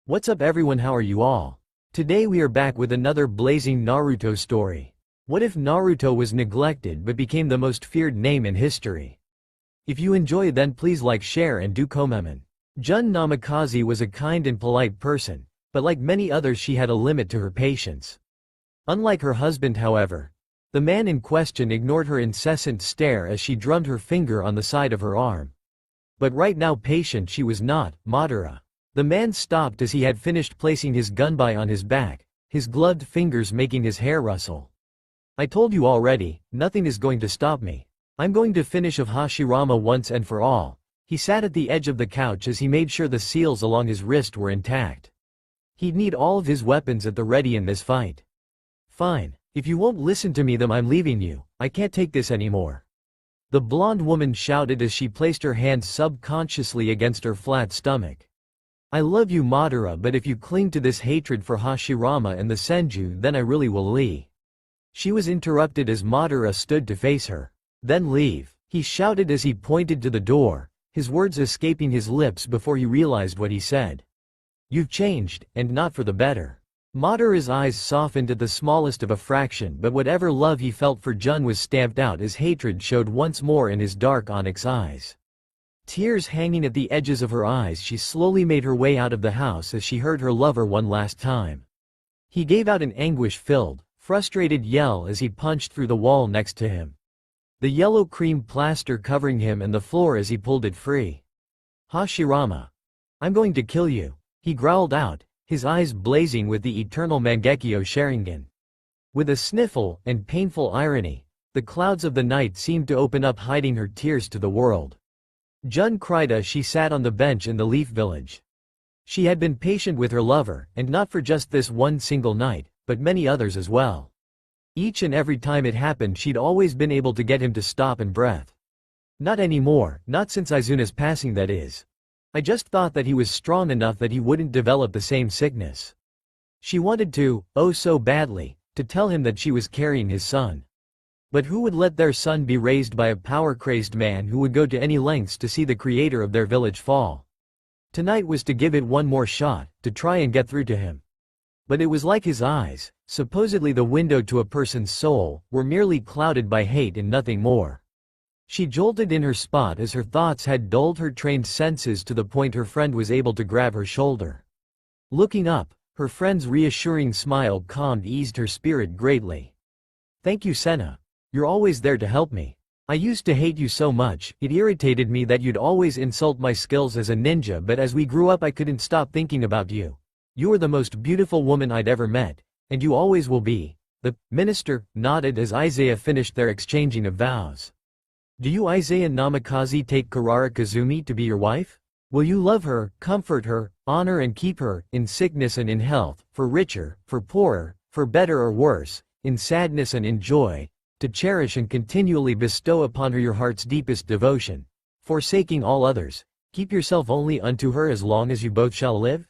What's up everyone, how are you all? Today we are back with another blazing Naruto story. What if Naruto was neglected but became the most feared name in history? If you enjoy then please like, share and do comment. Jun Namikaze was a kind and polite person, but like many others she had a limit to her patience. Unlike her husband however, the man in question ignored her incessant stare as she drummed her finger on the side of her arm. But right now patient she was not, Madara. The man stopped as he had finished placing his gunbai on his back, his gloved fingers making his hair rustle. I told you already, nothing is going to stop me. I'm going to finish off Hashirama once and for all. He sat at the edge of the couch as he made sure the seals along his wrist were intact. He'd need all of his weapons at the ready in this fight. Fine, if you won't listen to me then I'm leaving you, I can't take this anymore. The blonde woman shouted as she placed her hands subconsciously against her flat stomach. I love you Madara, but if you cling to this hatred for Hashirama and the Senju then I really will leave. She was interrupted as Madara stood to face her. Then leave, he shouted as he pointed to the door, his words escaping his lips before he realized what he said. You've changed, and not for the better. Madara's eyes softened at the smallest of a fraction, but whatever love he felt for Jun was stamped out as hatred showed once more in his dark onyx eyes. Tears hanging at the edges of her eyes, she slowly made her way out of the house as she heard her lover one last time. He gave out an anguish-filled, frustrated yell as he punched through the wall next to him. The yellow cream plaster covering him and the floor as he pulled it free. Hashirama. I'm going to kill you, he growled out, his eyes blazing with the eternal Mangekyo Sharingan. With a sniffle and painful irony, the clouds of the night seemed to open up, hiding her tears to the world. Jun cried as she sat on the bench in the Leaf Village. She had been patient with her lover, and not for just this one single night, but many others as well. Each and every time it happened she'd always been able to get him to stop and breath. Not anymore, not since Izuna's passing that is. I just thought that he was strong enough that he wouldn't develop the same sickness. She wanted to, oh so badly, to tell him that she was carrying his son. But who would let their son be raised by a power-crazed man who would go to any lengths to see the creator of their village fall? Tonight was to give it one more shot, to try and get through to him. But it was like his eyes, supposedly the window to a person's soul, were merely clouded by hate and nothing more. She jolted in her spot as her thoughts had dulled her trained senses to the point her friend was able to grab her shoulder. Looking up, her friend's reassuring smile eased her spirit greatly. Thank you Senna. You're always there to help me. I used to hate you so much, it irritated me that you'd always insult my skills as a ninja, but as we grew up I couldn't stop thinking about you. You were the most beautiful woman I'd ever met, and you always will be. The minister nodded as Isaiah finished their exchanging of vows. Do you Isaiah Namikaze take Kurara Kazumi to be your wife? Will you love her, comfort her, honor and keep her, in sickness and in health, for richer, for poorer, for better or worse, in sadness and in joy, to cherish and continually bestow upon her your heart's deepest devotion, forsaking all others, keep yourself only unto her as long as you both shall live?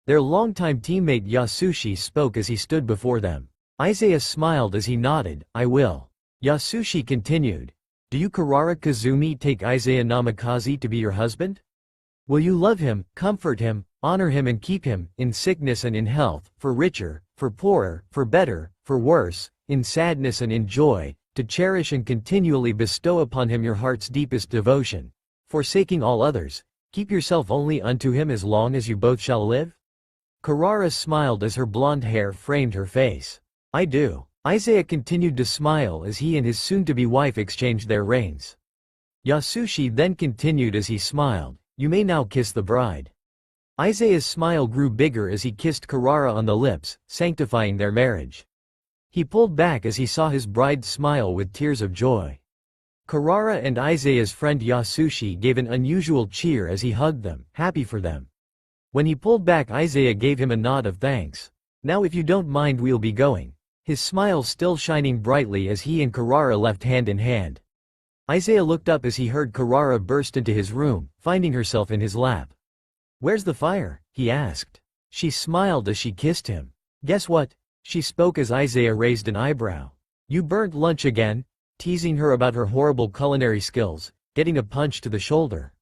Their longtime teammate Yasushi spoke as he stood before them. Isaiah smiled as he nodded, I will. Yasushi continued, do you Kurara Kazumi take Isaiah Namikaze to be your husband? Will you love him, comfort him, honor him and keep him, in sickness and in health, for richer, for poorer, for better, for worse, in sadness and in joy, to cherish and continually bestow upon him your heart's deepest devotion, forsaking all others, keep yourself only unto him as long as you both shall live? Kurara smiled as her blonde hair framed her face. I do. Isaiah continued to smile as he and his soon-to-be wife exchanged their rings. Yasushi then continued as he smiled, you may now kiss the bride. Isaiah's smile grew bigger as he kissed Kurara on the lips, sanctifying their marriage. He pulled back as he saw his bride smile with tears of joy. Kurara and Isaiah's friend Yasushi gave an unusual cheer as he hugged them, happy for them. When he pulled back Isaiah gave him a nod of thanks. Now if you don't mind we'll be going. His smile still shining brightly as he and Kurara left hand in hand. Isaiah looked up as he heard Kurara burst into his room, finding herself in his lap. Where's the fire? He asked. She smiled as she kissed him. Guess what? She spoke as Isaiah raised an eyebrow. You burnt lunch again? Teasing her about her horrible culinary skills, getting a punch to the shoulder.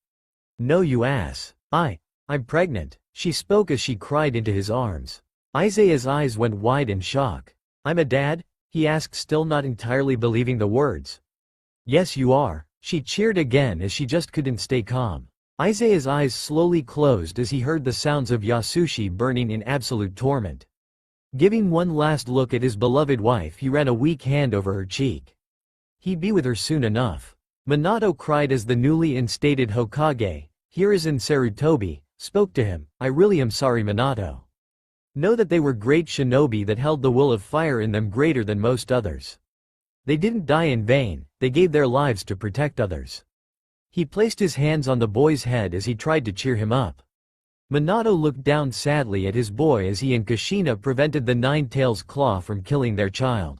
No you ass. I I'm pregnant, she spoke as she cried into his arms. Isaiah's eyes went wide in shock. I'm a dad? He asked, still not entirely believing the words. Yes, you are, she cheered again as she just couldn't stay calm. Isaiah's eyes slowly closed as he heard the sounds of Yasushi burning in absolute torment. Giving one last look at his beloved wife, he ran a weak hand over her cheek. He'd be with her soon enough. Minato cried as the newly instated Hokage, Hiruzen Sarutobi, spoke to him. I really am sorry, Minato. Know that they were great shinobi that held the will of fire in them greater than most others. They didn't die in vain, they gave their lives to protect others. He placed his hands on the boy's head as he tried to cheer him up. Minato looked down sadly at his boy as he and Kushina prevented the Nine-Tails Claw from killing their child.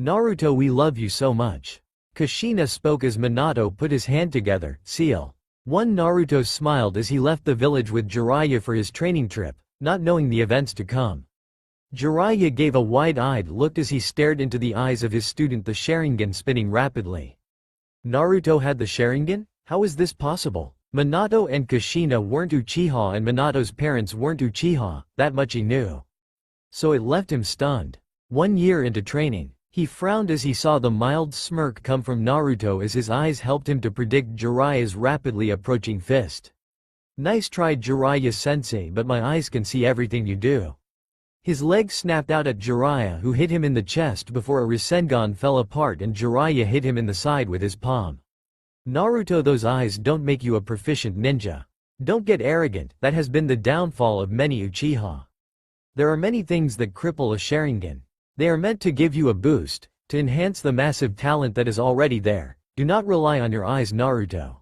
Naruto, we love you so much. Kushina spoke as Minato put his hand together, seal. One. Naruto smiled as he left the village with Jiraiya for his training trip, not knowing the events to come. Jiraiya gave a wide-eyed look as he stared into the eyes of his student, the Sharingan spinning rapidly. Naruto had the Sharingan? How was this possible? Minato and Kushina weren't Uchiha and Minato's parents weren't Uchiha, that much he knew. So it left him stunned. 1 year into training, he frowned as he saw the mild smirk come from Naruto as his eyes helped him to predict Jiraiya's rapidly approaching fist. Nice try, Jiraiya-sensei, but my eyes can see everything you do. His leg snapped out at Jiraiya, who hit him in the chest before a Rasengan fell apart and Jiraiya hit him in the side with his palm. Naruto, those eyes don't make you a proficient ninja. Don't get arrogant, that has been the downfall of many Uchiha. There are many things that cripple a Sharingan. They are meant to give you a boost, to enhance the massive talent that is already there. Do not rely on your eyes, Naruto.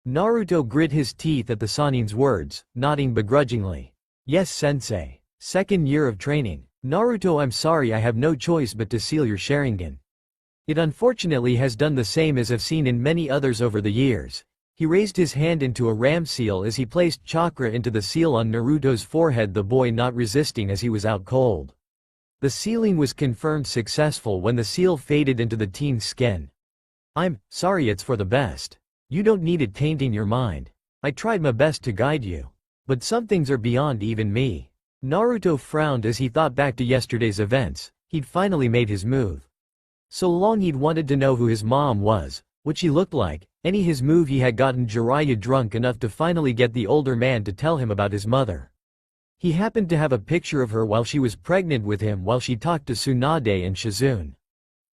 Naruto grit his teeth at the Sanin's words, nodding begrudgingly. Yes, sensei. 2nd year of training. Naruto, I'm sorry, I have no choice but to seal your Sharingan. It unfortunately has done the same as I've seen in many others over the years. He raised his hand into a ram seal as he placed chakra into the seal on Naruto's forehead, the boy not resisting as he was out cold. The sealing was confirmed successful when the seal faded into the teen's skin. I'm sorry, it's for the best. You don't need it tainting your mind. I tried my best to guide you. But some things are beyond even me. Naruto frowned as he thought back to yesterday's events. He'd finally made his move. So long he'd wanted to know who his mom was, what she looked like, his move. He had gotten Jiraiya drunk enough to finally get the older man to tell him about his mother. He happened to have a picture of her while she was pregnant with him while she talked to Tsunade and Shizune.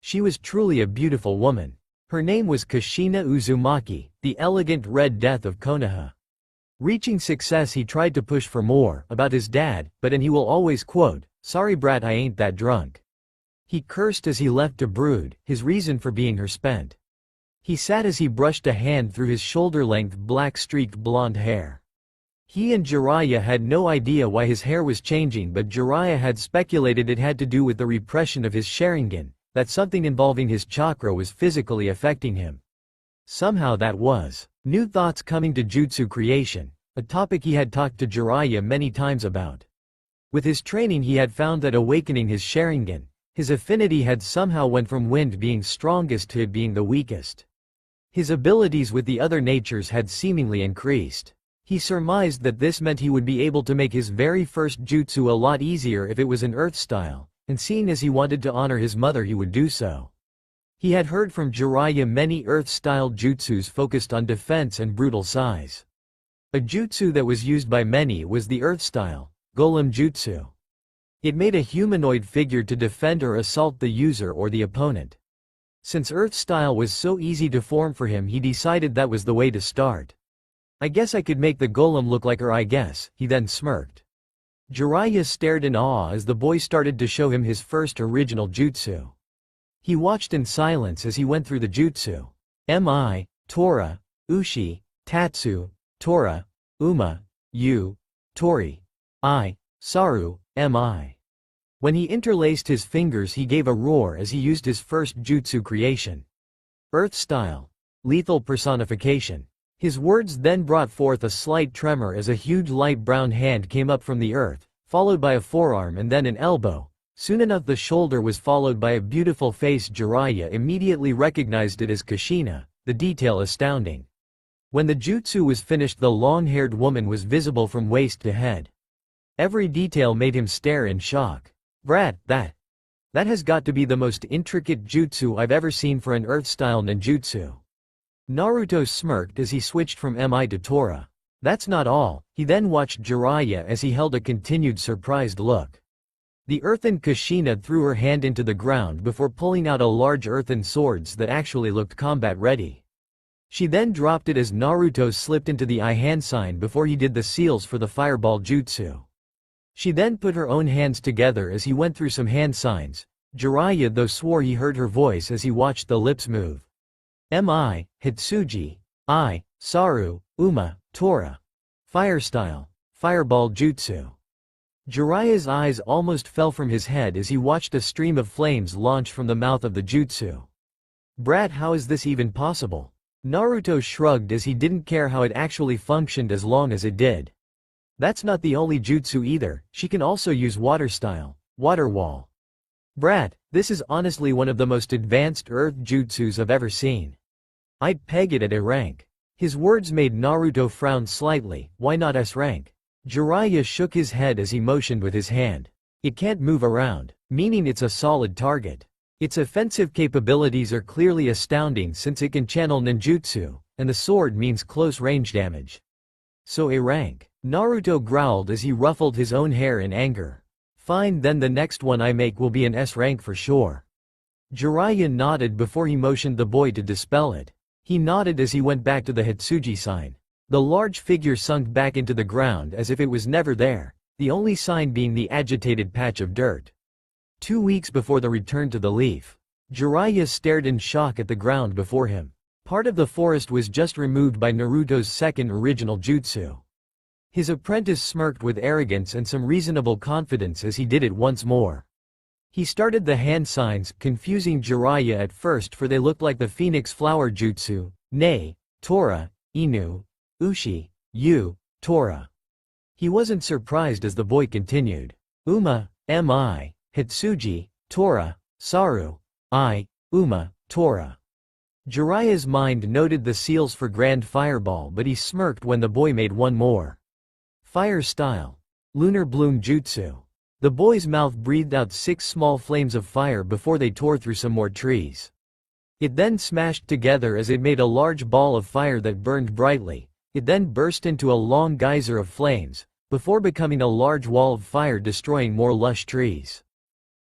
She was truly a beautiful woman. Her name was Kushina Uzumaki, the elegant Red Death of Konoha. Reaching success, he tried to push for more about his dad, but he will always quote, "Sorry brat, I ain't that drunk." He cursed as he left to brood, his reason for being her spent. He sat as he brushed a hand through his shoulder-length black-streaked blonde hair. He and Jiraiya had no idea why his hair was changing, but Jiraiya had speculated it had to do with the repression of his Sharingan, that something involving his chakra was physically affecting him. Somehow that was new thoughts coming to jutsu creation, a topic he had talked to Jiraiya many times about. With his training he had found that awakening his Sharingan, his affinity had somehow went from wind being strongest to it being the weakest. His abilities with the other natures had seemingly increased. He surmised that this meant he would be able to make his very first jutsu a lot easier if it was an earth style, and seeing as he wanted to honor his mother he would do so. He had heard from Jiraiya many earth-style jutsus focused on defense and brutal size. A jutsu that was used by many was the earth style, Golem Jutsu. It made a humanoid figure to defend or assault the user or the opponent. Since earth style was so easy to form for him, he decided that was the way to start. I guess I could make the golem look like her, I guess, he then smirked. Jiraiya stared in awe as the boy started to show him his first original jutsu. He watched in silence as he went through the jutsu. Mi, Tora, Ushi, Tatsu, Tora, Uma, Yu, Tori, I, Saru, Mi. When he interlaced his fingers he gave a roar as he used his first jutsu creation. Earth style. Lethal personification. His words then brought forth a slight tremor as a huge light brown hand came up from the earth, followed by a forearm and then an elbow. Soon enough the shoulder was followed by a beautiful face. Jiraiya immediately recognized it as Kushina, the detail astounding. When the jutsu was finished, the long-haired woman was visible from waist to head. Every detail made him stare in shock. Brat, that has got to be the most intricate jutsu I've ever seen for an Earth-style ninjutsu. Naruto smirked as he switched from Mi to Tora. That's not all, he then watched Jiraiya as he held a continued surprised look. The earthen Kushina threw her hand into the ground before pulling out a large earthen swords that actually looked combat-ready. She then dropped it as Naruto slipped into the I-hand sign before he did the seals for the fireball jutsu. She then put her own hands together as he went through some hand signs. Jiraiya though swore he heard her voice as he watched the lips move. Mi, Hitsuji, I, Saru, Uma, Tora. Fire style. Fireball jutsu. Jiraiya's eyes almost fell from his head as he watched a stream of flames launch from the mouth of the jutsu. Brat, how is this even possible? Naruto shrugged as he didn't care how it actually functioned as long as it did. That's not the only jutsu either, she can also use water style. Water wall. Brat, this is honestly one of the most advanced earth jutsus I've ever seen. I'd peg it at A rank. His words made Naruto frown slightly. Why not S rank? Jiraiya shook his head as he motioned with his hand. It can't move around, meaning it's a solid target. Its offensive capabilities are clearly astounding since it can channel ninjutsu, and the sword means close range damage. So A rank. Naruto growled as he ruffled his own hair in anger. Fine, then the next one I make will be an S rank for sure. Jiraiya nodded before he motioned the boy to dispel it. He nodded as he went back to the Hitsuji sign. The large figure sunk back into the ground as if it was never there, the only sign being the agitated patch of dirt. 2 weeks before the return to the leaf. Jiraiya stared in shock at the ground before him. Part of the forest was just removed by Naruto's second original jutsu. His apprentice smirked with arrogance and some reasonable confidence as he did it once more. He started the hand signs, confusing Jiraiya at first for they looked like the phoenix flower jutsu, Ne, Tora, Inu, Ushi, Yu, Tora. He wasn't surprised as the boy continued. Uma, Mi, Hitsuji, Tora, Saru, I, Uma, Tora. Jiraiya's mind noted the seals for Grand Fireball, but he smirked when the boy made one more. Fire style. Lunar Bloom Jutsu. The boy's mouth breathed out 6 small flames of fire before they tore through some more trees. It then smashed together as it made a large ball of fire that burned brightly. It then burst into a long geyser of flames, before becoming a large wall of fire destroying more lush trees.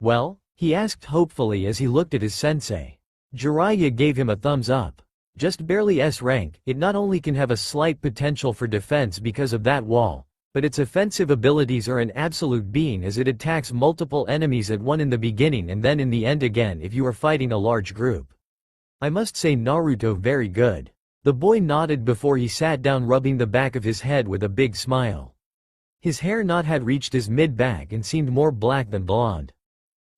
Well? He asked hopefully as he looked at his sensei. Jiraiya gave him a thumbs up. Just barely S rank, it not only can have a slight potential for defense because of that wall, but its offensive abilities are an absolute being as it attacks multiple enemies at one in the beginning and then in the end again if you are fighting a large group. I must say Naruto very good. The boy nodded before he sat down rubbing the back of his head with a big smile. His hair not had reached his mid-back and seemed more black than blonde.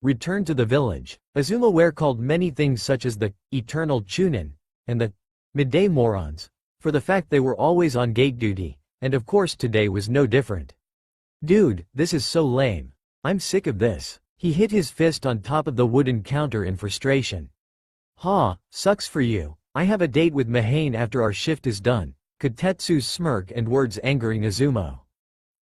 Return to the village. Azuma were called many things such as the eternal Chunin and the midday morons, for the fact they were always on gate duty, and of course today was no different. Dude, this is so lame. I'm sick of this. He hit his fist on top of the wooden counter in frustration. Ha, sucks for you. I have a date with Mahane after our shift is done. Kotetsu's smirk and words angering Azuma.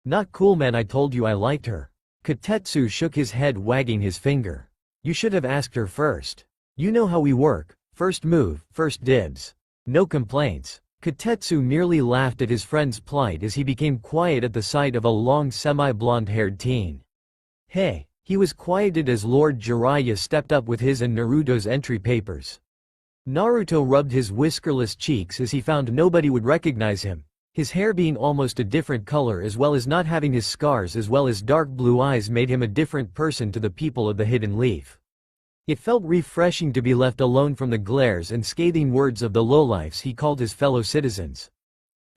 Not cool, man, I told you I liked her. Kotetsu shook his head, wagging his finger. You should have asked her first. You know how we work. First move, first dibs. No complaints. Kotetsu merely laughed at his friend's plight as he became quiet at the sight of a long semi-blonde-haired teen. Hey, he was quieted as Lord Jiraiya stepped up with his and Naruto's entry papers. Naruto rubbed his whiskerless cheeks as he found nobody would recognize him, his hair being almost a different color as well as not having his scars as well as dark blue eyes made him a different person to the people of the Hidden Leaf. It felt refreshing to be left alone from the glares and scathing words of the lowlifes he called his fellow citizens.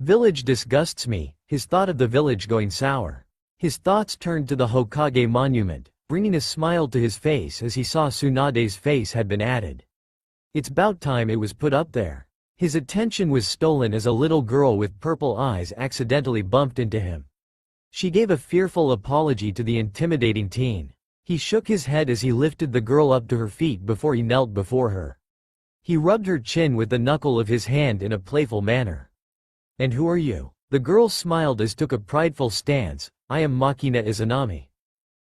Village disgusts me, his thought of the village going sour. His thoughts turned to the Hokage monument, bringing a smile to his face as he saw Tsunade's face had been added. It's about time it was put up there. His attention was stolen as a little girl with purple eyes accidentally bumped into him. She gave a fearful apology to the intimidating teen. He shook his head as he lifted the girl up to her feet before he knelt before her. He rubbed her chin with the knuckle of his hand in a playful manner. And who are you? The girl smiled as took a prideful stance. I am Makina Izanami.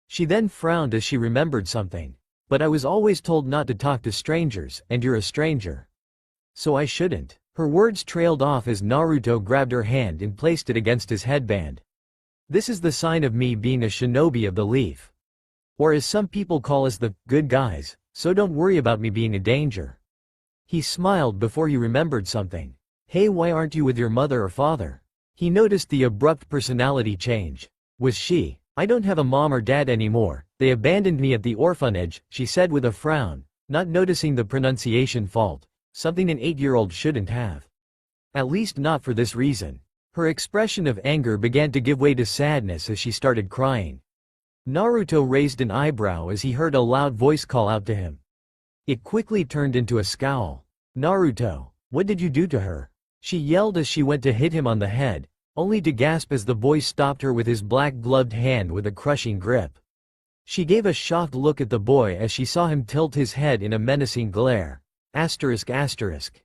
She then frowned as she remembered something. But I was always told not to talk to strangers, and you're a stranger. So I shouldn't. Her words trailed off as Naruto grabbed her hand and placed it against his headband. This is the sign of me being a shinobi of the leaf. Or as some people call us, the good guys, so don't worry about me being a danger. He smiled before he remembered something. Hey, why aren't you with your mother or father? He noticed the abrupt personality change. Was she? I don't have a mom or dad anymore, they abandoned me at the orphanage, she said with a frown, not noticing the pronunciation fault, something an 8-year-old shouldn't have. At least not for this reason. Her expression of anger began to give way to sadness as she started crying. Naruto raised an eyebrow as he heard a loud voice call out to him. It quickly turned into a scowl. Naruto, what did you do to her? She yelled as she went to hit him on the head, only to gasp as the boy stopped her with his black-gloved hand with a crushing grip. She gave a shocked look at the boy as she saw him tilt his head in a menacing glare. Asterisk asterisk.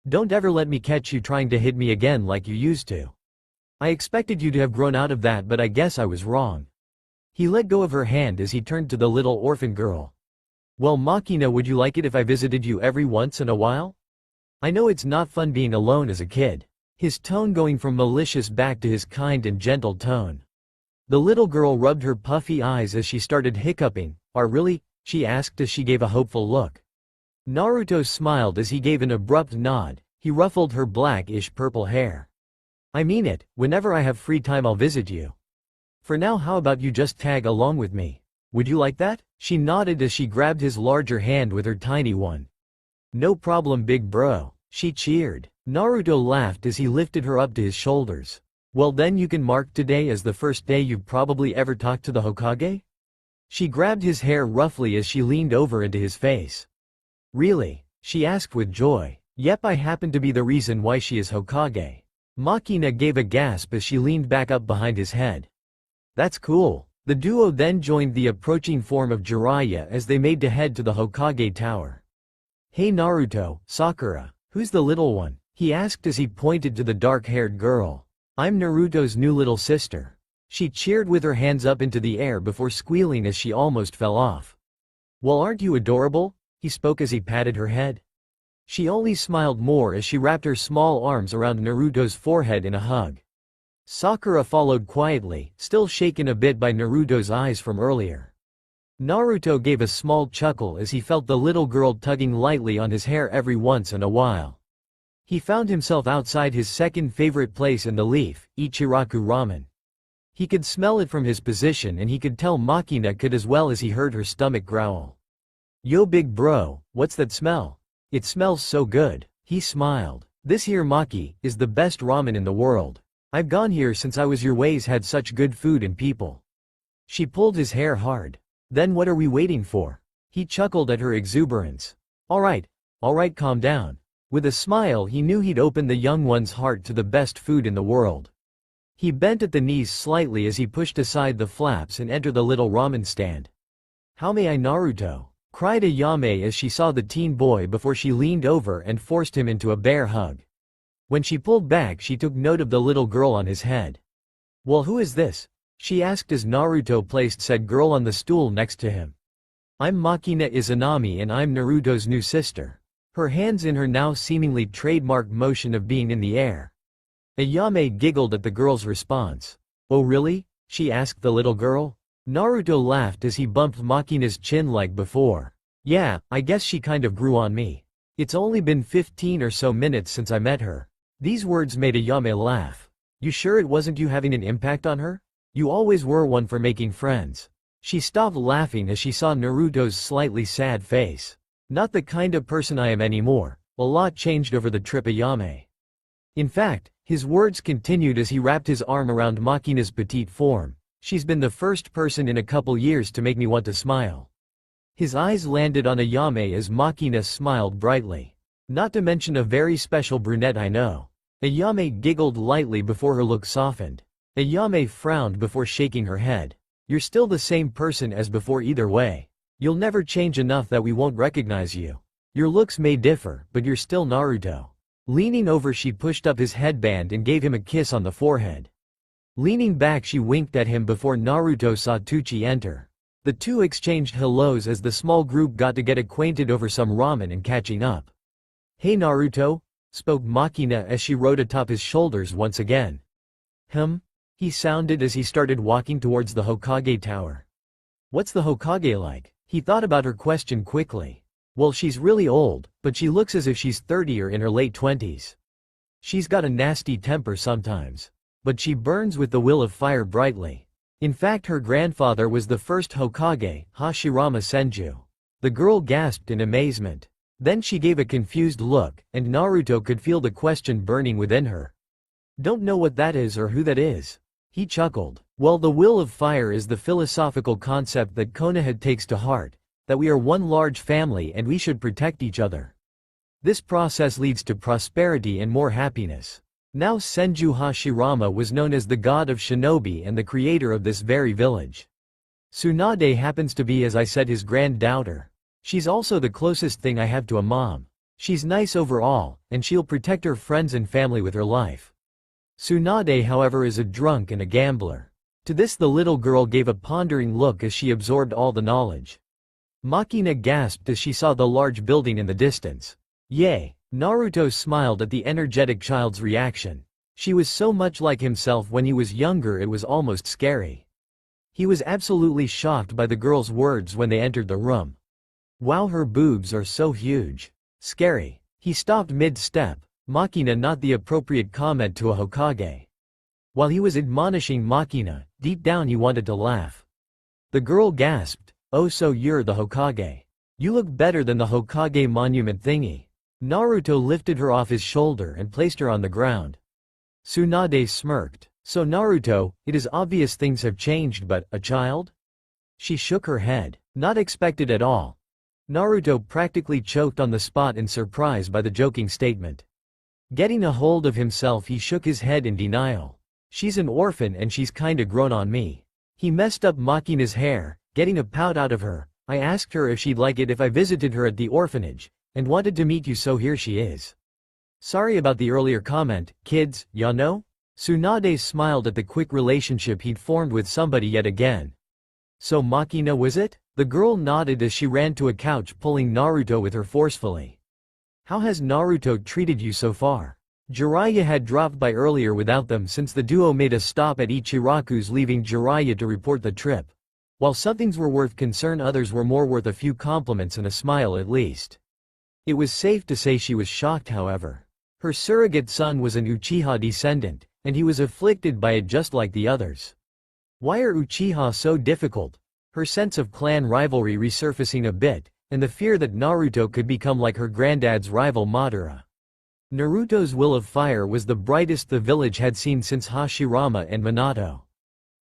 Don't ever let me catch you trying to hit me again like you used to. I expected you to have grown out of that, but I guess I was wrong. He let go of her hand as he turned to the little orphan girl. Well, Makina, would you like it if I visited you every once in a while? I know it's not fun being alone as a kid. His tone going from malicious back to his kind and gentle tone. The little girl rubbed her puffy eyes as she started hiccuping. Really? She asked as she gave a hopeful look. Naruto smiled as he gave an abrupt nod. He ruffled her blackish purple hair. I mean it, whenever I have free time I'll visit you. For now, how about you just tag along with me? Would you like that? She nodded as she grabbed his larger hand with her tiny one. No problem, big bro, she cheered. Naruto laughed as he lifted her up to his shoulders. Well then, you can mark today as the first day you've probably ever talked to the Hokage? She grabbed his hair roughly as she leaned over into his face. Really? She asked with joy. Yep, I happen to be the reason why she is Hokage. Makina gave a gasp as she leaned back up behind his head. That's cool. The duo then joined the approaching form of Jiraiya as they made to head to the Hokage tower. Hey Naruto, Sakura, who's the little one? He asked as he pointed to the dark-haired girl. I'm Naruto's new little sister. She cheered with her hands up into the air before squealing as she almost fell off. Well, aren't you adorable? He spoke as he patted her head. She only smiled more as she wrapped her small arms around Naruto's forehead in a hug. Sakura followed quietly, still shaken a bit by Naruto's eyes from earlier. Naruto gave a small chuckle as he felt the little girl tugging lightly on his hair every once in a while. He found himself outside his second favorite place in the leaf, Ichiraku Ramen. He could smell it from his position and he could tell Makina could as well as he heard her stomach growl. Yo big bro, what's that smell? It smells so good. He smiled. This here Maki is the best ramen in the world. I've gone here since I was your ways had such good food and people. She pulled his hair hard. Then what are we waiting for? He chuckled at her exuberance. Alright, calm down. With a smile he knew he'd opened the young one's heart to the best food in the world. He bent at the knees slightly as he pushed aside the flaps and entered the little ramen stand. How may I, Naruto? Cried Ayame as she saw the teen boy before she leaned over and forced him into a bear hug. When she pulled back she took note of the little girl on his head. Well, who is this? She asked as Naruto placed said girl on the stool next to him. I'm Makina Izanami and I'm Naruto's new sister. Her hands in her now seemingly trademark motion of being in the air. Ayame giggled at the girl's response. Oh really? She asked the little girl. Naruto laughed as he bumped Makina's chin like before. Yeah, I guess she kind of grew on me. It's only been 15 or so minutes since I met her. These words made Ayame laugh. You sure it wasn't you having an impact on her? You always were one for making friends. She stopped laughing as she saw Naruto's slightly sad face. Not the kind of person I am anymore. A lot changed over the trip, Ayame. In fact, his words continued as he wrapped his arm around Makina's petite form. She's been the first person in a couple years to make me want to smile. His eyes landed on Ayame as Makina smiled brightly. Not to mention a very special brunette I know. Ayame giggled lightly before her look softened. Ayame frowned before shaking her head. You're still the same person as before either way. You'll never change enough that we won't recognize you. Your looks may differ, but you're still Naruto. Leaning over, she pushed up his headband and gave him a kiss on the forehead. Leaning back, she winked at him before Naruto saw Tucci enter. The two exchanged hellos as the small group got to get acquainted over some ramen and catching up. "Hey Naruto," spoke Makina as she rode atop his shoulders once again. He sounded as he started walking towards the Hokage tower. "What's the Hokage like?" He thought about her question quickly. "Well, she's really old, but she looks as if she's 30 or in her late 20s. She's got a nasty temper sometimes. But she burns with the will of fire brightly. In fact, her grandfather was the first Hokage, Hashirama Senju." The girl gasped in amazement. Then she gave a confused look, and Naruto could feel the question burning within her. "Don't know what that is or who that is." He chuckled. "Well, the will of fire is the philosophical concept that Konoha takes to heart, that we are one large family and we should protect each other. This process leads to prosperity and more happiness." Now Senju Hashirama was known as the god of shinobi and the creator of this very village. Tsunade happens to be, as I said, his granddaughter. She's also the closest thing I have to a mom. She's nice overall, and she'll protect her friends and family with her life. Tsunade, however, is a drunk and a gambler. To this the little girl gave a pondering look as she absorbed all the knowledge. Makina gasped as she saw the large building in the distance. "Yay!" Naruto smiled at the energetic child's reaction. She was so much like himself when he was younger it was almost scary. He was absolutely shocked by the girl's words when they entered the room. "Wow, her boobs are so huge. Scary." He stopped mid-step. Makina, not the appropriate comment to a Hokage. While he was admonishing Makina, deep down he wanted to laugh. The girl gasped, "Oh, so you're the Hokage. You look better than the Hokage monument thingy." Naruto lifted her off his shoulder and placed her on the ground. Tsunade smirked. "So Naruto, it is obvious things have changed, but a child?" She shook her head. "Not expected at all." Naruto practically choked on the spot in surprise by the joking statement. Getting a hold of himself, he shook his head in denial. "She's an orphan and she's kinda grown on me." He messed up Makina's hair, getting a pout out of her. "I asked her if she'd like it if I visited her at the orphanage, and wanted to meet you, so here she is. Sorry about the earlier comment, kids, ya know?" Tsunade smiled at the quick relationship he'd formed with somebody yet again. "So Makina was it?" The girl nodded as she ran to a couch, pulling Naruto with her forcefully. "How has Naruto treated you so far?" Jiraiya had dropped by earlier without them since the duo made a stop at Ichiraku's, leaving Jiraiya to report the trip. While some things were worth concern, others were more worth a few compliments and a smile at least. It was safe to say she was shocked, however. Her surrogate son was an Uchiha descendant, and he was afflicted by it just like the others. Why are Uchiha so difficult? Her sense of clan rivalry resurfacing a bit, and the fear that Naruto could become like her granddad's rival Madara. Naruto's will of fire was the brightest the village had seen since Hashirama and Minato.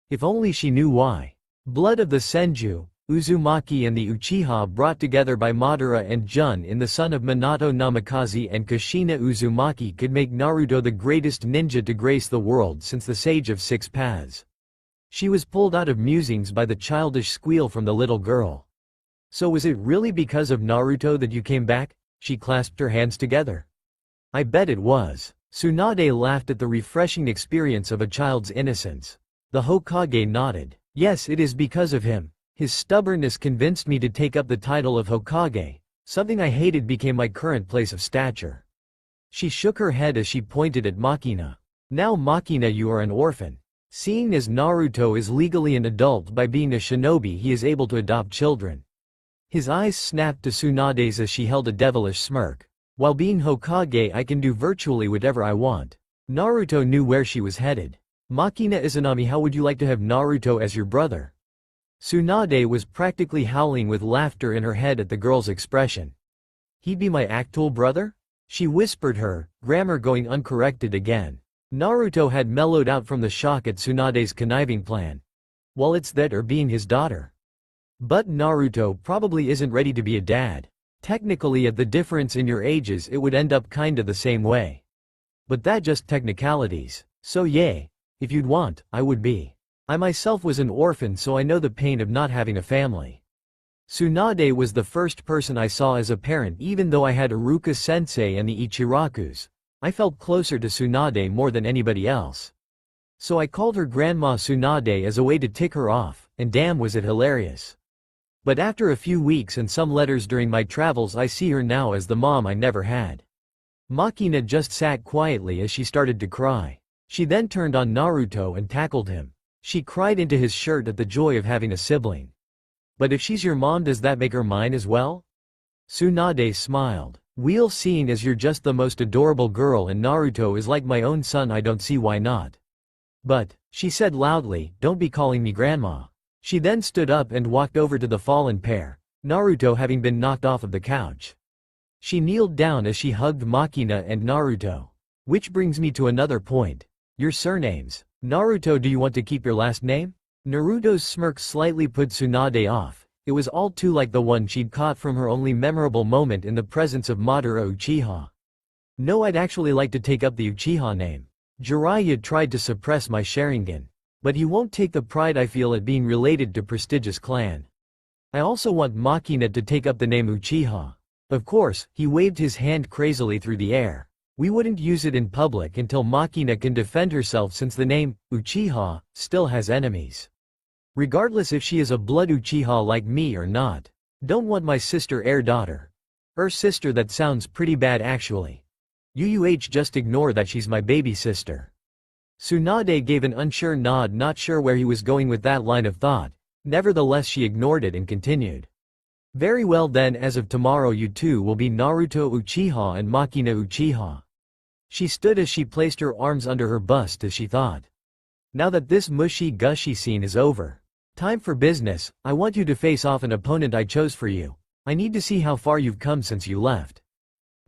If only she knew why. Blood of the Senju, Uzumaki and the Uchiha brought together by Madara and Jun in the son of Minato Namikaze and Kushina Uzumaki could make Naruto the greatest ninja to grace the world since the Sage of Six Paths. She was pulled out of musings by the childish squeal from the little girl. "So was it really because of Naruto that you came back?" She clasped her hands together. "I bet it was." Tsunade laughed at the refreshing experience of a child's innocence. The Hokage nodded. "Yes, it is because of him. His stubbornness convinced me to take up the title of Hokage. Something I hated became my current place of stature." She shook her head as she pointed at Makina. "Now Makina, you are an orphan. Seeing as Naruto is legally an adult by being a shinobi, he is able to adopt children." His eyes snapped to Tsunade's as she held a devilish smirk. "While being Hokage, I can do virtually whatever I want." Naruto knew where she was headed. "Makina Izanami, how would you like to have Naruto as your brother?" Tsunade was practically howling with laughter in her head at the girl's expression. "He'd be my actual brother?" She whispered, her grammar going uncorrected again. Naruto had mellowed out from the shock at Tsunade's conniving plan. "Well, it's that or being his daughter." "But Naruto probably isn't ready to be a dad. Technically, at the difference in your ages, it would end up kinda the same way. But that just technicalities. So yay. If you'd want, I would be. I myself was an orphan, so I know the pain of not having a family." Tsunade was the first person I saw as a parent, even though I had Iruka-sensei and the Ichirakus. I felt closer to Tsunade more than anybody else. So I called her Grandma Tsunade as a way to tick her off, and damn was it hilarious. But after a few weeks and some letters during my travels, I see her now as the mom I never had. Makina just sat quietly as she started to cry. She then turned on Naruto and tackled him. She cried into his shirt at the joy of having a sibling. But if she's your mom, does that make her mine as well? Tsunade smiled. We'll seeing as you're just the most adorable girl and Naruto is like my own son, I don't see why not. But, she said loudly, don't be calling me grandma. She then stood up and walked over to the fallen pair, Naruto having been knocked off of the couch. She kneeled down as she hugged Makina and Naruto. Which brings me to another point. Your surnames. Naruto, do you want to keep your last name? Naruto's smirk slightly put Tsunade off. It was all too like the one she'd caught from her only memorable moment in the presence of Madara Uchiha. No, I'd actually like to take up the Uchiha name. Jiraiya tried to suppress my Sharingan. But he won't take the pride I feel at being related to prestigious clan. I also want Makina to take up the name Uchiha. Of course, he waved his hand crazily through the air. We wouldn't use it in public until Makina can defend herself, since the name, Uchiha, still has enemies. Regardless if she is a blood Uchiha like me or not. Don't want my sister daughter. Sister, that sounds pretty bad actually. Just ignore that, she's my baby sister. Tsunade gave an unsure nod, not sure where he was going with that line of thought. Nevertheless, she ignored it and continued. Very well then, as of tomorrow you two will be Naruto Uchiha and Makina Uchiha. She stood as she placed her arms under her bust as she thought. Now that this mushy-gushy scene is over. Time for business. I want you to face off an opponent I chose for you. I need to see how far you've come since you left.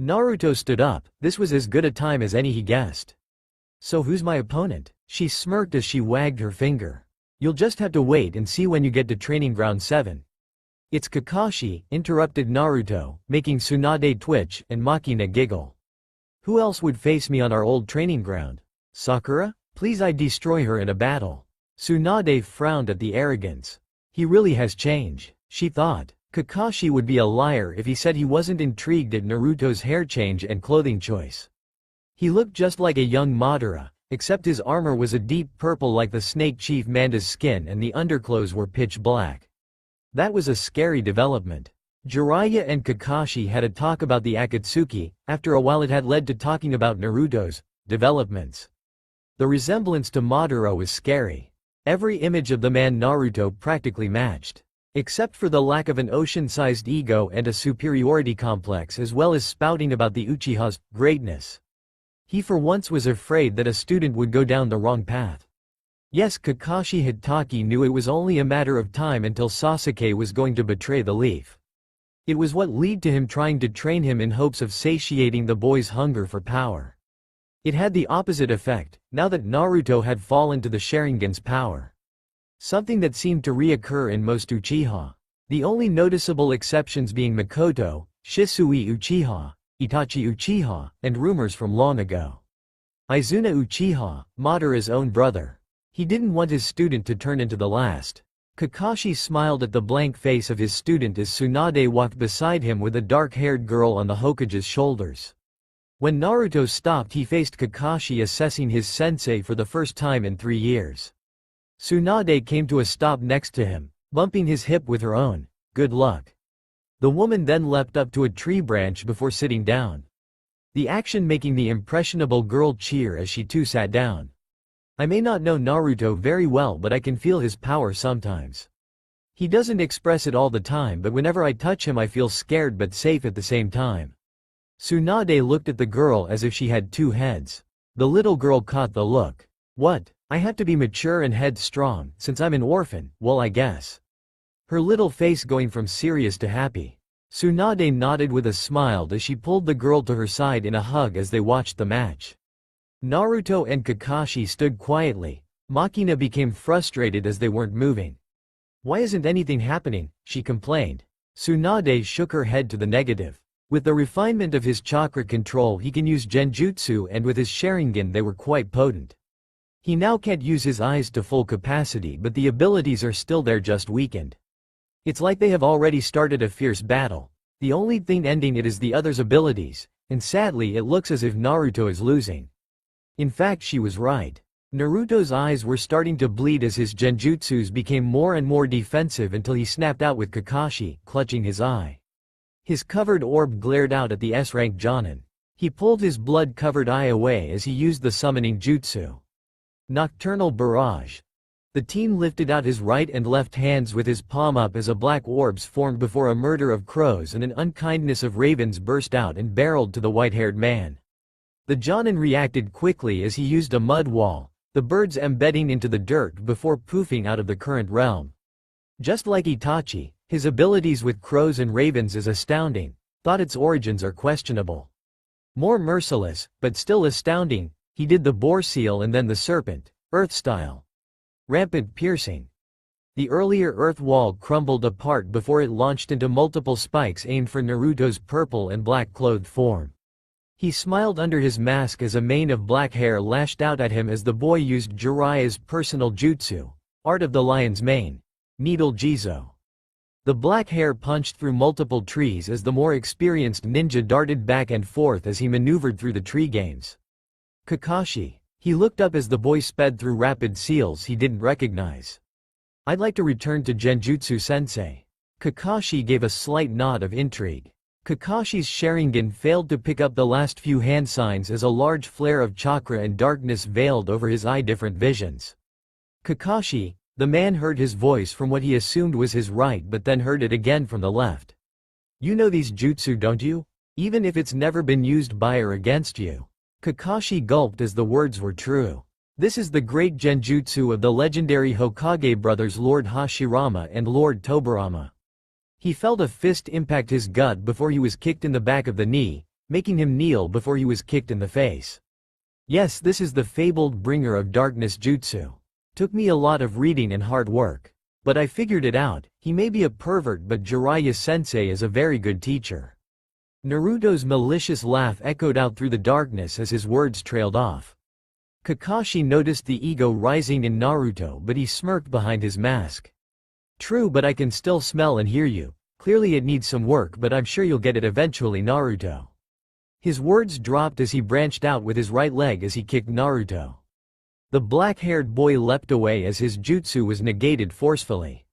Naruto stood up. This was as good a time as any he guessed. So who's my opponent? She smirked as she wagged her finger. You'll just have to wait and see when you get to Training Ground 7. It's Kakashi, interrupted Naruto, making Tsunade twitch and Makina giggle. Who else would face me on our old training ground? Sakura? Please, I destroy her in a battle. Tsunade frowned at the arrogance. He really has changed, she thought. Kakashi would be a liar if he said he wasn't intrigued at Naruto's hair change and clothing choice. He looked just like a young Madara, except his armor was a deep purple like the Snake Chief Manda's skin and the underclothes were pitch black. That was a scary development. Jiraiya and Kakashi had a talk about the Akatsuki. After a while it had led to talking about Naruto's developments. The resemblance to Madara was scary. Every image of the man Naruto practically matched. Except for the lack of an ocean-sized ego and a superiority complex, as well as spouting about the Uchiha's greatness. He for once was afraid that a student would go down the wrong path. Yes, Kakashi Hitaki knew it was only a matter of time until Sasuke was going to betray the leaf. It was what led to him trying to train him in hopes of satiating the boy's hunger for power. It had the opposite effect, now that Naruto had fallen to the Sharingan's power. Something that seemed to reoccur in most Uchiha. The only noticeable exceptions being Mikoto, Shisui Uchiha, Itachi Uchiha, and rumors from long ago. Izuna Uchiha, Madara's own brother. He didn't want his student to turn into the last. Kakashi smiled at the blank face of his student as Tsunade walked beside him with a dark-haired girl on the Hokage's shoulders. When Naruto stopped, he faced Kakashi, assessing his sensei for the first time in 3 years. Tsunade came to a stop next to him, bumping his hip with her own. Good luck. The woman then leapt up to a tree branch before sitting down. The action making the impressionable girl cheer as she too sat down. I may not know Naruto very well, but I can feel his power sometimes. He doesn't express it all the time, but whenever I touch him I feel scared but safe at the same time. Tsunade looked at the girl as if she had 2 heads. The little girl caught the look. What? I have to be mature and headstrong, since I'm an orphan, well I guess. Her little face going from serious to happy. Tsunade nodded with a smile as she pulled the girl to her side in a hug as they watched the match. Naruto and Kakashi stood quietly. Makina became frustrated as they weren't moving. Why isn't anything happening? She complained. Tsunade shook her head to the negative. With the refinement of his chakra control he can use genjutsu, and with his Sharingan they were quite potent. He now can't use his eyes to full capacity, but the abilities are still there, just weakened. It's like they have already started a fierce battle. The only thing ending it is the other's abilities, and sadly it looks as if Naruto is losing. In fact, she was right. Naruto's eyes were starting to bleed as his genjutsus became more and more defensive until he snapped out with Kakashi, clutching his eye. His covered orb glared out at the S-rank Jonin. He pulled his blood-covered eye away as he used the summoning jutsu. Nocturnal Barrage. The teen lifted out his right and left hands with his palm up as a black orbs formed before a murder of crows and an unkindness of ravens burst out and barreled to the white-haired man. The Jonin reacted quickly as he used a mud wall, the birds embedding into the dirt before poofing out of the current realm. Just like Itachi, his abilities with crows and ravens is astounding, thought its origins are questionable. More merciless, but still astounding, he did the boar seal and then the serpent, earth style. Rampant piercing. The earlier earth wall crumbled apart before it launched into multiple spikes aimed for Naruto's purple and black clothed form. He smiled under his mask as a mane of black hair lashed out at him as the boy used Jiraiya's personal jutsu, Art of the Lion's Mane, Needle Jizo. The black hair punched through multiple trees as the more experienced ninja darted back and forth as he maneuvered through the tree games. Kakashi. He looked up as the boy sped through rapid seals he didn't recognize. I'd like to return to Genjutsu Sensei. Kakashi gave a slight nod of intrigue. Kakashi's Sharingan failed to pick up the last few hand signs as a large flare of chakra and darkness veiled over his eye different visions. Kakashi, the man heard his voice from what he assumed was his right but then heard it again from the left. You know these jutsu, don't you? Even if it's never been used by or against you. Kakashi gulped as the words were true. This is the great genjutsu of the legendary Hokage brothers Lord Hashirama and Lord Tobirama. He felt a fist impact his gut before he was kicked in the back of the knee, making him kneel before he was kicked in the face. Yes, this is the fabled bringer of darkness jutsu. Took me a lot of reading and hard work. But I figured it out, he may be a pervert but Jiraiya-sensei is a very good teacher. Naruto's malicious laugh echoed out through the darkness as his words trailed off. Kakashi noticed the ego rising in Naruto but he smirked behind his mask. True, but I can still smell and hear you. Clearly it needs some work but I'm sure you'll get it eventually, Naruto. His words dropped as he branched out with his right leg as he kicked Naruto. The black-haired boy leapt away as his jutsu was negated forcefully.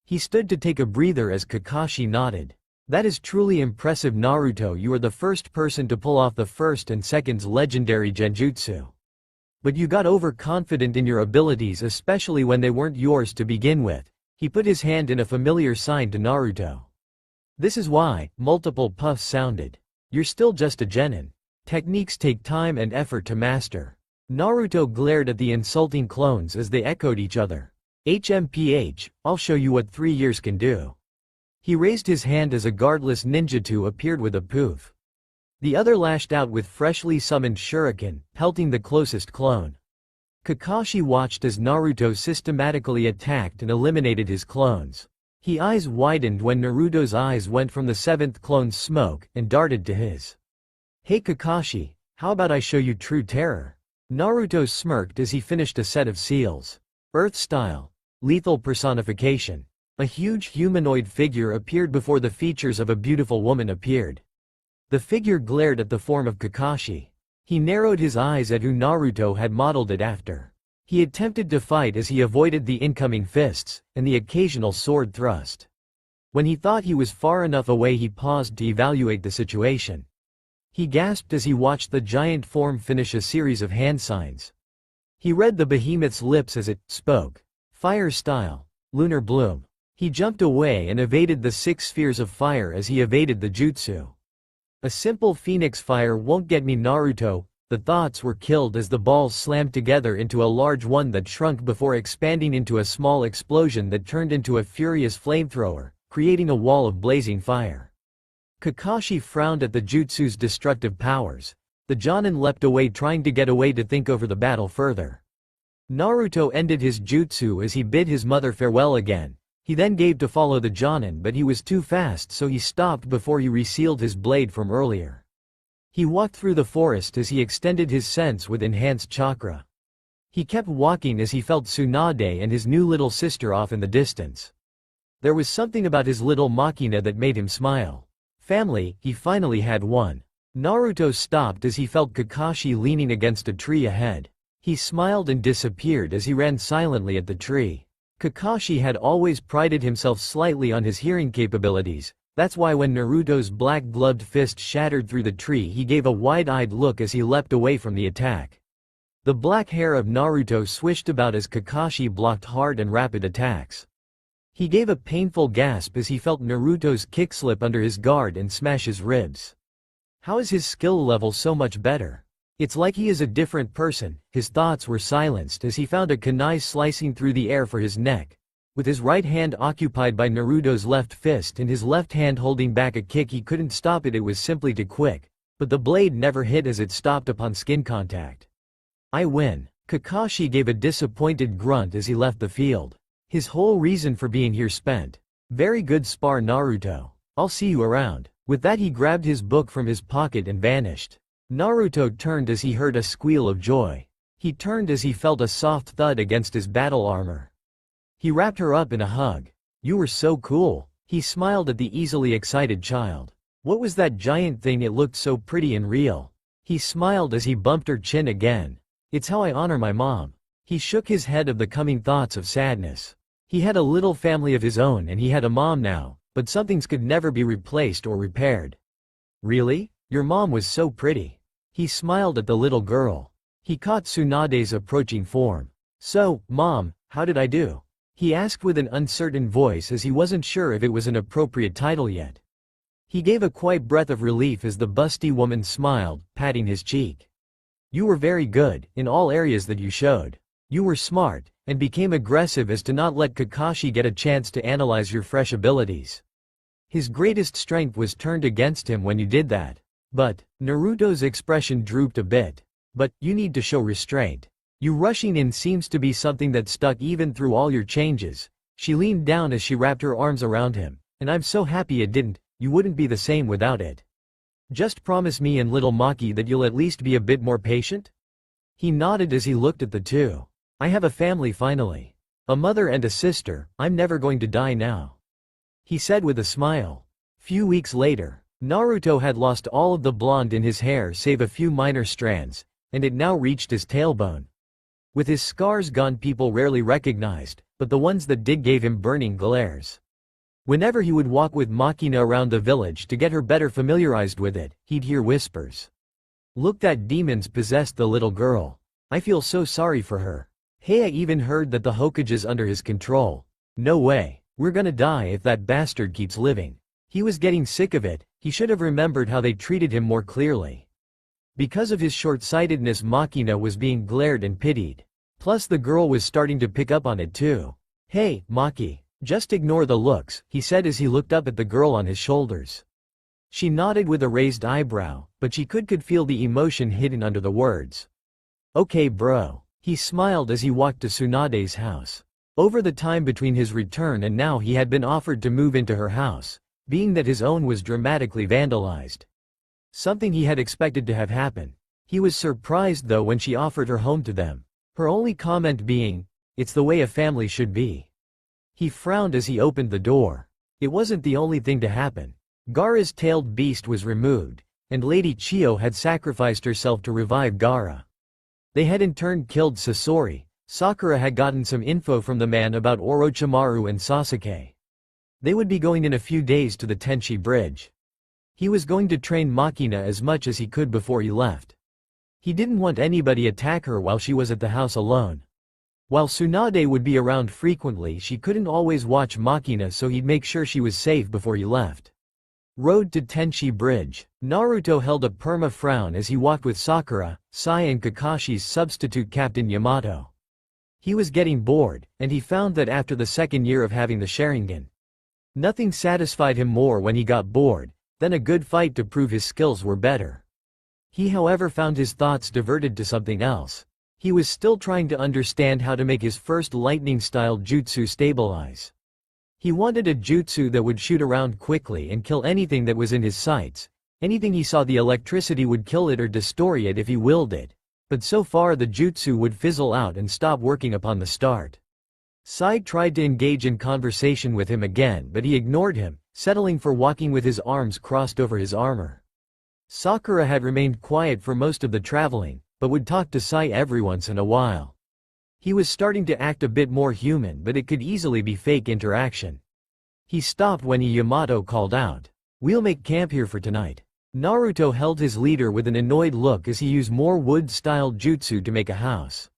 He stood to take a breather as Kakashi nodded. That is truly impressive, Naruto. You are the first person to pull off the first and second's legendary genjutsu. But you got overconfident in your abilities, especially when they weren't yours to begin with. He put his hand in a familiar sign to Naruto. This is why, multiple puffs sounded. You're still just a genin. Techniques take time and effort to master. Naruto glared at the insulting clones as they echoed each other. HMPH, I'll show you what 3 years can do. He raised his hand as a guardless ninjutsu appeared with a poof. The other lashed out with freshly summoned shuriken, pelting the closest clone. Kakashi watched as Naruto systematically attacked and eliminated his clones. His eyes widened when Naruto's eyes went from the seventh clone's smoke and darted to his. Hey Kakashi, how about I show you true terror? Naruto smirked as he finished a set of seals. Earth style. Lethal personification. A huge humanoid figure appeared before the features of a beautiful woman appeared. The figure glared at the form of Kakashi. He narrowed his eyes at who Naruto had modeled it after. He attempted to fight as he avoided the incoming fists, and the occasional sword thrust. When he thought he was far enough away he paused to evaluate the situation. He gasped as he watched the giant form finish a series of hand signs. He read the behemoth's lips as it spoke. Fire style. Lunar bloom. He jumped away and evaded the 6 spheres of fire as he evaded the jutsu. A simple phoenix fire won't get me, Naruto. The thoughts were killed as the balls slammed together into a large one that shrunk before expanding into a small explosion that turned into a furious flamethrower, creating a wall of blazing fire. Kakashi frowned at the jutsu's destructive powers. The Jonin leapt away, trying to get away to think over the battle further. Naruto ended his jutsu as he bid his mother farewell again. He then gave to follow the Jonin, but he was too fast, so he stopped before he resealed his blade from earlier. He walked through the forest as he extended his sense with enhanced chakra. He kept walking as he felt Tsunade and his new little sister off in the distance. There was something about his little machina that made him smile. Family, he finally had one. Naruto stopped as he felt Kakashi leaning against a tree ahead. He smiled and disappeared as he ran silently at the tree. Kakashi had always prided himself slightly on his hearing capabilities. That's why when Naruto's black-gloved fist shattered through the tree he gave a wide-eyed look as he leapt away from the attack. The black hair of Naruto swished about as Kakashi blocked hard and rapid attacks. He gave a painful gasp as he felt Naruto's kick slip under his guard and smash his ribs. How is his skill level so much better? It's like he is a different person. His thoughts were silenced as he found a kunai slicing through the air for his neck. With his right hand occupied by Naruto's left fist and his left hand holding back a kick, he couldn't stop it. It was simply too quick. But the blade never hit as it stopped upon skin contact. I win. Kakashi gave a disappointed grunt as he left the field. His whole reason for being here spent. Very good spar, Naruto. I'll see you around. With that he grabbed his book from his pocket and vanished. Naruto turned as he heard a squeal of joy. He turned as he felt a soft thud against his battle armor. He wrapped her up in a hug. You were so cool. He smiled at the easily excited child. What was that giant thing? It looked so pretty and real. He smiled as he bumped her chin again. It's how I honor my mom. He shook his head of the coming thoughts of sadness. He had a little family of his own and he had a mom now, but some things could never be replaced or repaired. Really? Your mom was so pretty. He smiled at the little girl. He caught Tsunade's approaching form. So, Mom, how did I do? He asked with an uncertain voice as he wasn't sure if it was an appropriate title yet. He gave a quiet breath of relief as the busty woman smiled, patting his cheek. You were very good, in all areas that you showed. You were smart, and became aggressive as to not let Kakashi get a chance to analyze your fresh abilities. His greatest strength was turned against him when you did that. But, Naruto's expression drooped a bit. But, you need to show restraint. You rushing in seems to be something that stuck even through all your changes. She leaned down as she wrapped her arms around him. And I'm so happy it didn't, you wouldn't be the same without it. Just promise me and little Maki that you'll at least be a bit more patient? He nodded as he looked at the two. I have a family finally. A mother and a sister, I'm never going to die now. He said with a smile. Few weeks later, Naruto had lost all of the blonde in his hair save a few minor strands, and it now reached his tailbone. With his scars gone, people rarely recognized, but the ones that did gave him burning glares. Whenever he would walk with Makina around the village to get her better familiarized with it, he'd hear whispers. Look, that demons possessed the little girl. I feel so sorry for her. Hey, I even heard that the Hokage's under his control. No way. We're gonna die if that bastard keeps living. He was getting sick of it. He should have remembered how they treated him more clearly. Because of his short-sightedness, Makina was being glared and pitied. Plus the girl was starting to pick up on it too. Hey, Maki. Just ignore the looks, he said as he looked up at the girl on his shoulders. She nodded with a raised eyebrow, but she could feel the emotion hidden under the words. Okay bro. He smiled as he walked to Tsunade's house. Over the time between his return and now he had been offered to move into her house, being that his own was dramatically vandalized. Something he had expected to have happen. He was surprised though when she offered her home to them. Her only comment being, it's the way a family should be. He frowned as he opened the door. It wasn't the only thing to happen. Gaara's tailed beast was removed, and Lady Chiyo had sacrificed herself to revive Gaara. They had in turn killed Sasori. Sakura had gotten some info from the man about Orochimaru and Sasuke. They would be going in a few days to the Tenchi Bridge. He was going to train Makina as much as he could before he left. He didn't want anybody attack her while she was at the house alone. While Tsunade would be around frequently, she couldn't always watch Makina, so he'd make sure she was safe before he left. Road to Tenchi Bridge. Naruto held a perma-frown as he walked with Sakura, Sai and Kakashi's substitute Captain Yamato. He was getting bored, and he found that after the second year of having the Sharingan, nothing satisfied him more when he got bored than a good fight to prove his skills were better. He however found his thoughts diverted to something else. He was still trying to understand how to make his first lightning-style jutsu stabilize. He wanted a jutsu that would shoot around quickly and kill anything that was in his sights. Anything he saw the electricity would kill it or destroy it if he willed it. But so far the jutsu would fizzle out and stop working upon the start. Sai tried to engage in conversation with him again, but he ignored him, settling for walking with his arms crossed over his armor. Sakura had remained quiet for most of the traveling, but would talk to Sai every once in a while. He was starting to act a bit more human, but it could easily be fake interaction. He stopped when Yamato called out, "We'll make camp here for tonight." Naruto held his leader with an annoyed look as he used more wood-style jutsu to make a house.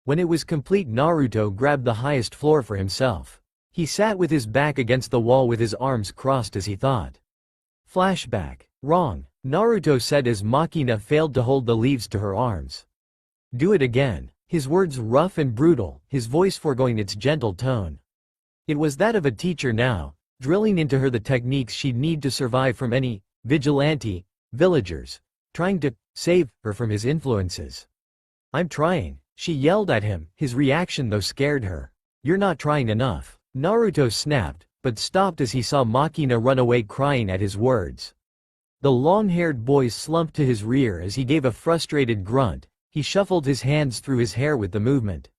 When it was complete, Naruto grabbed the highest floor for himself. He sat with his back against the wall with his arms crossed as he thought. Flashback. Wrong, Naruto said as Makina failed to hold the leaves to her arms. Do it again. His words rough and brutal, his voice foregoing its gentle tone. It was that of a teacher now, drilling into her the techniques she'd need to survive from any vigilante villagers trying to save her from his influences. I'm trying, she yelled at him, his reaction though scared her. You're not trying enough. Naruto snapped, but stopped as he saw Makina run away crying at his words. The long-haired boy slumped to his rear as he gave a frustrated grunt. He shuffled his hands through his hair with the movement.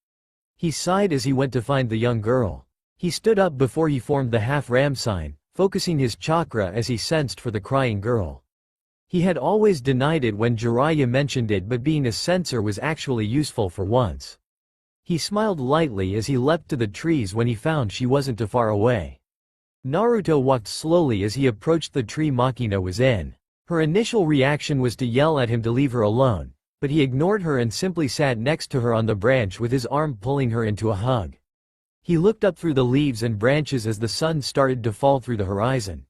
He sighed as he went to find the young girl. He stood up before he formed the half-ram sign, focusing his chakra as he sensed for the crying girl. He had always denied it when Jiraiya mentioned it, but being a sensor was actually useful for once. He smiled lightly as he leapt to the trees when he found she wasn't too far away. Naruto walked slowly as he approached the tree Makina was in. Her initial reaction was to yell at him to leave her alone, but he ignored her and simply sat next to her on the branch with his arm pulling her into a hug. He looked up through the leaves and branches as the sun started to fall through the horizon.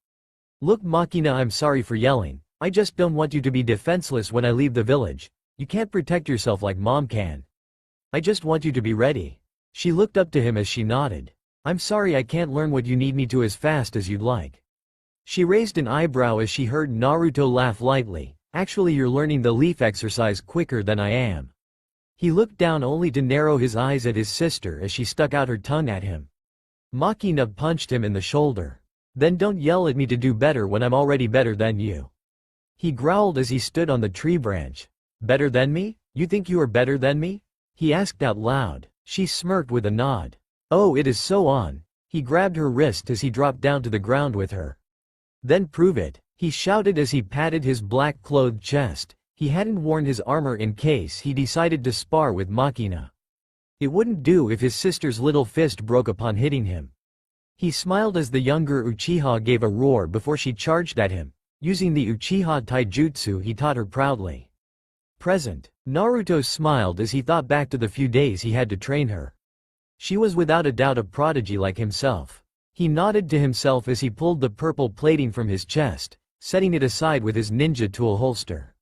Look Makina, I'm sorry for yelling. I just don't want you to be defenseless when I leave the village. You can't protect yourself like Mom can. I just want you to be ready. She looked up to him as she nodded. I'm sorry I can't learn what you need me to as fast as you'd like. She raised an eyebrow as she heard Naruto laugh lightly. Actually, you're learning the leaf exercise quicker than I am. He looked down only to narrow his eyes at his sister as she stuck out her tongue at him. Makina punched him in the shoulder. Then don't yell at me to do better when I'm already better than you. He growled as he stood on the tree branch. Better than me? You think you are better than me? He asked out loud. She smirked with a nod. Oh, it is so on. He grabbed her wrist as he dropped down to the ground with her. Then prove it, he shouted as he patted his black-clothed chest. He hadn't worn his armor in case he decided to spar with Makina. It wouldn't do if his sister's little fist broke upon hitting him. He smiled as the younger Uchiha gave a roar before she charged at him, using the Uchiha taijutsu he taught her proudly. Present, Naruto smiled as he thought back to the few days he had to train her. She was without a doubt a prodigy like himself. He nodded to himself as he pulled the purple plating from his chest, setting it aside with his ninja tool holster.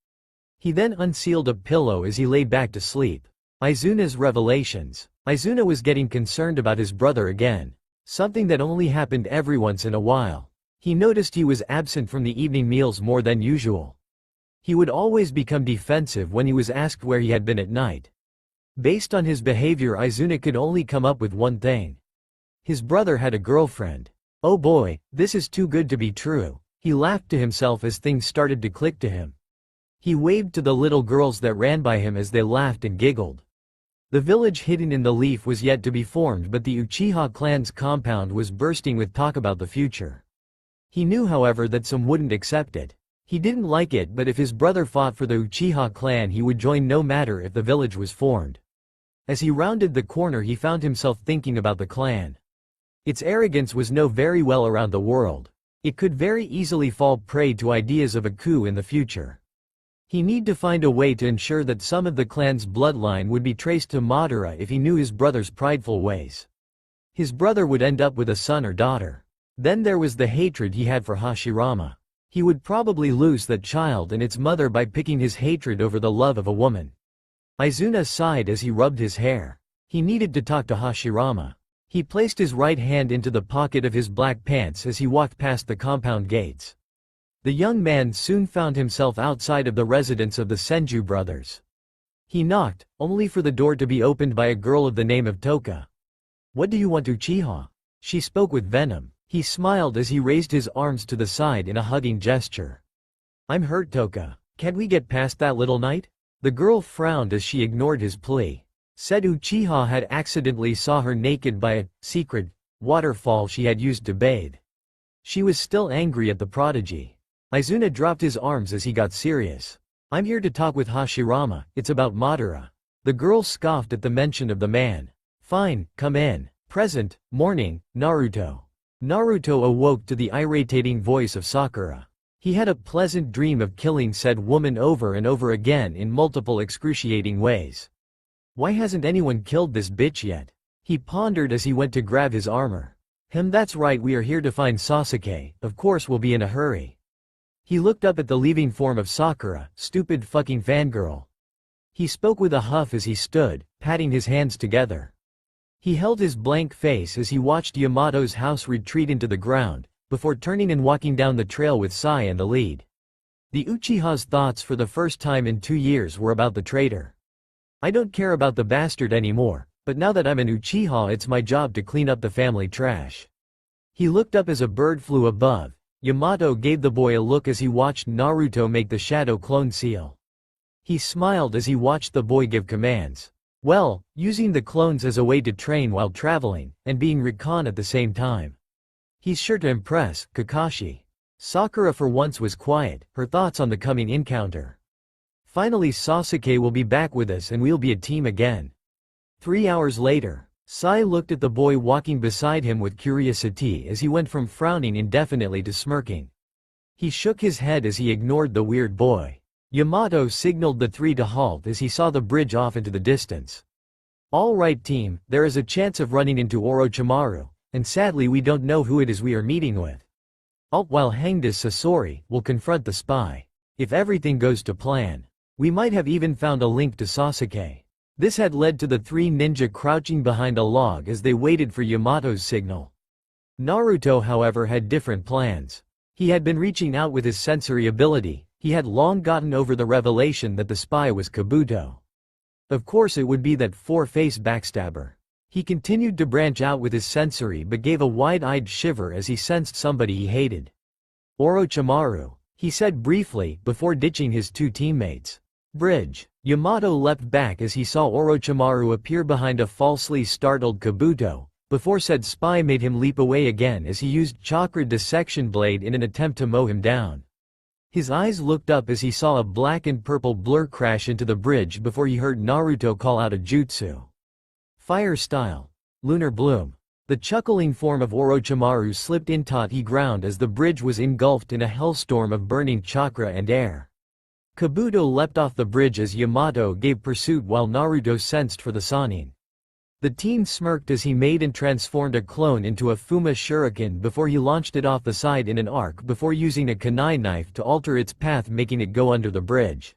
He then unsealed a pillow as he lay back to sleep. Izuna's revelations. Izuna was getting concerned about his brother again, something that only happened every once in a while. He noticed he was absent from the evening meals more than usual. He would always become defensive when he was asked where he had been at night. Based on his behavior, Izuna could only come up with one thing. His brother had a girlfriend. Oh boy, this is too good to be true. He laughed to himself as things started to click to him. He waved to the little girls that ran by him as they laughed and giggled. The village hidden in the leaf was yet to be formed, but the Uchiha clan's compound was bursting with talk about the future. He knew, however, that some wouldn't accept it. He didn't like it, but if his brother fought for the Uchiha clan, he would join no matter if the village was formed. As he rounded the corner, he found himself thinking about the clan. Its arrogance was known very well around the world. It could very easily fall prey to ideas of a coup in the future. He needed to find a way to ensure that some of the clan's bloodline would be traced to Madara if he knew his brother's prideful ways. His brother would end up with a son or daughter. Then there was the hatred he had for Hashirama. He would probably lose that child and its mother by picking his hatred over the love of a woman. Izuna sighed as he rubbed his hair. He needed to talk to Hashirama. He placed his right hand into the pocket of his black pants as he walked past the compound gates. The young man soon found himself outside of the residence of the Senju brothers. He knocked, only for the door to be opened by a girl of the name of Toka. What do you want, Uchiha? She spoke with venom. He smiled as he raised his arms to the side in a hugging gesture. I'm hurt, Toka. Can't we get past that little night? The girl frowned as she ignored his plea. Said Uchiha had accidentally saw her naked by a secret waterfall she had used to bathe. She was still angry at the prodigy. Izuna dropped his arms as he got serious. I'm here to talk with Hashirama, it's about Madara. The girl scoffed at the mention of the man. Fine, come in. Present, morning, Naruto. Naruto awoke to the irritating voice of Sakura. He had a pleasant dream of killing said woman over and over again in multiple excruciating ways. Why hasn't anyone killed this bitch yet? He pondered as he went to grab his armor. That's right, we are here to find Sasuke, of course we'll be in a hurry. He looked up at the leaving form of Sakura, stupid fucking fangirl. He spoke with a huff as he stood, patting his hands together. He held his blank face as he watched Yamato's house retreat into the ground, before turning and walking down the trail with Sai in the lead. The Uchiha's thoughts for the first time in 2 years were about the traitor. I don't care about the bastard anymore, but now that I'm an Uchiha it's my job to clean up the family trash. He looked up as a bird flew above. Yamato gave the boy a look as he watched Naruto make the shadow clone seal. He smiled as he watched the boy give commands. Well, using the clones as a way to train while traveling, and being recon at the same time. He's sure to impress, Kakashi. Sakura for once was quiet, her thoughts on the coming encounter. Finally Sasuke will be back with us and we'll be a team again. 3 hours later, Sai looked at the boy walking beside him with curiosity as he went from frowning indefinitely to smirking. He shook his head as he ignored the weird boy. Yamato signaled the three to halt as he saw the bridge off into the distance. All right team, there is a chance of running into Orochimaru, and sadly we don't know who it is we are meeting with. While hanged as Sasori, will confront the spy. If everything goes to plan, we might have even found a link to Sasuke. This had led to the three ninja crouching behind a log as they waited for Yamato's signal. Naruto however had different plans. He had been reaching out with his sensory ability. He had long gotten over the revelation that the spy was Kabuto. Of course it would be that four-faced backstabber. He continued to branch out with his sensory but gave a wide-eyed shiver as he sensed somebody he hated. Orochimaru, he said briefly, before ditching his two teammates. Bridge. Yamato leapt back as he saw Orochimaru appear behind a falsely startled Kabuto, before said spy made him leap away again as he used chakra dissection blade in an attempt to mow him down. His eyes looked up as he saw a black and purple blur crash into the bridge before he heard Naruto call out a jutsu. Fire style. Lunar bloom. The chuckling form of Orochimaru slipped in he ground as the bridge was engulfed in a hellstorm of burning chakra and air. Kabuto leapt off the bridge as Yamato gave pursuit while Naruto sensed for the Sannin. The teen smirked as he made and transformed a clone into a Fuma shuriken before he launched it off the side in an arc before using a kunai knife to alter its path making it go under the bridge.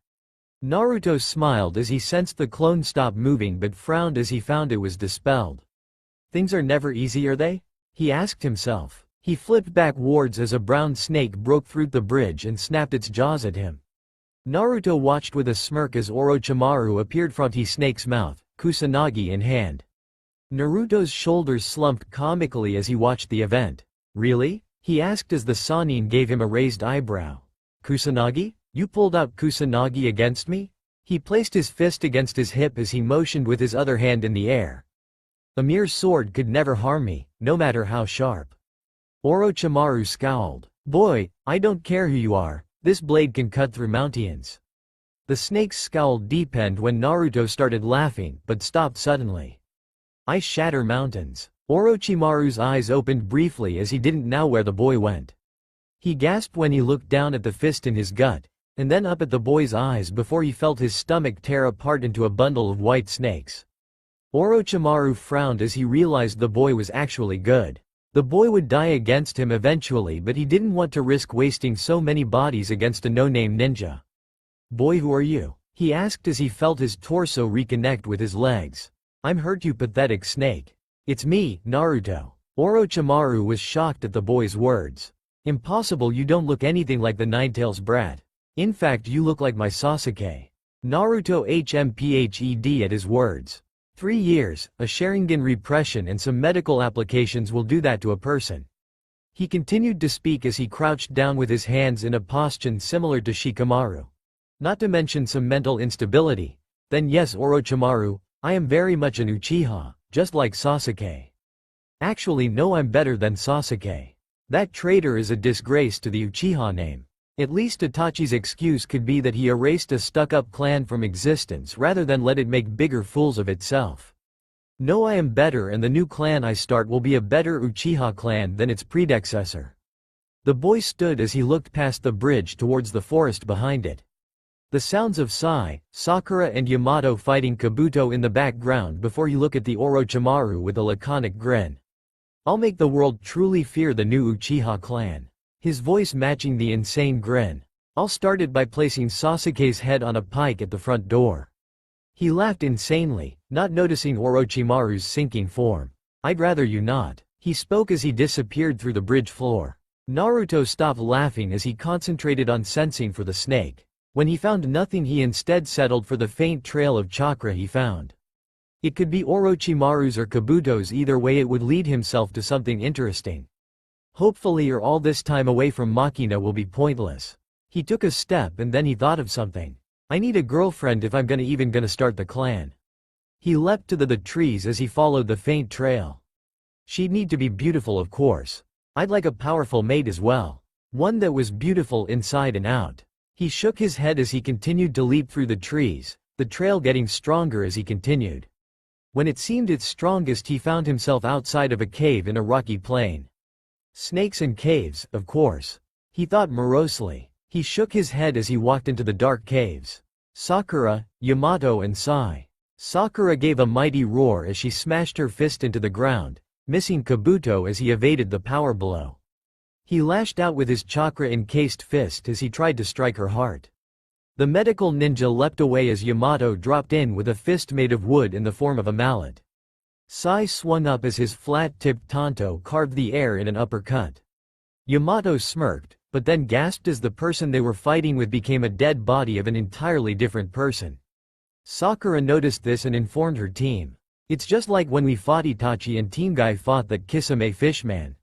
Naruto smiled as he sensed the clone stop moving but frowned as he found it was dispelled. Things are never easy, are they? He asked himself. He flipped backwards as a brown snake broke through the bridge and snapped its jaws at him. Naruto watched with a smirk as Orochimaru appeared from the snake's mouth, Kusanagi in hand. Naruto's shoulders slumped comically as he watched the event. Really? He asked as the Sannin gave him a raised eyebrow. Kusanagi? You pulled out Kusanagi against me? He placed his fist against his hip as he motioned with his other hand in the air. A mere sword could never harm me, no matter how sharp. Orochimaru scowled. Boy, I don't care who you are, this blade can cut through mountains. The snake's scowl deepened when Naruto started laughing but stopped suddenly. I shatter mountains. Orochimaru's eyes opened briefly as he didn't know where the boy went. He gasped when he looked down at the fist in his gut, and then up at the boy's eyes before he felt his stomach tear apart into a bundle of white snakes. Orochimaru frowned as he realized the boy was actually good. The boy would die against him eventually but he didn't want to risk wasting so many bodies against a no-name ninja. Boy, who are you? He asked as he felt his torso reconnect with his legs. I'm hurt, you pathetic snake. It's me, Naruto. Orochimaru was shocked at the boy's words. Impossible, you don't look anything like the Ninetales brat. In fact you look like my Sasuke. Naruto HMPHED at his words. 3 years, a Sharingan repression and some medical applications will do that to a person. He continued to speak as he crouched down with his hands in a posture similar to Shikamaru. Not to mention some mental instability. Then yes, Orochimaru, I am very much an Uchiha, just like Sasuke. Actually no, I'm better than Sasuke. That traitor is a disgrace to the Uchiha name. At least Itachi's excuse could be that he erased a stuck-up clan from existence rather than let it make bigger fools of itself. No, I am better, and the new clan I start will be a better Uchiha clan than its predecessor. The boy stood as he looked past the bridge towards the forest behind it. The sounds of Sai, Sakura and Yamato fighting Kabuto in the background before he looked at the Orochimaru with a laconic grin. I'll make the world truly fear the new Uchiha clan. His voice matching the insane grin. I'll start it by placing Sasuke's head on a pike at the front door. He laughed insanely, not noticing Orochimaru's sinking form. I'd rather you not. He spoke as he disappeared through the bridge floor. Naruto stopped laughing as he concentrated on sensing for the snake. When he found nothing, he instead settled for the faint trail of chakra he found. It could be Orochimaru's or Kabuto's, either way it would lead himself to something interesting. Hopefully, or all this time away from Makina will be pointless. He took a step and then he thought of something. I need a girlfriend if I'm gonna start the clan. He leapt to the trees as he followed the faint trail. She'd need to be beautiful, of course. I'd like a powerful mate as well. One that was beautiful inside and out. He shook his head as he continued to leap through the trees, the trail getting stronger as he continued. When it seemed its strongest, he found himself outside of a cave in a rocky plain. Snakes and caves, of course. He thought morosely. He shook his head as he walked into the dark caves. Sakura, Yamato and Sai. Sakura gave a mighty roar as she smashed her fist into the ground, missing Kabuto as he evaded the power blow. He lashed out with his chakra-encased fist as he tried to strike her heart. The medical ninja leapt away as Yamato dropped in with a fist made of wood in the form of a mallet. Sai swung up as his flat-tipped tanto carved the air in an uppercut. Yamato smirked, but then gasped as the person they were fighting with became a dead body of an entirely different person. Sakura noticed this and informed her team. It's just like when we fought Itachi and Team Guy fought that Kisame fishman.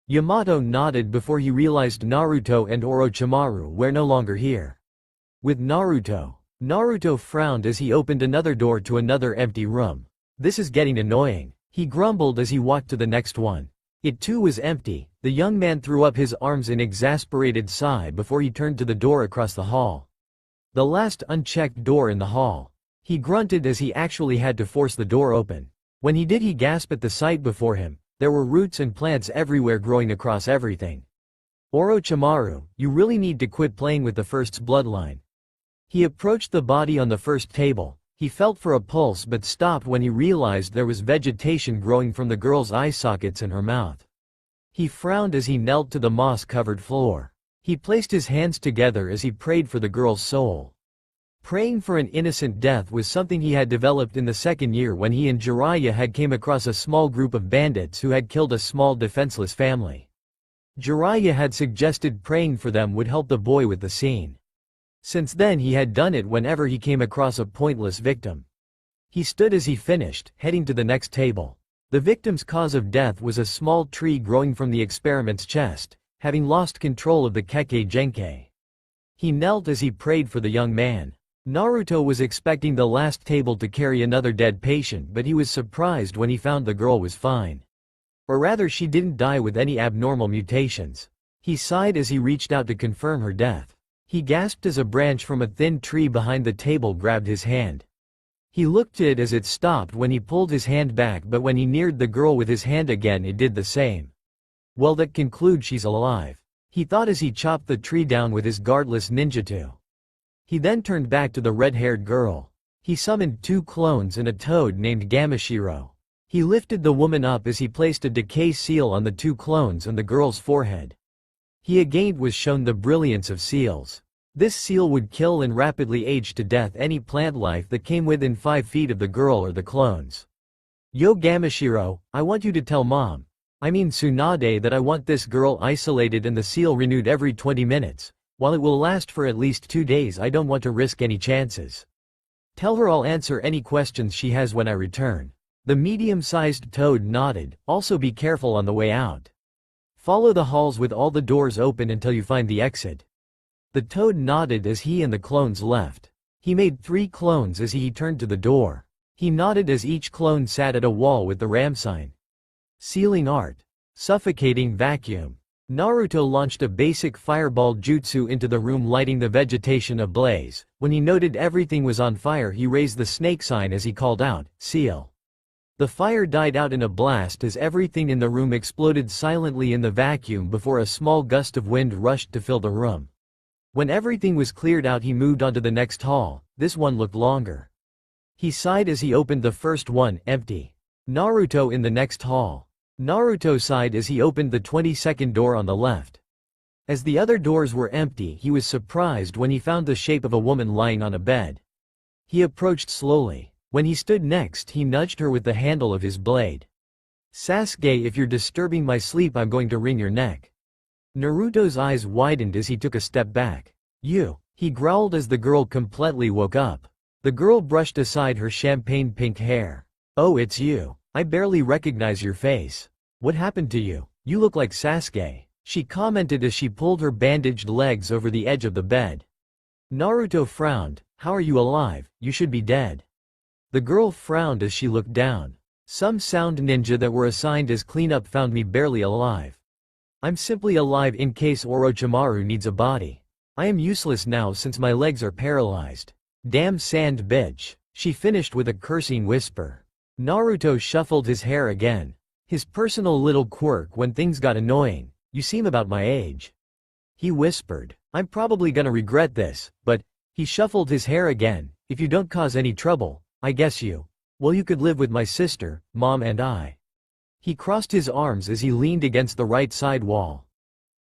Yamato nodded before he realized Naruto and Orochimaru were no longer here. With Naruto frowned as he opened another door to another empty room. This is getting annoying, he grumbled as he walked to the next one. It too was empty. The young man threw up his arms in exasperated sigh before he turned to the door across the hall. The last unchecked door in the hall. He grunted as he actually had to force the door open. When he did, he gasped at the sight before him. There were roots and plants everywhere growing across everything. Orochimaru, you really need to quit playing with the first's bloodline. He approached the body on the first table. He felt for a pulse but stopped when he realized there was vegetation growing from the girl's eye sockets and her mouth. He frowned as he knelt to the moss-covered floor. He placed his hands together as he prayed for the girl's soul. Praying for an innocent death was something he had developed in the second year when he and Jiraiya had came across a small group of bandits who had killed a small defenseless family. Jiraiya had suggested praying for them would help the boy with the scene. Since then he had done it whenever he came across a pointless victim. He stood as he finished, heading to the next table. The victim's cause of death was a small tree growing from the experiment's chest, having lost control of the Kekkei Genkai. He knelt as he prayed for the young man. Naruto was expecting the last table to carry another dead patient, but he was surprised when he found the girl was fine. Or rather, she didn't die with any abnormal mutations. He sighed as he reached out to confirm her death. He gasped as a branch from a thin tree behind the table grabbed his hand. He looked at it as it stopped when he pulled his hand back, but when he neared the girl with his hand again it did the same. Well, that concludes she's alive, he thought as he chopped the tree down with his guardless ninjutsu. He then turned back to the red-haired girl. He summoned 2 clones and a toad named Gamashiro. He lifted the woman up as he placed a decay seal on the 2 clones and the girl's forehead. He again was shown the brilliance of seals. This seal would kill and rapidly age to death any plant life that came within 5 feet of the girl or the clones. Yo Gamashiro, I want you to tell Tsunade that I want this girl isolated and the seal renewed every 20 minutes. While it will last for at least 2 days, I don't want to risk any chances. Tell her I'll answer any questions she has when I return. The medium-sized toad nodded. Also be careful on the way out. Follow the halls with all the doors open until you find the exit. The toad nodded as he and the clones left. He made 3 clones as he turned to the door. He nodded as each clone sat at a wall with the ram sign. Sealing art. Suffocating vacuum. Naruto launched a basic fireball jutsu into the room, lighting the vegetation ablaze. When he noted everything was on fire, he raised the snake sign as he called out, "Seal." The fire died out in a blast as everything in the room exploded silently in the vacuum before a small gust of wind rushed to fill the room. When everything was cleared out, he moved on to the next hall. This one looked longer. He sighed as he opened the first one, empty. Naruto in the next hall. Naruto sighed as he opened the 22nd door on the left. As the other doors were empty, he was surprised when he found the shape of a woman lying on a bed. He approached slowly. When he stood next, he nudged her with the handle of his blade. "Sasuke, if you're disturbing my sleep, I'm going to wring your neck." Naruto's eyes widened as he took a step back. "You," he growled as the girl completely woke up. The girl brushed aside her champagne pink hair. "Oh, it's you. I barely recognize your face. What happened to you? You look like Sasuke," she commented as she pulled her bandaged legs over the edge of the bed. Naruto frowned. "How are you alive? You should be dead." The girl frowned as she looked down. "Some sound ninja that were assigned as cleanup found me barely alive. I'm simply alive in case Orochimaru needs a body. I am useless now since my legs are paralyzed. Damn sand bitch," she finished with a cursing whisper. Naruto shuffled his hair again. His personal little quirk when things got annoying. "You seem about my age," he whispered. "I'm probably gonna regret this, but," he shuffled his hair again, "if you don't cause any trouble, I guess well, you could live with my sister, mom and I." He crossed his arms as he leaned against the right side wall.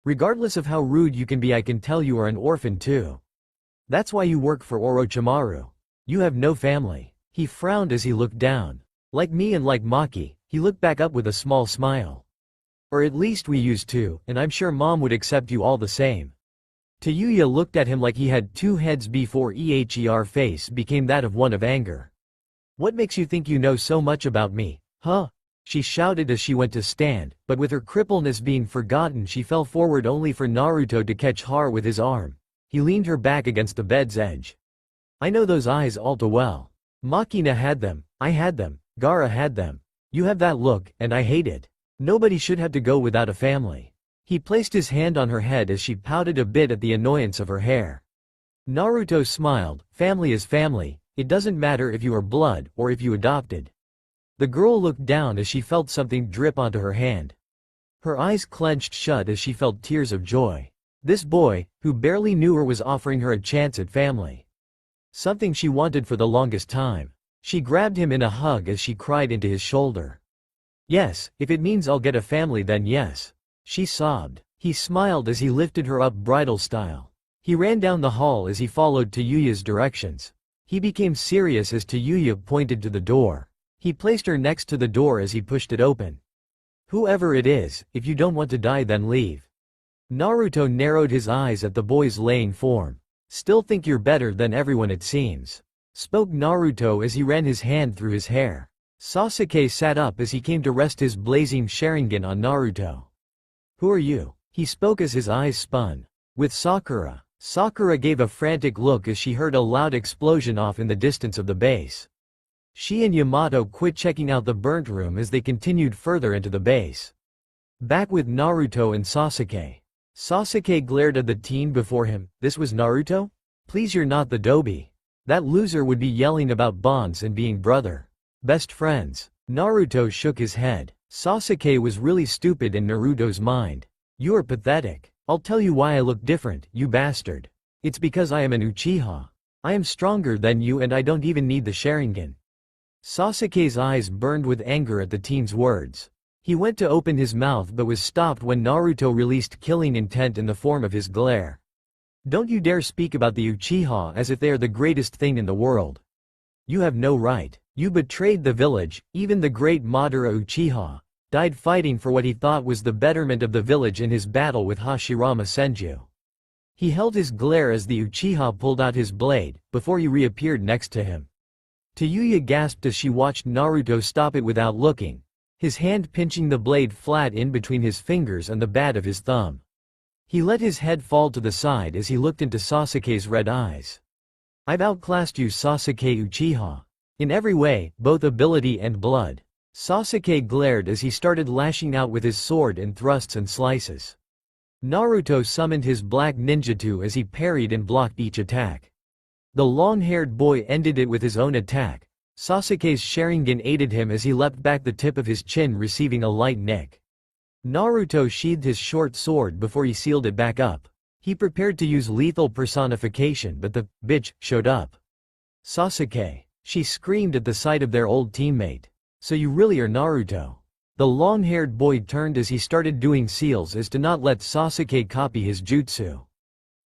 "Regardless of how rude you can be, I can tell you are an orphan too. That's why you work for Orochimaru. You have no family." He frowned as he looked down. "Like me and like Maki," he looked back up with a small smile. "Or at least we used to, and I'm sure mom would accept you all the same." Yuya looked at him like he had two heads before her face became that of one of anger. "What makes you think you know so much about me, huh?" she shouted as she went to stand, but with her crippleness being forgotten, she fell forward only for Naruto to catch her with his arm. He leaned her back against the bed's edge. "I know those eyes all too well. Makina had them, I had them, Gaara had them. You have that look, and I hate it. Nobody should have to go without a family." He placed his hand on her head as she pouted a bit at the annoyance of her hair. Naruto smiled. "Family is family. It doesn't matter if you are blood or if you adopted." The girl looked down as she felt something drip onto her hand. Her eyes clenched shut as she felt tears of joy. This boy, who barely knew her, was offering her a chance at family. Something she wanted for the longest time. She grabbed him in a hug as she cried into his shoulder. "Yes, if it means I'll get a family, then yes," she sobbed. He smiled as he lifted her up bridal style. He ran down the hall as he followed Yuya's directions. He became serious as Yuya pointed to the door. He placed her next to the door as he pushed it open. "Whoever it is, if you don't want to die, then leave." Naruto narrowed his eyes at the boy's laying form. "Still think you're better than everyone, it seems," spoke Naruto as he ran his hand through his hair. Sasuke sat up as he came to rest his blazing Sharingan on Naruto. "Who are you?" he spoke as his eyes spun. "With Sakura." Sakura gave a frantic look as she heard a loud explosion off in the distance of the base. She and Yamato quit checking out the burnt room as they continued further into the base. Back with Naruto and Sasuke. Sasuke glared at the teen before him. "This was Naruto? Please, you're not the Dobi. That loser would be yelling about bonds and being best friends." Naruto shook his head. Sasuke was really stupid in Naruto's mind. "You are pathetic. I'll tell you why I look different, you bastard. It's because I am an Uchiha. I am stronger than you and I don't even need the Sharingan." Sasuke's eyes burned with anger at the teen's words. He went to open his mouth but was stopped when Naruto released killing intent in the form of his glare. "Don't you dare speak about the Uchiha as if they are the greatest thing in the world. You have no right. You betrayed the village. Even the great Madara Uchiha died fighting for what he thought was the betterment of the village in his battle with Hashirama Senju." He held his glare as the Uchiha pulled out his blade, before he reappeared next to him. Yuya gasped as she watched Naruto stop it without looking, his hand pinching the blade flat in between his fingers and the bad of his thumb. He let his head fall to the side as he looked into Sasuke's red eyes. "I've outclassed you, Sasuke Uchiha. In every way, both ability and blood." Sasuke glared as he started lashing out with his sword in thrusts and slices. Naruto summoned his black ninjutsu as he parried and blocked each attack. The long-haired boy ended it with his own attack. Sasuke's Sharingan aided him as he leapt back, the tip of his chin receiving a light nick. Naruto sheathed his short sword before he sealed it back up. He prepared to use lethal personification, but the bitch showed up. Sasuke, she screamed at the sight of their old teammate. So you really are Naruto? The long-haired boy turned as he started doing seals as to not let Sasuke copy his jutsu.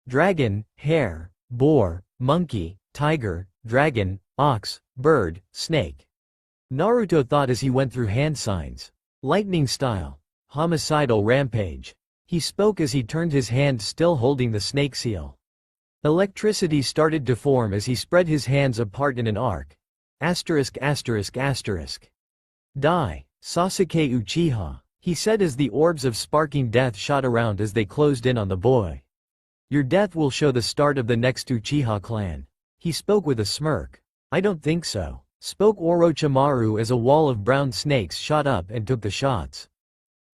Dragon, hare, boar, monkey, tiger, dragon, ox, bird, snake. Naruto thought as he went through hand signs. Lightning style. Homicidal rampage. He spoke as he turned his hand, still holding the snake seal. Electricity started to form as he spread his hands apart in an arc. Asterisk asterisk asterisk. Die, Sasuke Uchiha, he said as the orbs of sparking death shot around as they closed in on the boy. Your death will show the start of the next Uchiha clan. He spoke with a smirk. I don't think so, spoke Orochimaru as a wall of brown snakes shot up and took the shots.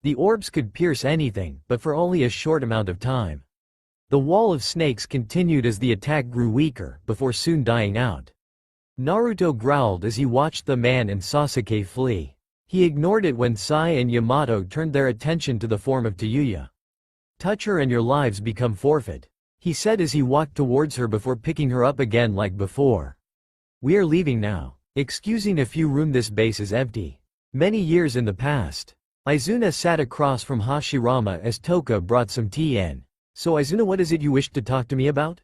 The orbs could pierce anything, but for only a short amount of time. The wall of snakes continued as the attack grew weaker, before soon dying out. Naruto growled as he watched the man and Sasuke flee. He ignored it when Sai and Yamato turned their attention to the form of Tayuya. Touch her and your lives become forfeit, he said as he walked towards her before picking her up again like before. We are leaving now. Excusing a few room, this base is empty. Many years in the past. Izuna sat across from Hashirama as Toka brought some tea in. So Izuna, what is it you wished to talk to me about?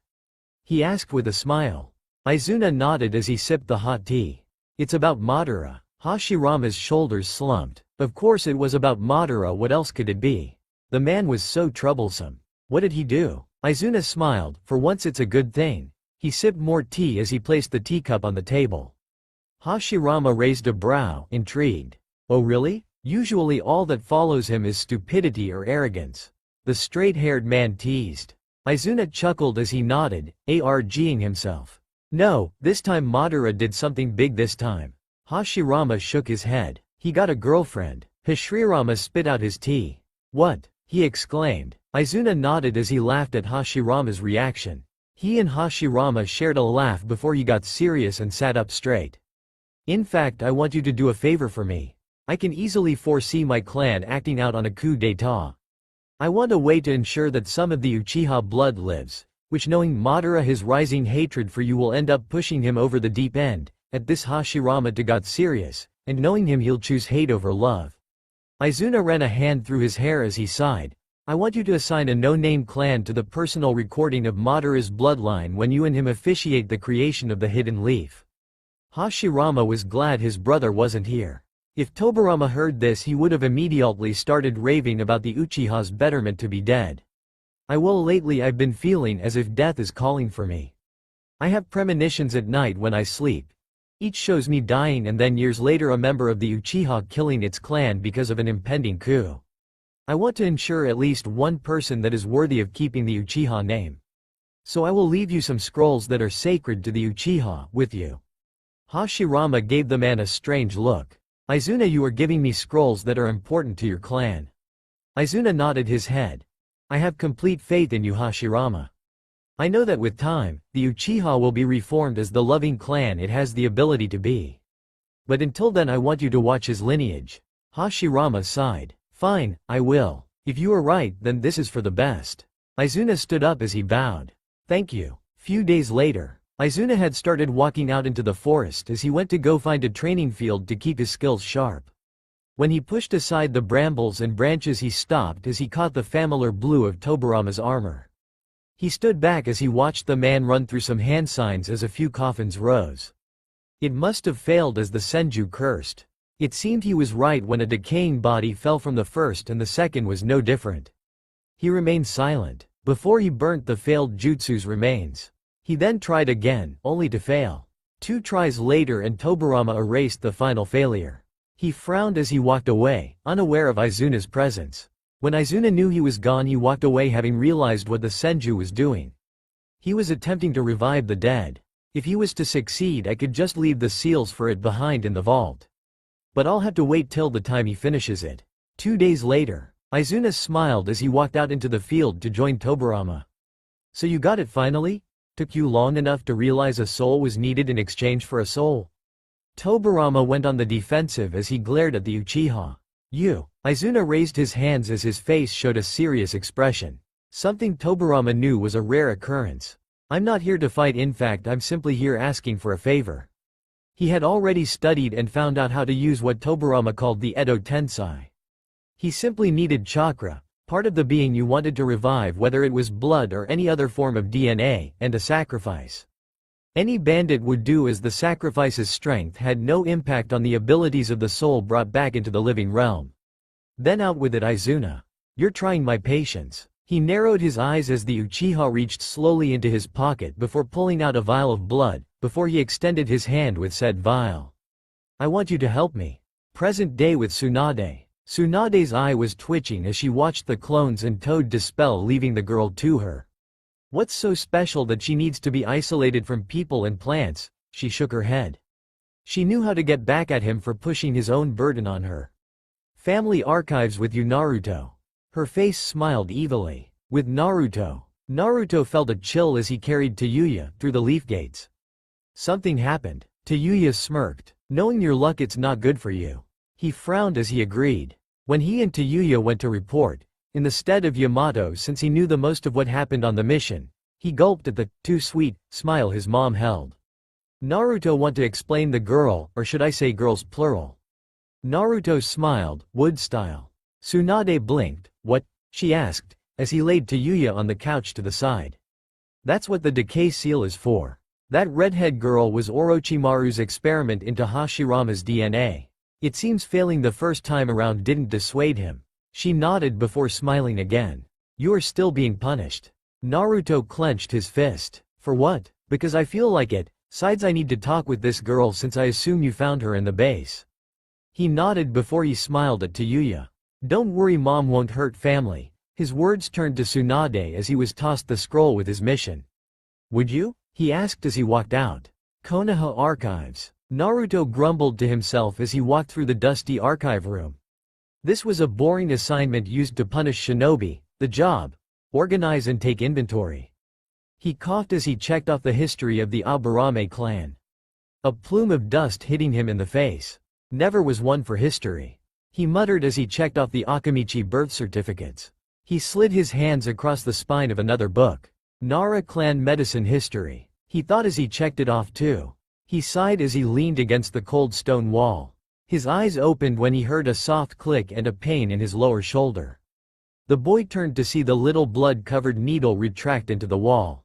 He asked with a smile. Izuna nodded as he sipped the hot tea. It's about Madara. Hashirama's shoulders slumped. Of course it was about Madara, what else could it be? The man was so troublesome. What did he do? Izuna smiled, for once it's a good thing. He sipped more tea as he placed the teacup on the table. Hashirama raised a brow, intrigued. Oh really? Usually all that follows him is stupidity or arrogance. The straight-haired man teased. Izuna chuckled as he nodded, arging himself. No, this time Madara did something big this time. Hashirama shook his head. He got a girlfriend. Hashirama spit out his tea. What? He exclaimed. Izuna nodded as he laughed at Hashirama's reaction. He and Hashirama shared a laugh before he got serious and sat up straight. In fact, I want you to do a favor for me. I can easily foresee my clan acting out on a coup d'état. I want a way to ensure that some of the Uchiha blood lives, which, knowing Madara, his rising hatred for you, will end up pushing him over the deep end. At this Hashirama got serious, and knowing him he'll choose hate over love. Izuna ran a hand through his hair as he sighed. I want you to assign a no-name clan to the personal recording of Madara's bloodline when you and him officiate the creation of the Hidden Leaf. Hashirama was glad his brother wasn't here. If Tobirama heard this, he would have immediately started raving about the Uchiha's betterment to be dead. Lately I've been feeling as if death is calling for me. I have premonitions at night when I sleep. Each shows me dying and then years later a member of the Uchiha killing its clan because of an impending coup. I want to ensure at least one person that is worthy of keeping the Uchiha name. So I will leave you some scrolls that are sacred to the Uchiha with you. Hashirama gave the man a strange look. Izuna, you are giving me scrolls that are important to your clan. Izuna nodded his head. I have complete faith in you, Hashirama. I know that with time, the Uchiha will be reformed as the loving clan it has the ability to be. But until then I want you to watch his lineage. Hashirama sighed. Fine, I will. If you are right, then this is for the best. Izuna stood up as he bowed. Thank you. Few days later, Izuna had started walking out into the forest as he went to go find a training field to keep his skills sharp. When he pushed aside the brambles and branches, he stopped as he caught the familiar blue of Tobirama's armor. He stood back as he watched the man run through some hand signs as a few coffins rose. It must have failed as the Senju cursed. It seemed he was right when a decaying body fell from the first and the second was no different. He remained silent, before he burnt the failed jutsu's remains. He then tried again, only to fail. 2 tries later and Tobirama erased the final failure. He frowned as he walked away, unaware of Izuna's presence. When Izuna knew he was gone, he walked away, having realized what the Senju was doing. He was attempting to revive the dead. If he was to succeed, I could just leave the seals for it behind in the vault. But I'll have to wait till the time he finishes it. 2 days later, Izuna smiled as he walked out into the field to join Tobirama. So you got it finally? Took you long enough to realize a soul was needed in exchange for a soul? Tobirama went on the defensive as he glared at the Uchiha. You. Izuna raised his hands as his face showed a serious expression. Something Tobirama knew was a rare occurrence. I'm not here to fight, in fact I'm simply here asking for a favor. He had already studied and found out how to use what Tobirama called the Edo Tensei. He simply needed chakra, part of the being you wanted to revive, whether it was blood or any other form of DNA, and a sacrifice. Any bandit would do, as the sacrifice's strength had no impact on the abilities of the soul brought back into the living realm. Then out with it, Izuna. You're trying my patience. He narrowed his eyes as the Uchiha reached slowly into his pocket before pulling out a vial of blood, before he extended his hand with said vial. I want you to help me. Present day with Tsunade. Tsunade's eye was twitching as she watched the clones and toad dispel, leaving the girl to her. What's so special that she needs to be isolated from people and plants? She shook her head. She knew how to get back at him for pushing his own burden on her. Family archives with you, Naruto. Her face smiled evilly. With Naruto. Naruto felt a chill as he carried Tayuya through the leaf gates. Something happened. Tayuya smirked. Knowing your luck, it's not good for you. He frowned as he agreed. When he and Tayuya went to report, in the stead of Yamato, since he knew the most of what happened on the mission, he gulped at the too sweet smile his mom held. Naruto want to explain the girl, or should I say girls plural. Naruto smiled, wood style. Tsunade blinked. What? She asked, as he laid Tayuya on the couch to the side. That's what the decay seal is for. That redhead girl was Orochimaru's experiment into Hashirama's DNA. It seems failing the first time around didn't dissuade him. She nodded before smiling again. You are still being punished. Naruto clenched his fist. For what? Because I feel like it. Besides, I need to talk with this girl since I assume you found her in the base. He nodded before he smiled at Tayuya. Don't worry, mom won't hurt family. His words turned to Tsunade as he was tossed the scroll with his mission. Would you? He asked as he walked out. Konoha Archives. Naruto grumbled to himself as he walked through the dusty archive room. This was a boring assignment used to punish shinobi. The job: organize and take inventory. He coughed as he checked off the history of the Aburame clan. A plume of dust hitting him in the face. Never was one for history. He muttered as he checked off the Akamichi birth certificates. He slid his hands across the spine of another book. Nara clan medicine history. He thought as he checked it off too. He sighed as he leaned against the cold stone wall. His eyes opened when he heard a soft click and a pain in his lower shoulder. The boy turned to see the little blood-covered needle retract into the wall.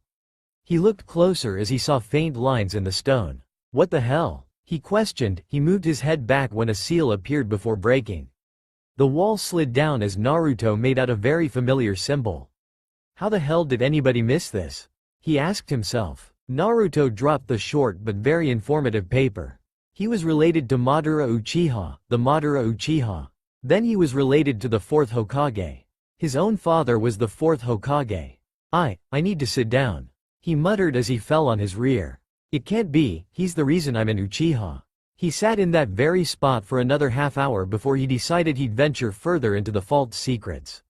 He looked closer as he saw faint lines in the stone. What the hell? He questioned. He moved his head back when a seal appeared before breaking. The wall slid down as Naruto made out a very familiar symbol. How the hell did anybody miss this? He asked himself. Naruto dropped the short but very informative paper. He was related to Madara Uchiha, the Madara Uchiha. Then he was related to the 4th Hokage. His own father was the 4th Hokage. I need to sit down. He muttered as he fell on his rear. It can't be, he's the reason I'm an Uchiha. He sat in that very spot for another half hour before he decided he'd venture further into the false secrets.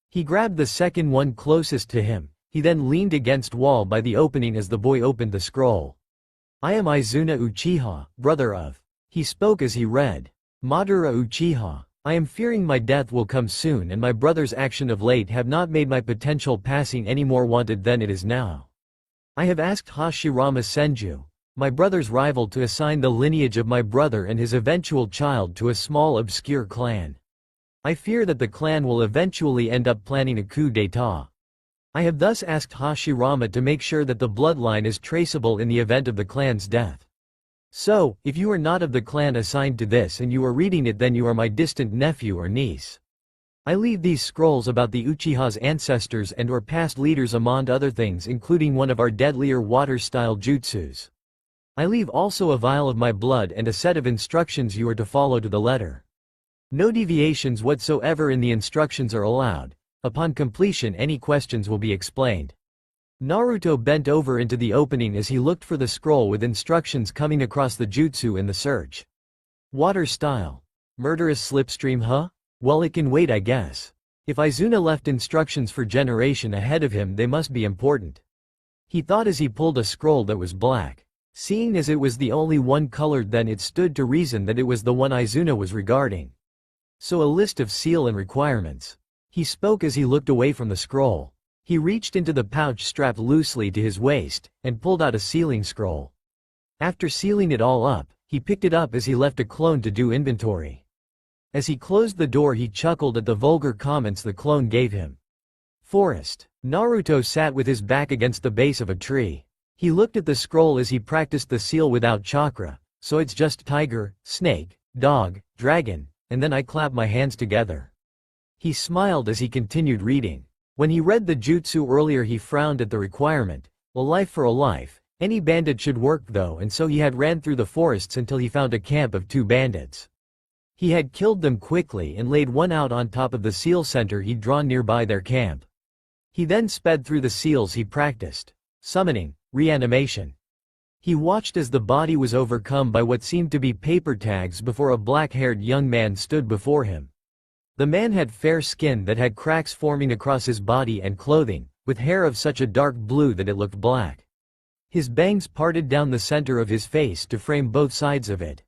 He grabbed the second one closest to him. He then leaned against wall by the opening as the boy opened the scroll. I am Izuna Uchiha, brother of. He spoke as he read. Madara Uchiha. I am fearing my death will come soon, and my brother's action of late have not made my potential passing any more wanted than it is now. I have asked Hashirama Senju, my brother's rival, to assign the lineage of my brother and his eventual child to a small obscure clan. I fear that the clan will eventually end up planning a coup d'état. I have thus asked Hashirama to make sure that the bloodline is traceable in the event of the clan's death. So, if you are not of the clan assigned to this and you are reading it, then you are my distant nephew or niece. I leave these scrolls about the Uchiha's ancestors and or past leaders among other things, including one of our deadlier water-style jutsus. I leave also a vial of my blood and a set of instructions you are to follow to the letter. No deviations whatsoever in the instructions are allowed. Upon completion, any questions will be explained. Naruto bent over into the opening as he looked for the scroll with instructions coming across the jutsu in the search. Water style. Murderous slipstream, huh? Well, it can wait, I guess. If Izuna left instructions for generation ahead of him, they must be important. He thought as he pulled a scroll that was black. Seeing as it was the only one colored, then it stood to reason that it was the one Izuna was regarding. So a list of seal and requirements. He spoke as he looked away from the scroll. He reached into the pouch strapped loosely to his waist, and pulled out a sealing scroll. After sealing it all up, he picked it up as he left a clone to do inventory. As he closed the door, he chuckled at the vulgar comments the clone gave him. Forest. Naruto sat with his back against the base of a tree. He looked at the scroll as he practiced the seal without chakra. So it's just tiger, snake, dog, dragon, and then I clap my hands together. He smiled as he continued reading. When he read the jutsu earlier, he frowned at the requirement. A life for a life. Any bandit should work though, and so he had ran through the forests until he found a camp of 2 bandits. He had killed them quickly and laid one out on top of the seal center he'd drawn nearby their camp. He then sped through the seals he practiced. Summoning, reanimation. He watched as the body was overcome by what seemed to be paper tags before a black-haired young man stood before him. The man had fair skin that had cracks forming across his body and clothing, with hair of such a dark blue that it looked black. His bangs parted down the center of his face to frame both sides of it.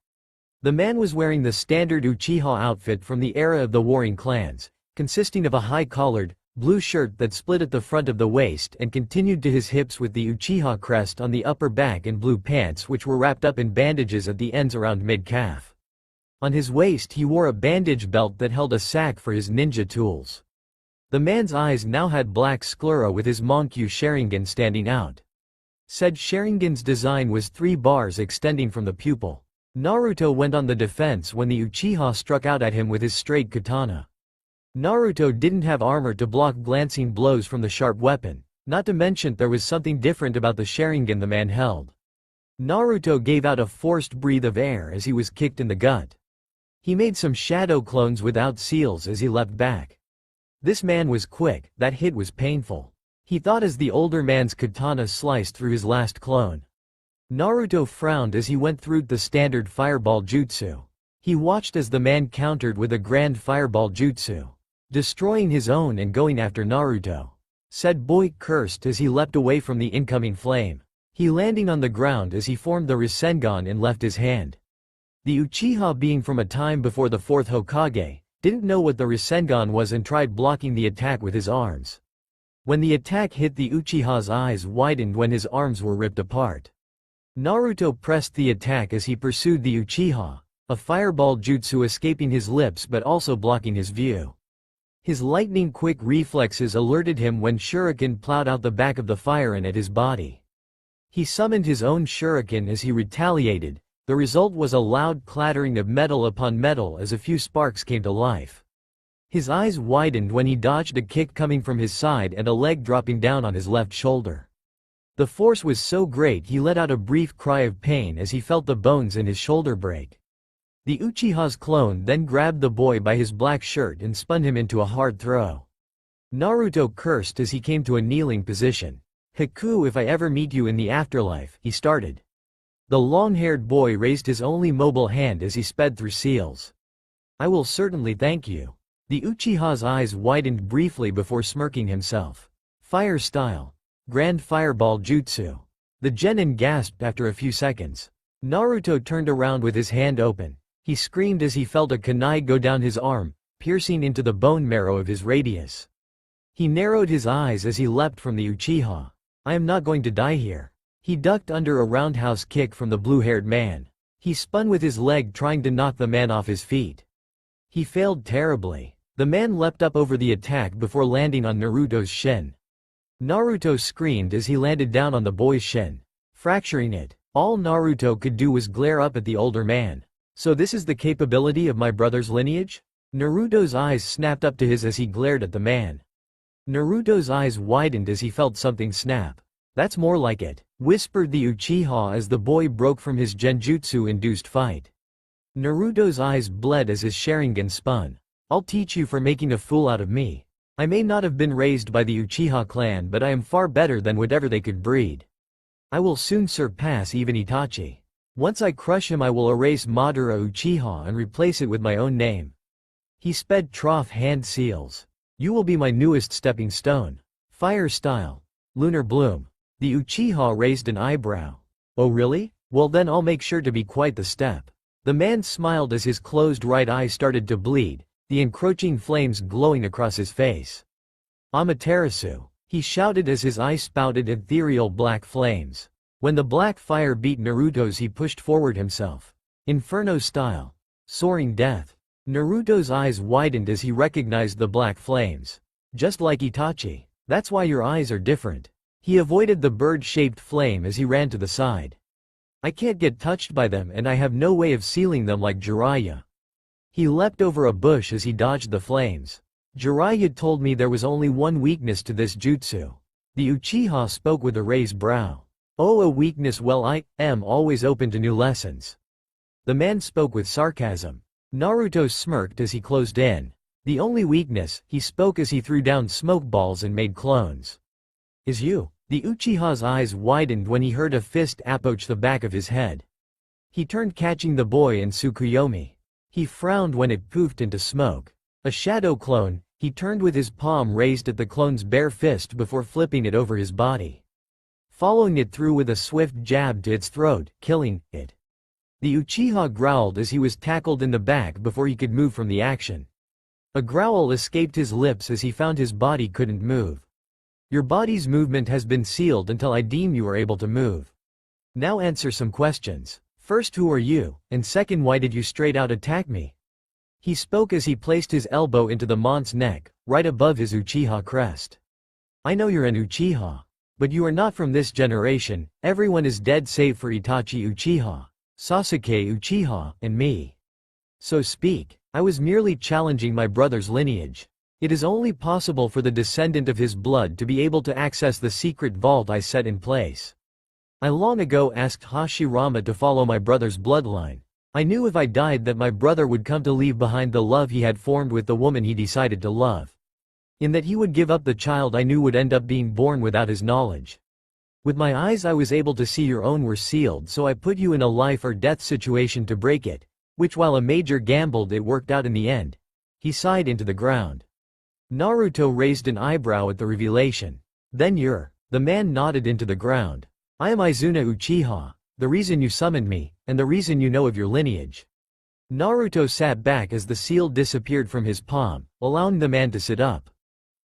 The man was wearing the standard Uchiha outfit from the era of the warring clans, consisting of a high-collared, blue shirt that split at the front of the waist and continued to his hips with the Uchiha crest on the upper back and blue pants which were wrapped up in bandages at the ends around mid-calf. On his waist he wore a bandage belt that held a sack for his ninja tools. The man's eyes now had black sclera with his Monkyu Sharingan standing out. Said Sharingan's design was 3 bars extending from the pupil. Naruto went on the defense when the Uchiha struck out at him with his straight katana. Naruto didn't have armor to block glancing blows from the sharp weapon, not to mention there was something different about the Sharingan the man held. Naruto gave out a forced breath of air as he was kicked in the gut. He made some shadow clones without seals as he leapt back. This man was quick, that hit was painful. He thought as the older man's katana sliced through his last clone. Naruto frowned as he went through the standard fireball jutsu. He watched as the man countered with a grand fireball jutsu, destroying his own and going after Naruto. Said boy cursed as he leapt away from the incoming flame. He landing on the ground as he formed the Rasengan and left his hand. The Uchiha, being from a time before the 4th Hokage, didn't know what the Rasengan was and tried blocking the attack with his arms. When the attack hit, the Uchiha's eyes widened when his arms were ripped apart. Naruto pressed the attack as he pursued the Uchiha, a fireball jutsu escaping his lips but also blocking his view. His lightning-quick reflexes alerted him when Shuriken plowed out the back of the fire and at his body. He summoned his own Shuriken as he retaliated. The result was a loud clattering of metal upon metal as a few sparks came to life. His eyes widened when he dodged a kick coming from his side and a leg dropping down on his left shoulder. The force was so great he let out a brief cry of pain as he felt the bones in his shoulder break. The Uchiha's clone then grabbed the boy by his black shirt and spun him into a hard throw. Naruto cursed as he came to a kneeling position. "Haku, if I ever meet you in the afterlife," he started. The long-haired boy raised his only mobile hand as he sped through seals. "I will certainly thank you." The Uchiha's eyes widened briefly before smirking himself. Fire style. Grand fireball jutsu. The genin gasped after a few seconds. Naruto turned around with his hand open. He screamed as he felt a kunai go down his arm, piercing into the bone marrow of his radius. He narrowed his eyes as he leapt from the Uchiha. "I am not going to die here." He ducked under a roundhouse kick from the blue-haired man. He spun with his leg trying to knock the man off his feet. He failed terribly. The man leapt up over the attack before landing on Naruto's shin. Naruto screamed as he landed down on the boy's shin, fracturing it. All Naruto could do was glare up at the older man. "So this is the capability of my brother's lineage?" Naruto's eyes snapped up to his as he glared at the man. Naruto's eyes widened as he felt something snap. "That's more like it," whispered the Uchiha as the boy broke from his genjutsu-induced fight. Naruto's eyes bled as his Sharingan spun. "I'll teach you for making a fool out of me. I may not have been raised by the Uchiha clan, but I am far better than whatever they could breed. I will soon surpass even Itachi. Once I crush him, I will erase Madara Uchiha and replace it with my own name." He sped trough hand seals. You will be my newest stepping stone. Fire style. Lunar bloom. The Uchiha raised an eyebrow. Oh really? Well then I'll make sure to be quite the step. The man smiled as his closed right eye started to bleed, the encroaching flames glowing across his face. Amaterasu, he shouted as his eye spouted ethereal black flames. When the black fire beat Naruto's, he pushed forward himself. Inferno style. Soaring death. Naruto's eyes widened as he recognized the black flames. Just like Itachi. That's why your eyes are different. He avoided the bird-shaped flame as he ran to the side. I can't get touched by them and I have no way of sealing them like Jiraiya. He leapt over a bush as he dodged the flames. Jiraiya told me there was only one weakness to this jutsu. The Uchiha spoke with a raised brow. Oh, a weakness? Well, I am always open to new lessons. The man spoke with sarcasm. Naruto smirked as he closed in. The only weakness, he spoke as he threw down smoke balls and made clones. Is you? The Uchiha's eyes widened when he heard a fist approach the back of his head. He turned, catching the boy and Tsukuyomi. He frowned when it poofed into smoke. A shadow clone, he turned with his palm raised at the clone's bare fist before flipping it over his body. Following it through with a swift jab to its throat, killing it. The Uchiha growled as he was tackled in the back before he could move from the action. A growl escaped his lips as he found his body couldn't move. Your body's movement has been sealed until I deem you are able to move. Now answer some questions. First, who are you, and second, why did you straight out attack me? He spoke as he placed his elbow into the Mont's neck, right above his Uchiha crest. I know you're an Uchiha. But you are not from this generation. Everyone is dead save for Itachi Uchiha, Sasuke Uchiha, and me. So speak. I was merely challenging my brother's lineage. It is only possible for the descendant of his blood to be able to access the secret vault I set in place. I long ago asked Hashirama to follow my brother's bloodline. I knew if I died that my brother would come to leave behind the love he had formed with the woman he decided to love. In that he would give up the child I knew would end up being born without his knowledge. With my eyes I was able to see your own were sealed, so I put you in a life or death situation to break it, which while a major gambled it worked out in the end. He sighed into the ground. Naruto raised an eyebrow at the revelation. Then the man nodded into the ground. I am Izuna Uchiha, the reason you summoned me, and the reason you know of your lineage. Naruto sat back as the seal disappeared from his palm, allowing the man to sit up.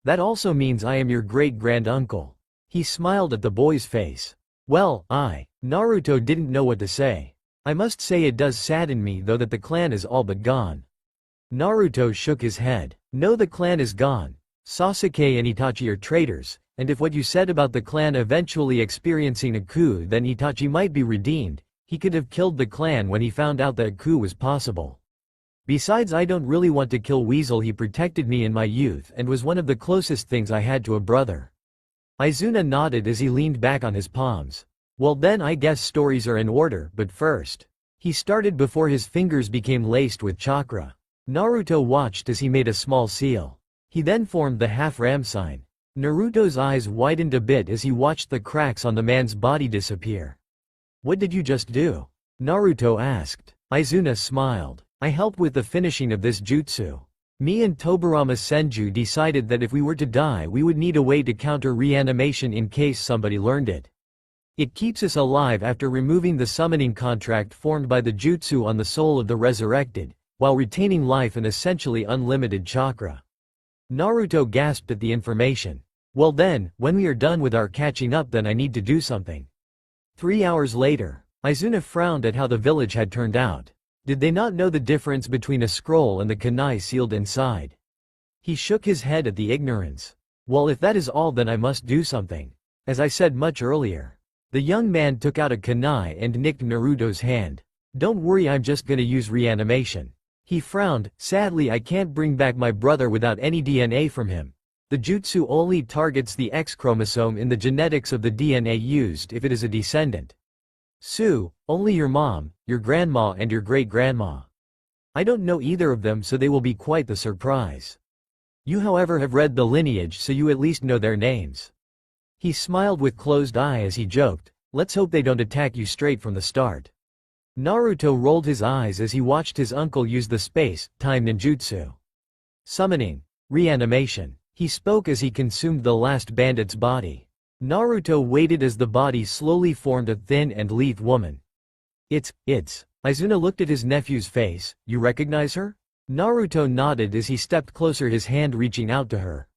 That also means I am your great-grand-uncle. He smiled at the boy's face. Well, Naruto didn't know what to say. I must say it does sadden me though that the clan is all but gone. Naruto shook his head. No, the clan is gone. Sasuke and Itachi are traitors, and if what you said about the clan eventually experiencing a coup, then Itachi might be redeemed. He could have killed the clan when he found out that a coup was possible. Besides, I don't really want to kill Weasel. He protected me in my youth and was one of the closest things I had to a brother. Izuna nodded as he leaned back on his palms. Well then I guess stories are in order, but first. He started before his fingers became laced with chakra. Naruto watched as he made a small seal. He then formed the half-ram sign. Naruto's eyes widened a bit as he watched the cracks on the man's body disappear. What did you just do? Naruto asked. Izuna smiled. I helped with the finishing of this jutsu. Me and Tobirama Senju decided that if we were to die we would need a way to counter reanimation in case somebody learned it. It keeps us alive after removing the summoning contract formed by the jutsu on the soul of the resurrected, while retaining life and essentially unlimited chakra. Naruto gasped at the information. Well then, when we are done with our catching up then I need to do something. 3 hours later, Izuna frowned at how the village had turned out. Did they not know the difference between a scroll and the kunai sealed inside? He shook his head at the ignorance. Well, if that is all then I must do something. As I said much earlier. The young man took out a kunai and nicked Naruto's hand. Don't worry, I'm just gonna use reanimation. He frowned. Sadly, I can't bring back my brother without any DNA from him. The jutsu only targets the X chromosome in the genetics of the DNA used if it is a descendant. Only your mom, your grandma and your great-grandma. I don't know either of them, so they will be quite the surprise. You however have read the lineage, so you at least know their names. He smiled with closed eye as he joked, let's hope they don't attack you straight from the start. Naruto rolled his eyes as he watched his uncle use the space-time ninjutsu. Summoning. Reanimation. He spoke as he consumed the last bandit's body. Naruto waited as the body slowly formed a thin and lithe woman. It's. Izuna looked at his nephew's face. You recognize her? Naruto nodded as he stepped closer, his hand reaching out to her.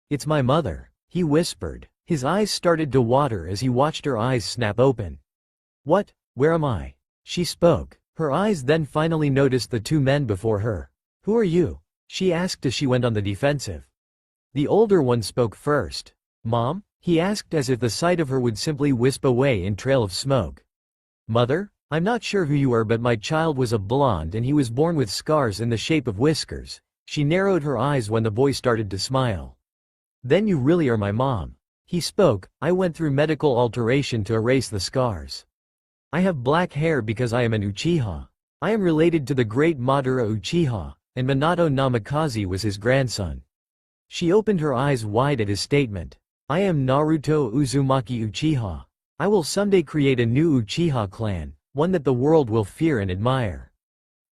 It's my mother, he whispered. His eyes started to water as he watched her eyes snap open. What? Where am I? She spoke. Her eyes then finally noticed the two men before her. Who are you? She asked as she went on the defensive. The older one spoke first. Mom? He asked as if the sight of her would simply wisp away in trail of smoke. Mother? I'm not sure who you are, but my child was a blonde and he was born with scars in the shape of whiskers. She narrowed her eyes when the boy started to smile. Then you really are my mom. He spoke. I went through medical alteration to erase the scars. I have black hair because I am an Uchiha. I am related to the great Madara Uchiha, and Minato Namikaze was his grandson. She opened her eyes wide at his statement. I am Naruto Uzumaki Uchiha. I will someday create a new Uchiha clan, one that the world will fear and admire.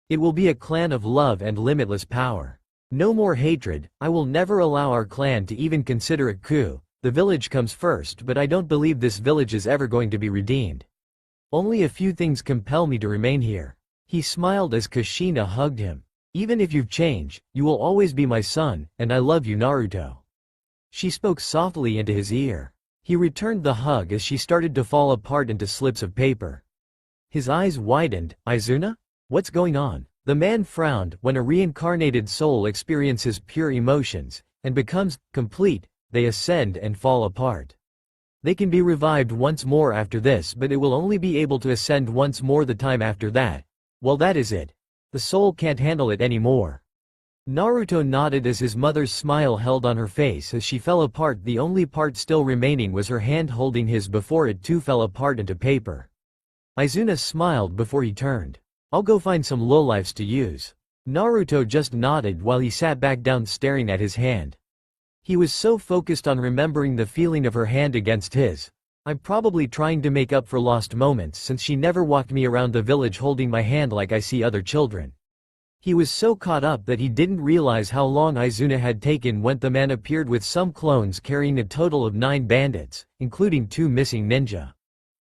It will be a clan of love and limitless power. No more hatred. I will never allow our clan to even consider a coup. The village comes first, but I don't believe this village is ever going to be redeemed. Only a few things compel me to remain here. He smiled as Kushina hugged him. Even if you've changed, you will always be my son, and I love you, Naruto. She spoke softly into his ear. He returned the hug as she started to fall apart into slips of paper. His eyes widened. Izuna? What's going on? The man frowned. When a reincarnated soul experiences pure emotions, and becomes complete, they ascend and fall apart. They can be revived once more after this, but it will only be able to ascend once more the time after that. Well, that is it. The soul can't handle it anymore. Naruto nodded as his mother's smile held on her face as she fell apart. The only part still remaining was her hand holding his before it too fell apart into paper. Izuna smiled before he turned. I'll go find some lowlifes to use. Naruto just nodded while he sat back down staring at his hand. He was so focused on remembering the feeling of her hand against his. I'm probably trying to make up for lost moments since she never walked me around the village holding my hand like I see other children. He was so caught up that he didn't realize how long Izuna had taken when the man appeared with some clones carrying a total of 9 bandits, including 2 missing ninja.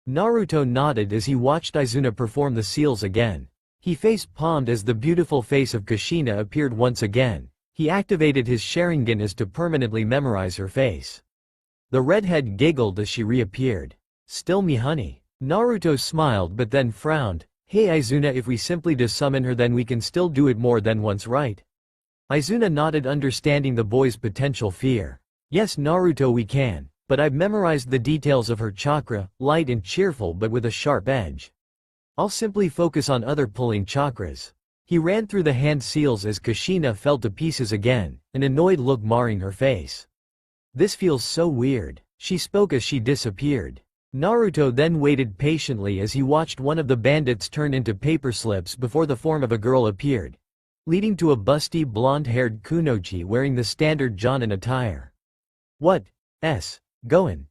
Naruto nodded as he watched Izuna perform the seals again. He face-palmed as the beautiful face of Kushina appeared once again. He activated his Sharingan as to permanently memorize her face. The redhead giggled as she reappeared. Still me, honey. Naruto smiled but then frowned. Hey Izuna, if we simply summon her then we can still do it more than once, right? Izuna nodded, understanding the boy's potential fear. Yes Naruto, we can. But I've memorized the details of her chakra, light and cheerful but with a sharp edge. I'll simply focus on other pulling chakras. He ran through the hand seals as Kushina fell to pieces again, an annoyed look marring her face. This feels so weird, she spoke as she disappeared. Naruto then waited patiently as he watched one of the bandits turn into paper slips before the form of a girl appeared, leading to a busty blonde-haired kunoichi wearing the standard Jonin attire. What? Goin',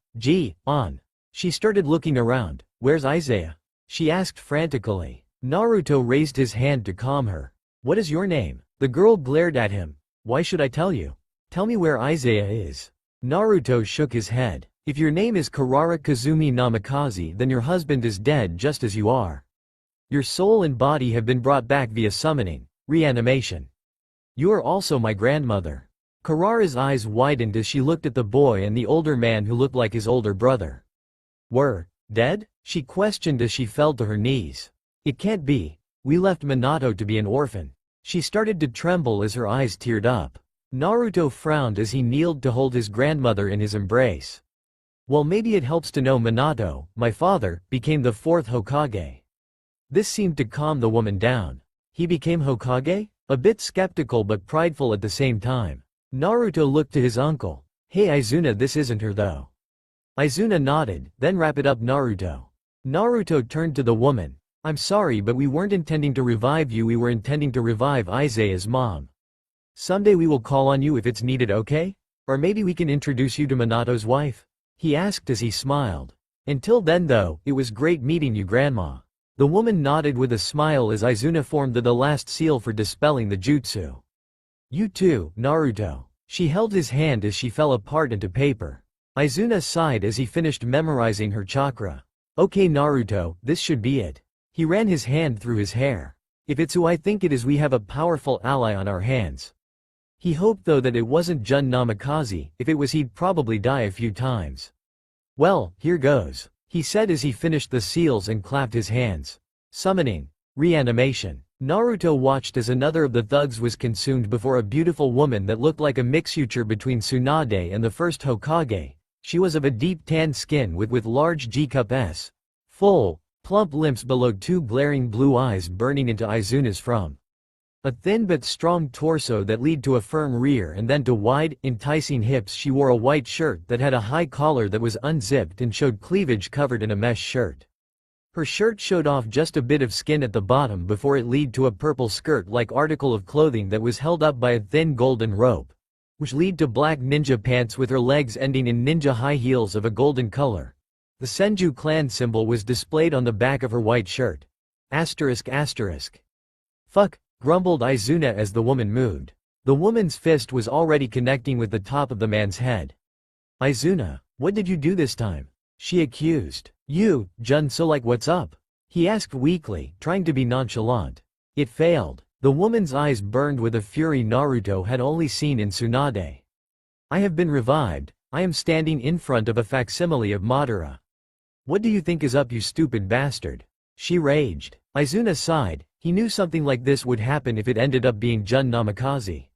on. She started looking around. Where's Isaiah? She asked frantically. Naruto raised his hand to calm her. What is your name? The girl glared at him. Why should I tell you? Tell me where Isaiah is. Naruto shook his head. If your name is Karara Kazumi Namikaze, then your husband is dead just as you are. Your soul and body have been brought back via summoning, reanimation. You are also my grandmother. Karara's eyes widened as she looked at the boy and the older man who looked like his older brother. Were dead? She questioned as she fell to her knees. It can't be. We left Minato to be an orphan. She started to tremble as her eyes teared up. Naruto frowned as he kneeled to hold his grandmother in his embrace. Well, maybe it helps to know Minato, my father, became the 4th Hokage. This seemed to calm the woman down. He became Hokage? A bit skeptical but prideful at the same time. Naruto looked to his uncle. Hey Izuna, this isn't her though. Izuna nodded, then wrap it up Naruto. Naruto turned to the woman. I'm sorry but we weren't intending to revive you, we were intending to revive Isaiah's mom. Someday we will call on you if it's needed, okay? Or maybe we can introduce you to Minato's wife? He asked as he smiled. Until then though, it was great meeting you grandma. The woman nodded with a smile as Izuna formed the last seal for dispelling the jutsu. You too, Naruto. She held his hand as she fell apart into paper. Izuna sighed as he finished memorizing her chakra. Okay Naruto, this should be it. He ran his hand through his hair. If it's who I think it is, we have a powerful ally on our hands. He hoped though that it wasn't Jun Namikaze. If it was, he'd probably die a few times. Well, here goes, he said as he finished the seals and clapped his hands. Summoning. Reanimation. Naruto watched as another of the thugs was consumed before a beautiful woman that looked like a mixture between Tsunade and the first Hokage. She was of a deep tan skin with large G-cup S. Full, plump lips below two glaring blue eyes burning into Izuna's from. A thin but strong torso that led to a firm rear and then to wide, enticing hips. She wore a white shirt that had a high collar that was unzipped and showed cleavage covered in a mesh shirt. Her shirt showed off just a bit of skin at the bottom before it led to a purple skirt-like article of clothing that was held up by a thin golden rope, which led to black ninja pants with her legs ending in ninja high heels of a golden color. The Senju clan symbol was displayed on the back of her white shirt. ***. Fuck, grumbled Izuna as the woman moved. The woman's fist was already connecting with the top of the man's head. Izuna, what did you do this time? She accused. You, Jun, so like what's up? He asked weakly, trying to be nonchalant. It failed. The woman's eyes burned with a fury Naruto had only seen in Tsunade. I have been revived. I am standing in front of a facsimile of Madara. What do you think is up, you stupid bastard? She raged. Izuna sighed. He knew something like this would happen if it ended up being Jun Namikaze.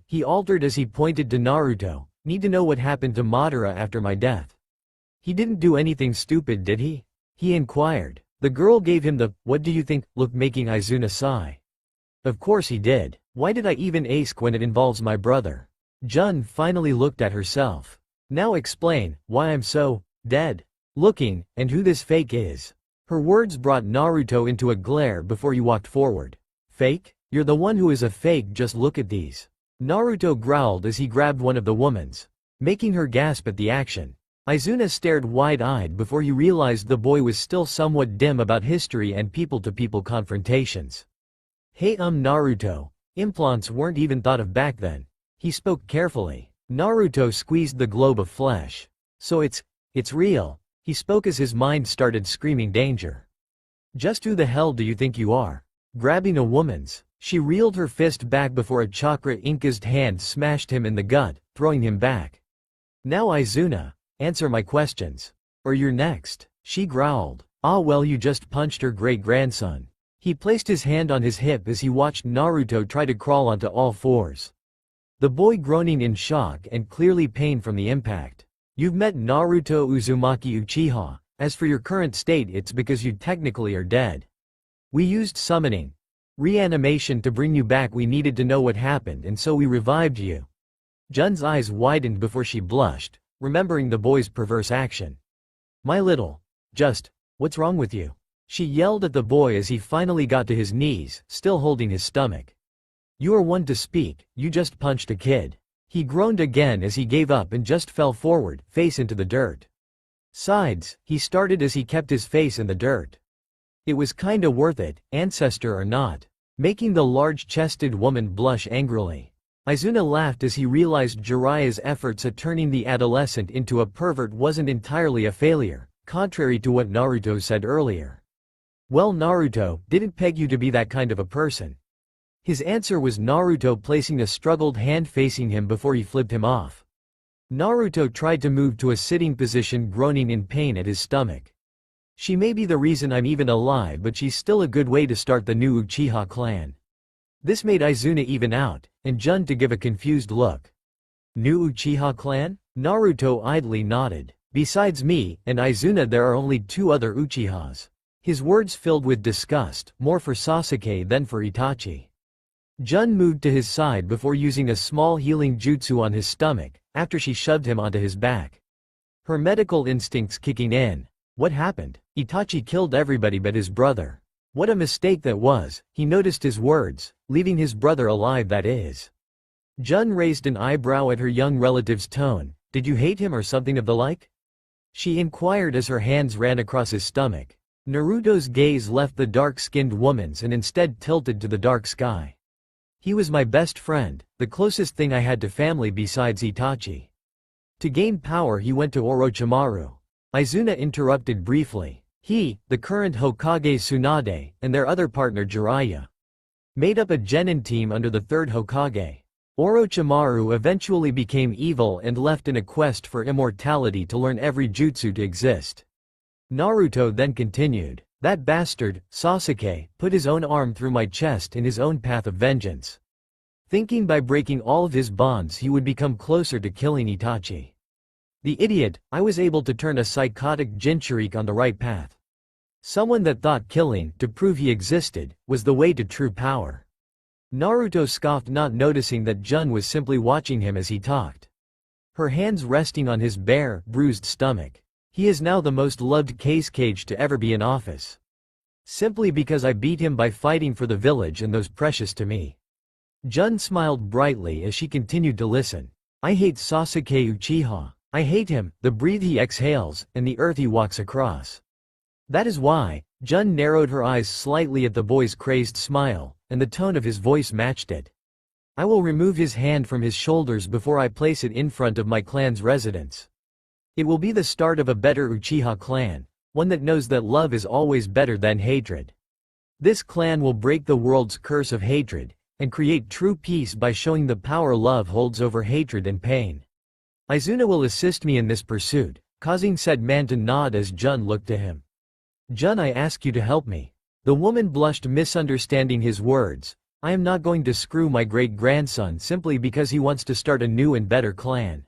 He altered as he pointed to Naruto, need to know what happened to Madara after my death. He didn't do anything stupid, did he? He inquired. The girl gave him the, what do you think, look, making Izuna sigh. Of course he did. Why did I even ask when it involves my brother? Jun finally looked at herself. Now explain, why I'm so, dead looking, and who this fake is. Her words brought Naruto into a glare before he walked forward. Fake? You're the one who is a fake, just look at these. Naruto growled as he grabbed one of the woman's, making her gasp at the action. Izuna stared wide-eyed before he realized the boy was still somewhat dim about history and people-to-people confrontations. Hey Naruto, implants weren't even thought of back then. He spoke carefully. Naruto squeezed the globe of flesh. So it's real. He spoke as his mind started screaming danger. Just who the hell do you think you are? Grabbing a woman's. She reeled her fist back before a chakra-incased hand smashed him in the gut, throwing him back. Now Izuna, answer my questions. Or you're next. She growled. Ah well, you just punched her great-grandson. He placed his hand on his hip as he watched Naruto try to crawl onto all fours. The boy groaning in shock and clearly pain from the impact. You've met Naruto Uzumaki Uchiha. As for your current state, it's because you technically are dead. We used summoning. Reanimation to bring you back. We needed to know what happened and so we revived you. Jun's eyes widened before she blushed, remembering the boy's perverse action. My little. What's wrong with you? She yelled at the boy as he finally got to his knees, still holding his stomach. You are one to speak, you just punched a kid. He groaned again as he gave up and just fell forward, face into the dirt. Sides, he started as he kept his face in the dirt. It was kinda worth it, ancestor or not. Making the large-chested woman blush angrily. Izuna laughed as he realized Jiraiya's efforts at turning the adolescent into a pervert wasn't entirely a failure, contrary to what Naruto said earlier. Well, Naruto didn't peg you to be that kind of a person. His answer was Naruto placing a struggled hand facing him before he flipped him off. Naruto tried to move to a sitting position, groaning in pain at his stomach. She may be the reason I'm even alive, but she's still a good way to start the new Uchiha clan. This made Izuna even out, and Jun to give a confused look. New Uchiha clan? Naruto idly nodded. Besides me and Izuna there are only two other Uchihas. His words filled with disgust, more for Sasuke than for Itachi. Jun moved to his side before using a small healing jutsu on his stomach, after she shoved him onto his back. Her medical instincts kicking in. What happened? Itachi killed everybody but his brother. What a mistake that was. He noticed his words, leaving his brother alive, that is. Jun raised an eyebrow at her young relative's tone. Did you hate him or something of the like? She inquired as her hands ran across his stomach. Naruto's gaze left the dark-skinned woman's and instead tilted to the dark sky. He was my best friend, the closest thing I had to family besides Itachi. To gain power he went to Orochimaru. Izuna interrupted briefly. He, the current Hokage Tsunade, and their other partner Jiraiya made up a genin team under the third Hokage. Orochimaru eventually became evil and left in a quest for immortality to learn every jutsu to exist. Naruto then continued. That bastard, Sasuke, put his own arm through my chest in his own path of vengeance, thinking by breaking all of his bonds he would become closer to killing Itachi. The idiot, I was able to turn a psychotic Jinchuriki on the right path. Someone that thought killing, to prove he existed, was the way to true power. Naruto scoffed, not noticing that Jun was simply watching him as he talked, her hands resting on his bare, bruised stomach. He is now the most loved case cage to ever be in office. Simply because I beat him by fighting for the village and those precious to me. Jun smiled brightly as she continued to listen. I hate Sasuke Uchiha. I hate him, the breath he exhales, and the earth he walks across. That is why. Jun narrowed her eyes slightly at the boy's crazed smile, and the tone of his voice matched it. I will remove his hand from his shoulders before I place it in front of my clan's residence. It will be the start of a better Uchiha clan, one that knows that love is always better than hatred. This clan will break the world's curse of hatred, and create true peace by showing the power love holds over hatred and pain. Izuna will assist me in this pursuit, causing said man to nod as Jun looked to him. Jun, I ask you to help me. The woman blushed, misunderstanding his words. I am not going to screw my great-grandson simply because he wants to start a new and better clan.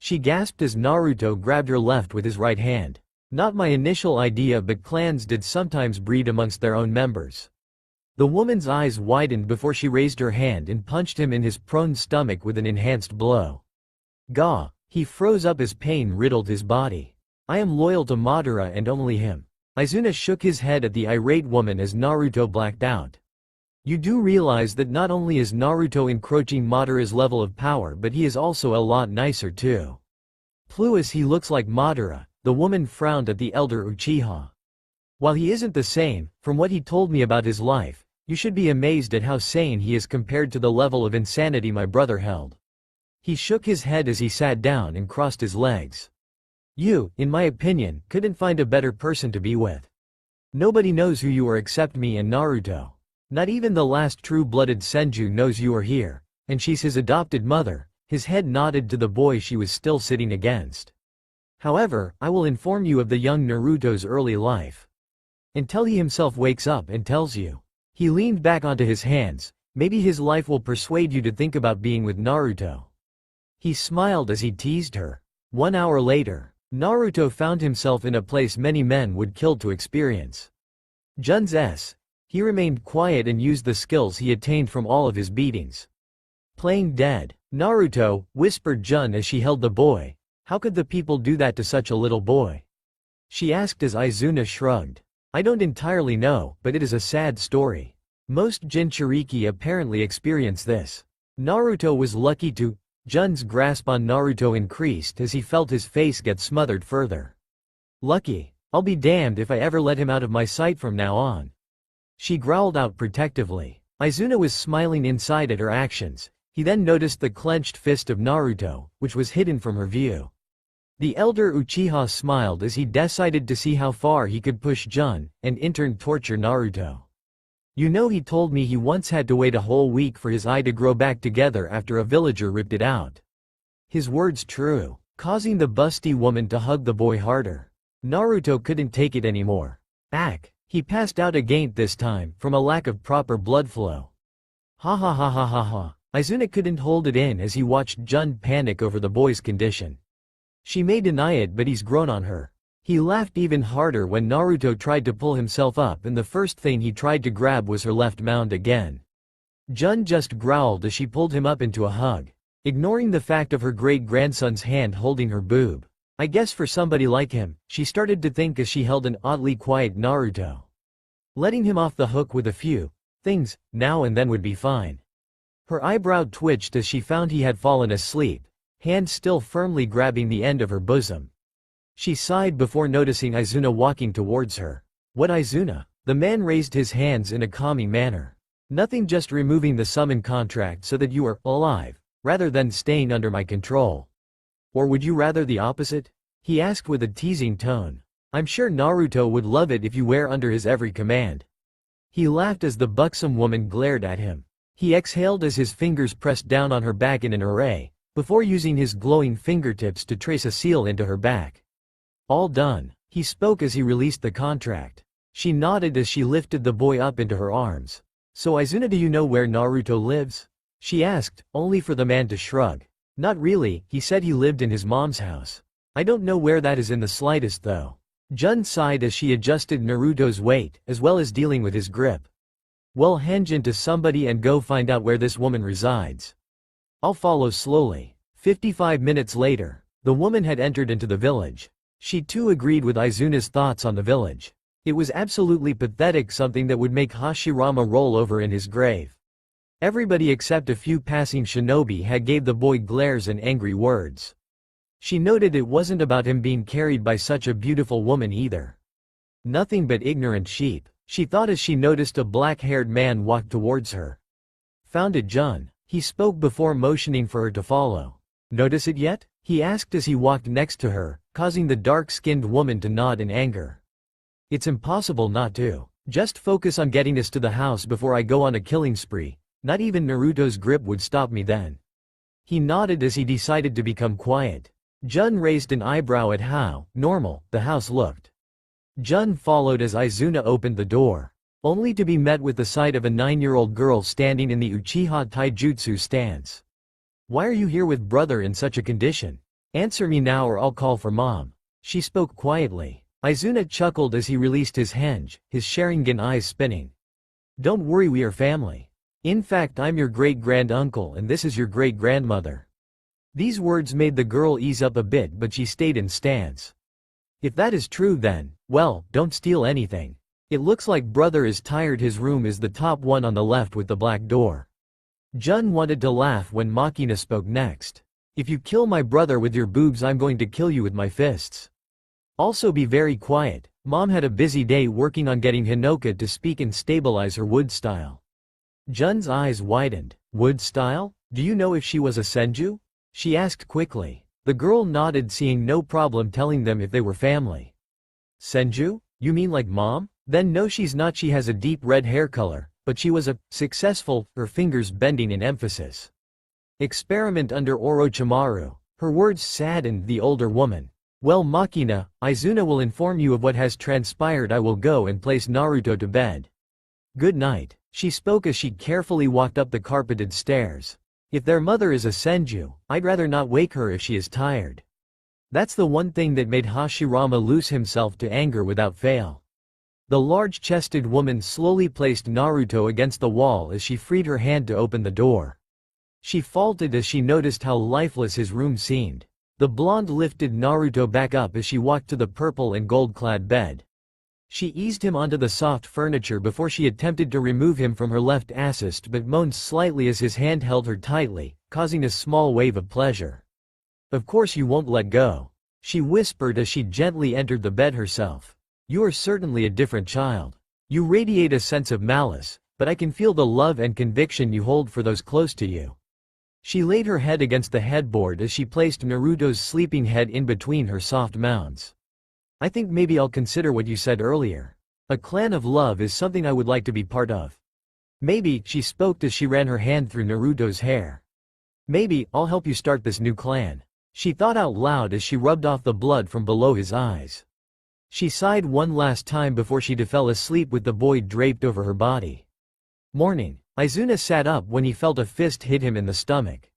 She gasped as Naruto grabbed her left with his right hand. Not my initial idea, but clans did sometimes breed amongst their own members. The woman's eyes widened before she raised her hand and punched him in his prone stomach with an enhanced blow. Gah! He froze up as pain riddled his body. I am loyal to Madara and only him. Izuna shook his head at the irate woman as Naruto blacked out. You do realize that not only is Naruto encroaching Madara's level of power, but he is also a lot nicer too. Plus he looks like Madara. The woman frowned at the elder Uchiha. While he isn't the same, from what he told me about his life, you should be amazed at how sane he is compared to the level of insanity my brother held. He shook his head as he sat down and crossed his legs. You, in my opinion, couldn't find a better person to be with. Nobody knows who you are except me and Naruto. Not even the last true-blooded Senju knows you are here, and she's his adopted mother. His head nodded to the boy she was still sitting against. However, I will inform you of the young Naruto's early life. Until he himself wakes up and tells you. He leaned back onto his hands. Maybe his life will persuade you to think about being with Naruto. He smiled as he teased her. 1 hour later, Naruto found himself in a place many men would kill to experience. Jun's S. He remained quiet and used the skills he attained from all of his beatings. Playing dead. Naruto, whispered Jun as she held the boy. How could the people do that to such a little boy? She asked as Izuna shrugged. I don't entirely know, but it is a sad story. Most Jinchuriki apparently experience this. Naruto was lucky to. Jun's grasp on Naruto increased as he felt his face get smothered further. Lucky? I'll be damned if I ever let him out of my sight from now on. She growled out protectively. Izuna was smiling inside at her actions. He then noticed the clenched fist of Naruto, which was hidden from her view. The elder Uchiha smiled as he decided to see how far he could push Jun, and in turn torture Naruto. You know, he told me he once had to wait a whole week for his eye to grow back together after a villager ripped it out. His words true, causing the busty woman to hug the boy harder. Naruto couldn't take it anymore. He passed out again this time, from a lack of proper blood flow. Ha ha ha ha ha ha. Izuna couldn't hold it in as he watched Jun panic over the boy's condition. She may deny it, but he's grown on her. He laughed even harder when Naruto tried to pull himself up, and the first thing he tried to grab was her left mound again. Jun just growled as she pulled him up into a hug, ignoring the fact of her great-grandson's hand holding her boob. I guess for somebody like him, she started to think as she held an oddly quiet Naruto. Letting him off the hook with a few things, now and then would be fine. Her eyebrow twitched as she found he had fallen asleep, hand still firmly grabbing the end of her bosom. She sighed before noticing Izuna walking towards her. What Izuna? The man raised his hands in a calming manner. Nothing, just removing the summon contract so that you are alive, rather than staying under my control. Or would you rather the opposite? He asked with a teasing tone. I'm sure Naruto would love it if you were under his every command. He laughed as the buxom woman glared at him. He exhaled as his fingers pressed down on her back in an array, before using his glowing fingertips to trace a seal into her back. All done, he spoke as he released the contract. She nodded as she lifted the boy up into her arms. So Izuna, do you know where Naruto lives? She asked, only for the man to shrug. Not really, he said he lived in his mom's house. I don't know where that is in the slightest though. Jun sighed as she adjusted Naruto's weight, as well as dealing with his grip. Well, henge into somebody and go find out where this woman resides. I'll follow slowly. 55 minutes later, the woman had entered into the village. She too agreed with Izuna's thoughts on the village. It was absolutely pathetic, something that would make Hashirama roll over in his grave. Everybody except a few passing shinobi had gave the boy glares and angry words. She noted it wasn't about him being carried by such a beautiful woman either. Nothing but ignorant sheep, she thought as she noticed a black-haired man walk towards her. Found it, Jun, he spoke before motioning for her to follow. Notice it yet? He asked as he walked next to her, causing the dark-skinned woman to nod in anger. It's impossible not to. Just focus on getting us to the house before I go on a killing spree. Not even Naruto's grip would stop me then. He nodded as he decided to become quiet. Jun raised an eyebrow at how normal the house looked. Jun followed as Izuna opened the door, only to be met with the sight of a 9-year-old girl standing in the Uchiha Taijutsu stance. Why are you here with brother in such a condition? Answer me now or I'll call for mom. She spoke quietly. Izuna chuckled as he released his henge, his Sharingan eyes spinning. Don't worry, we are family. In fact, I'm your great-grand-uncle and this is your great-grandmother. These words made the girl ease up a bit, but she stayed in stance. If that is true then, well, don't steal anything. It looks like brother is tired. His room is the top one on the left with the black door. Jun wanted to laugh when Makina spoke next. If you kill my brother with your boobs, I'm going to kill you with my fists. Also be very quiet. Mom had a busy day working on getting Hinoka to speak and stabilize her wood style. Jun's eyes widened. Wood style? Do you know if she was a senju? She asked quickly. The girl nodded, seeing no problem telling them if they were family. Senju? You mean like mom? Then no, she's not. She has a deep red hair color, but she was a successful, her fingers bending in emphasis. Experiment under Orochimaru. Her words saddened the older woman. Well, Makina, Izuna will inform you of what has transpired. I will go and place Naruto to bed. Good night, she spoke as she carefully walked up the carpeted stairs. If their mother is a senju, I'd rather not wake her if she is tired. That's the one thing that made Hashirama lose himself to anger without fail. The large-chested woman slowly placed Naruto against the wall as she freed her hand to open the door. She faltered as she noticed how lifeless his room seemed. The blonde lifted Naruto back up as she walked to the purple and gold-clad bed. She eased him onto the soft furniture before she attempted to remove him from her left assist, but moaned slightly as his hand held her tightly, causing a small wave of pleasure. Of course you won't let go, she whispered as she gently entered the bed herself. You are certainly a different child. You radiate a sense of malice, but I can feel the love and conviction you hold for those close to you. She laid her head against the headboard as she placed Naruto's sleeping head in between her soft mounds. I think maybe I'll consider what you said earlier. A clan of love is something I would like to be part of. Maybe, she spoke as she ran her hand through Naruto's hair. Maybe, I'll help you start this new clan. She thought out loud as she rubbed off the blood from below his eyes. She sighed one last time before she fell asleep with the boy draped over her body. Morning. Izuna sat up when he felt a fist hit him in the stomach.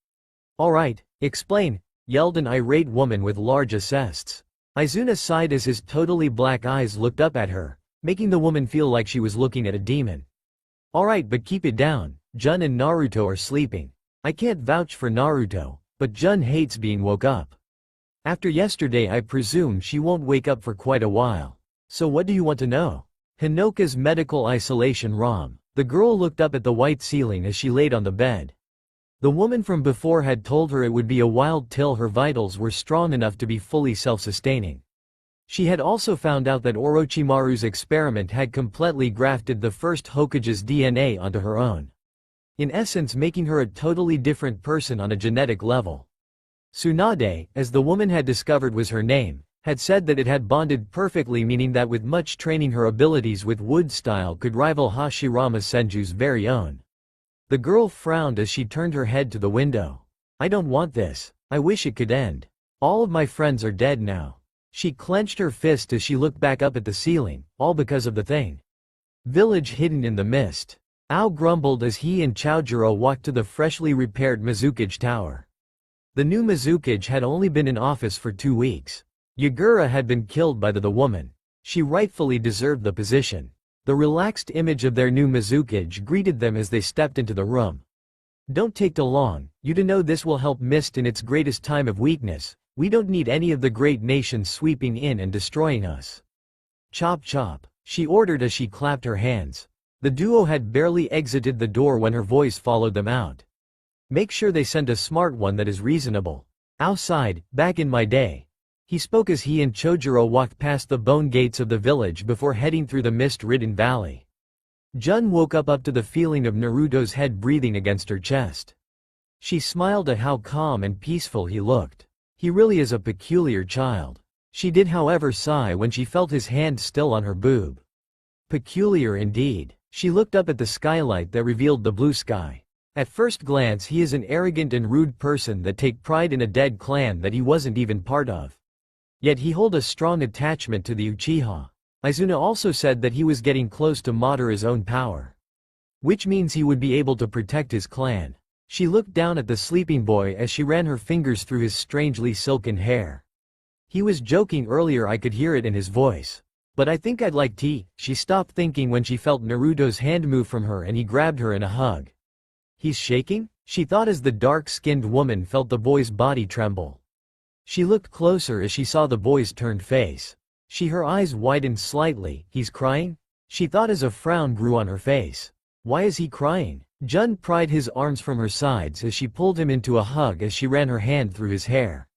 All right, explain, yelled an irate woman with large chests. Izuna sighed as his totally black eyes looked up at her, making the woman feel like she was looking at a demon. All right, but keep it down. Jun and Naruto are sleeping. I can't vouch for Naruto, but Jun hates being woke up. After yesterday, I presume she won't wake up for quite a while. So what do you want to know? Hinoka's medical isolation ROM. The girl looked up at the white ceiling as she laid on the bed. The woman from before had told her it would be a while till her vitals were strong enough to be fully self-sustaining. She had also found out that Orochimaru's experiment had completely grafted the first Hokage's DNA onto her own. In essence, making her a totally different person on a genetic level. Tsunade, as the woman had discovered was her name, had said that it had bonded perfectly, meaning that with much training her abilities with wood style could rival Hashirama Senju's very own. The girl frowned as she turned her head to the window. I don't want this. I wish it could end. All of my friends are dead now. She clenched her fist as she looked back up at the ceiling, all because of the thing. Village hidden in the mist. Ao grumbled as he and Chojuro walked to the freshly repaired Mizukage Tower. The new Mizukage had only been in office for 2 weeks. Yagura had been killed by the woman. She rightfully deserved the position. The relaxed image of their new Mizukage greeted them as they stepped into the room. Don't take too long, you to know this will help Mist in its greatest time of weakness. We don't need any of the great nations sweeping in and destroying us. Chop chop, she ordered as she clapped her hands. The duo had barely exited the door when her voice followed them out. Make sure they send a smart one that is reasonable. Outside, back in my day. He spoke as he and Chojuro walked past the bone gates of the village before heading through the mist-ridden valley. Jun woke up to the feeling of Naruto's head breathing against her chest. She smiled at how calm and peaceful he looked. He really is a peculiar child. She did however sigh when she felt his hand still on her boob. Peculiar indeed. She looked up at the skylight that revealed the blue sky. At first glance he is an arrogant and rude person that take pride in a dead clan that he wasn't even part of. Yet he hold a strong attachment to the Uchiha. Izuna also said that he was getting close to Madara's own power. Which means he would be able to protect his clan. She looked down at the sleeping boy as she ran her fingers through his strangely silken hair. He was joking earlier, I could hear it in his voice. But I think I'd like tea. She stopped thinking when she felt Naruto's hand move from her and he grabbed her in a hug. He's shaking? She thought as the dark-skinned woman felt the boy's body tremble. She looked closer as she saw the boy's turned face. Her eyes widened slightly. He's crying? She thought as a frown grew on her face. Why is he crying? Jun pried his arms from her sides as she pulled him into a hug as she ran her hand through his hair.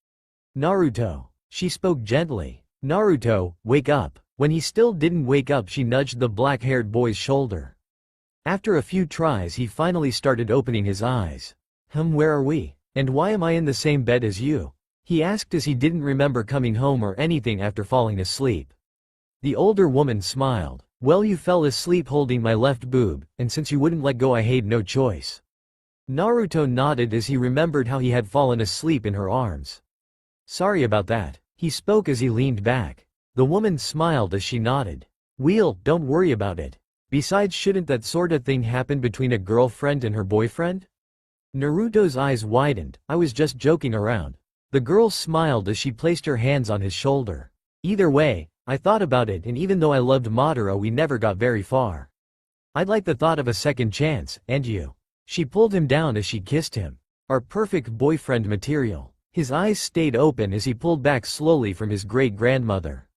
Naruto. She spoke gently. Naruto, wake up. When he still didn't wake up, she nudged the black-haired boy's shoulder. After a few tries he finally started opening his eyes. Where are we? And why am I in the same bed as you? He asked as he didn't remember coming home or anything after falling asleep. The older woman smiled. Well, you fell asleep holding my left boob, and since you wouldn't let go I had no choice. Naruto nodded as he remembered how he had fallen asleep in her arms. Sorry about that. He spoke as he leaned back. The woman smiled as she nodded. Don't worry about it. Besides, shouldn't that sort of thing happen between a girlfriend and her boyfriend? Naruto's eyes widened. I was just joking around. The girl smiled as she placed her hands on his shoulder. Either way, I thought about it, and even though I loved Madara, we never got very far. I'd like the thought of a second chance, and you. She pulled him down as she kissed him. Our perfect boyfriend material. His eyes stayed open as he pulled back slowly from his great-grandmother.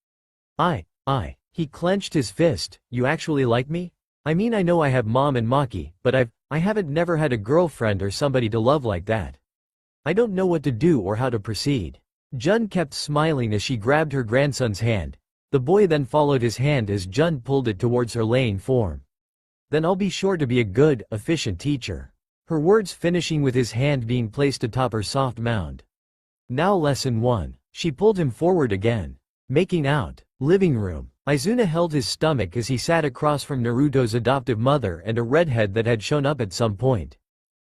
He clenched his fist. You actually like me? I mean, I know I have mom and Maki, but I haven't never had a girlfriend or somebody to love like that. I don't know what to do or how to proceed. Jun kept smiling as she grabbed her grandson's hand. The boy then followed his hand as Jun pulled it towards her laying form. Then I'll be sure to be a good, efficient teacher. Her words finishing with his hand being placed atop her soft mound. Now lesson 1. She pulled him forward again. Making out. Living room. Izuna held his stomach as he sat across from Naruto's adoptive mother and a redhead that had shown up at some point.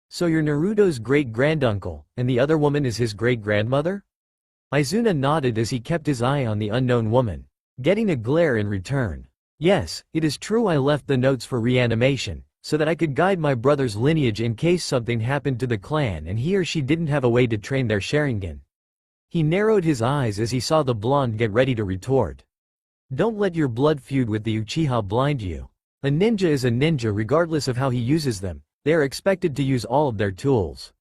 So you're Naruto's great-granduncle, and the other woman is his great-grandmother? Izuna nodded as he kept his eye on the unknown woman, getting a glare in return. Yes, it is true I left the notes for reanimation, so that I could guide my brother's lineage in case something happened to the clan and he or she didn't have a way to train their Sharingan. He narrowed his eyes as he saw the blonde get ready to retort. Don't let your blood feud with the Uchiha blind you. A ninja is a ninja regardless of how he uses them. They are expected to use all of their tools.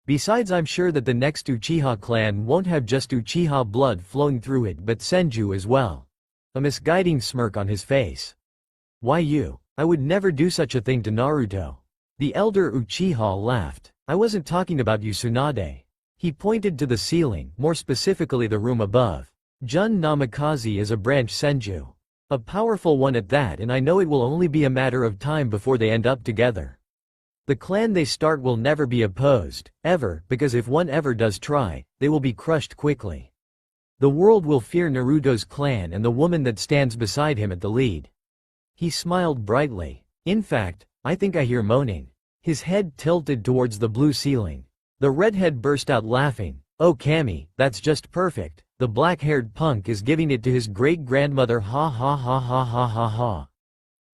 Besides, I'm sure that the next Uchiha clan won't have just Uchiha blood flowing through it but Senju as well. A misguiding smirk on his face. Why you? I would never do such a thing to Naruto. The elder Uchiha laughed. I wasn't talking about you, Tsunade. He pointed to the ceiling, more specifically the room above. Jun Namikaze is a branch senju. A powerful one at that, and I know it will only be a matter of time before they end up together. The clan they start will never be opposed, ever, because if one ever does try, they will be crushed quickly. The world will fear Naruto's clan and the woman that stands beside him at the lead. He smiled brightly. In fact, I think I hear moaning. His head tilted towards the blue ceiling. The redhead burst out laughing. Oh Kami, that's just perfect. The black-haired punk is giving it to his great-grandmother, ha ha ha ha ha ha ha.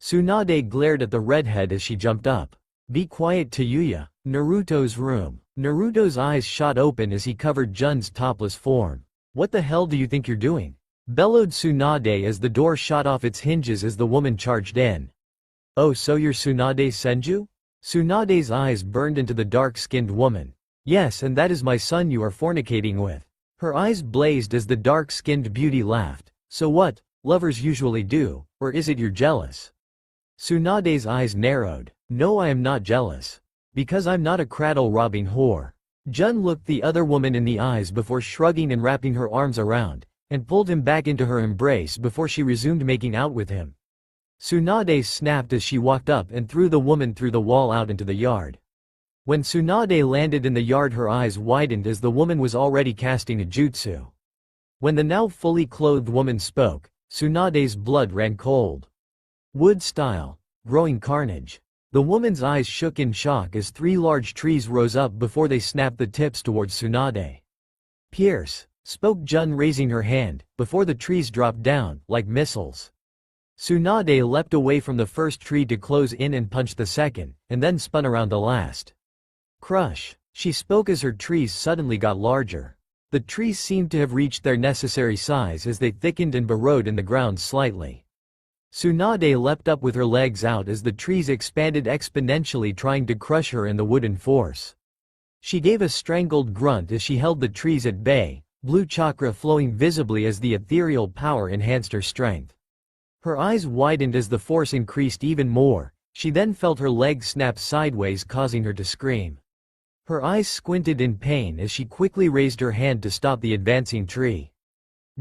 Tsunade glared at the redhead as she jumped up. Be quiet Tayuya. Naruto's room. Naruto's eyes shot open as he covered Jun's topless form. What the hell do you think you're doing? Bellowed Tsunade as the door shot off its hinges as the woman charged in. Oh, so you're Tsunade Senju? Tsunade's eyes burned into the dark-skinned woman. Yes, and that is my son you are fornicating with. Her eyes blazed as the dark-skinned beauty laughed. So what, lovers usually do, or is it you're jealous? Tsunade's eyes narrowed. No, I am not jealous. Because I'm not a cradle-robbing whore. Jun looked the other woman in the eyes before shrugging and wrapping her arms around, and pulled him back into her embrace before she resumed making out with him. Tsunade snapped as she walked up and threw the woman through the wall out into the yard. When Tsunade landed in the yard, her eyes widened as the woman was already casting a jutsu. When the now fully clothed woman spoke, Tsunade's blood ran cold. Wood style. Growing carnage. The woman's eyes shook in shock as 3 large trees rose up before they snapped the tips towards Tsunade. Pierce, spoke Jun, raising her hand, before the trees dropped down, like missiles. Tsunade leapt away from the first tree to close in and punch the second, and then spun around the last. Crush, she spoke as her trees suddenly got larger. The trees seemed to have reached their necessary size as they thickened and burrowed in the ground slightly. Tsunade leapt up with her legs out as the trees expanded exponentially, trying to crush her in the wooden force. She gave a strangled grunt as she held the trees at bay, blue chakra flowing visibly as the ethereal power enhanced her strength. Her eyes widened as the force increased even more. She then felt her leg snap sideways, causing her to scream. Her eyes squinted in pain as she quickly raised her hand to stop the advancing tree.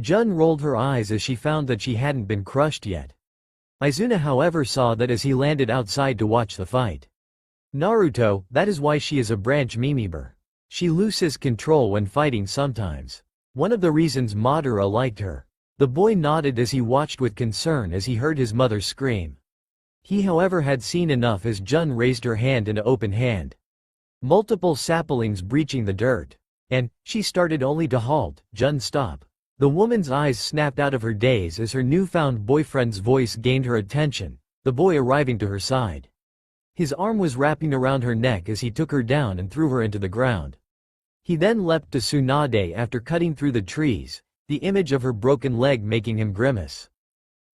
Jun rolled her eyes as she found that she hadn't been crushed yet. Izuna, however, saw that as he landed outside to watch the fight. Naruto, that is why she is a branch Mimiber. She loses control when fighting sometimes. One of the reasons Madara liked her. The boy nodded as he watched with concern as he heard his mother scream. He, however, had seen enough as Jun raised her hand in an open hand. Multiple saplings breaching the dirt. And she started only to halt. Jun, stop. The woman's eyes snapped out of her daze as her newfound boyfriend's voice gained her attention, the boy arriving to her side. His arm was wrapping around her neck as he took her down and threw her into the ground. He then leapt to Tsunade after cutting through the trees, the image of her broken leg making him grimace.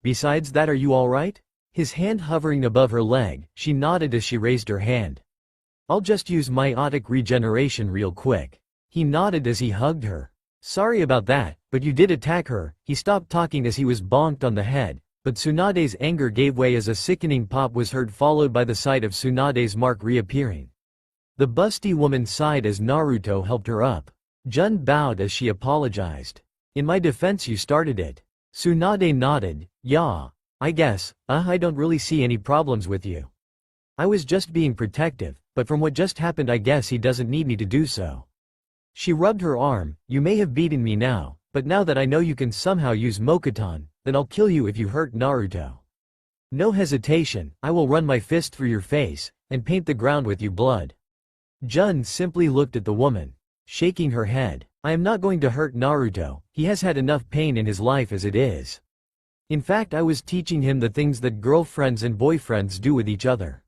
Besides that, are you alright? His hand hovering above her leg, she nodded as she raised her hand. I'll just use meiotic regeneration real quick. He nodded as he hugged her. Sorry about that, but you did attack her. He stopped talking as he was bonked on the head, but Tsunade's anger gave way as a sickening pop was heard, followed by the sight of Tsunade's mark reappearing. The busty woman sighed as Naruto helped her up. Jun bowed as she apologized. In my defense, you started it. Tsunade nodded. Yeah, I guess, I don't really see any problems with you. I was just being protective, but from what just happened I guess he doesn't need me to do so. She rubbed her arm. You may have beaten me now, but now that I know you can somehow use Mokuton, then I'll kill you if you hurt Naruto. No hesitation, I will run my fist through your face, and paint the ground with you blood. Jun simply looked at the woman, shaking her head. I am not going to hurt Naruto, he has had enough pain in his life as it is. In fact, I was teaching him the things that girlfriends and boyfriends do with each other.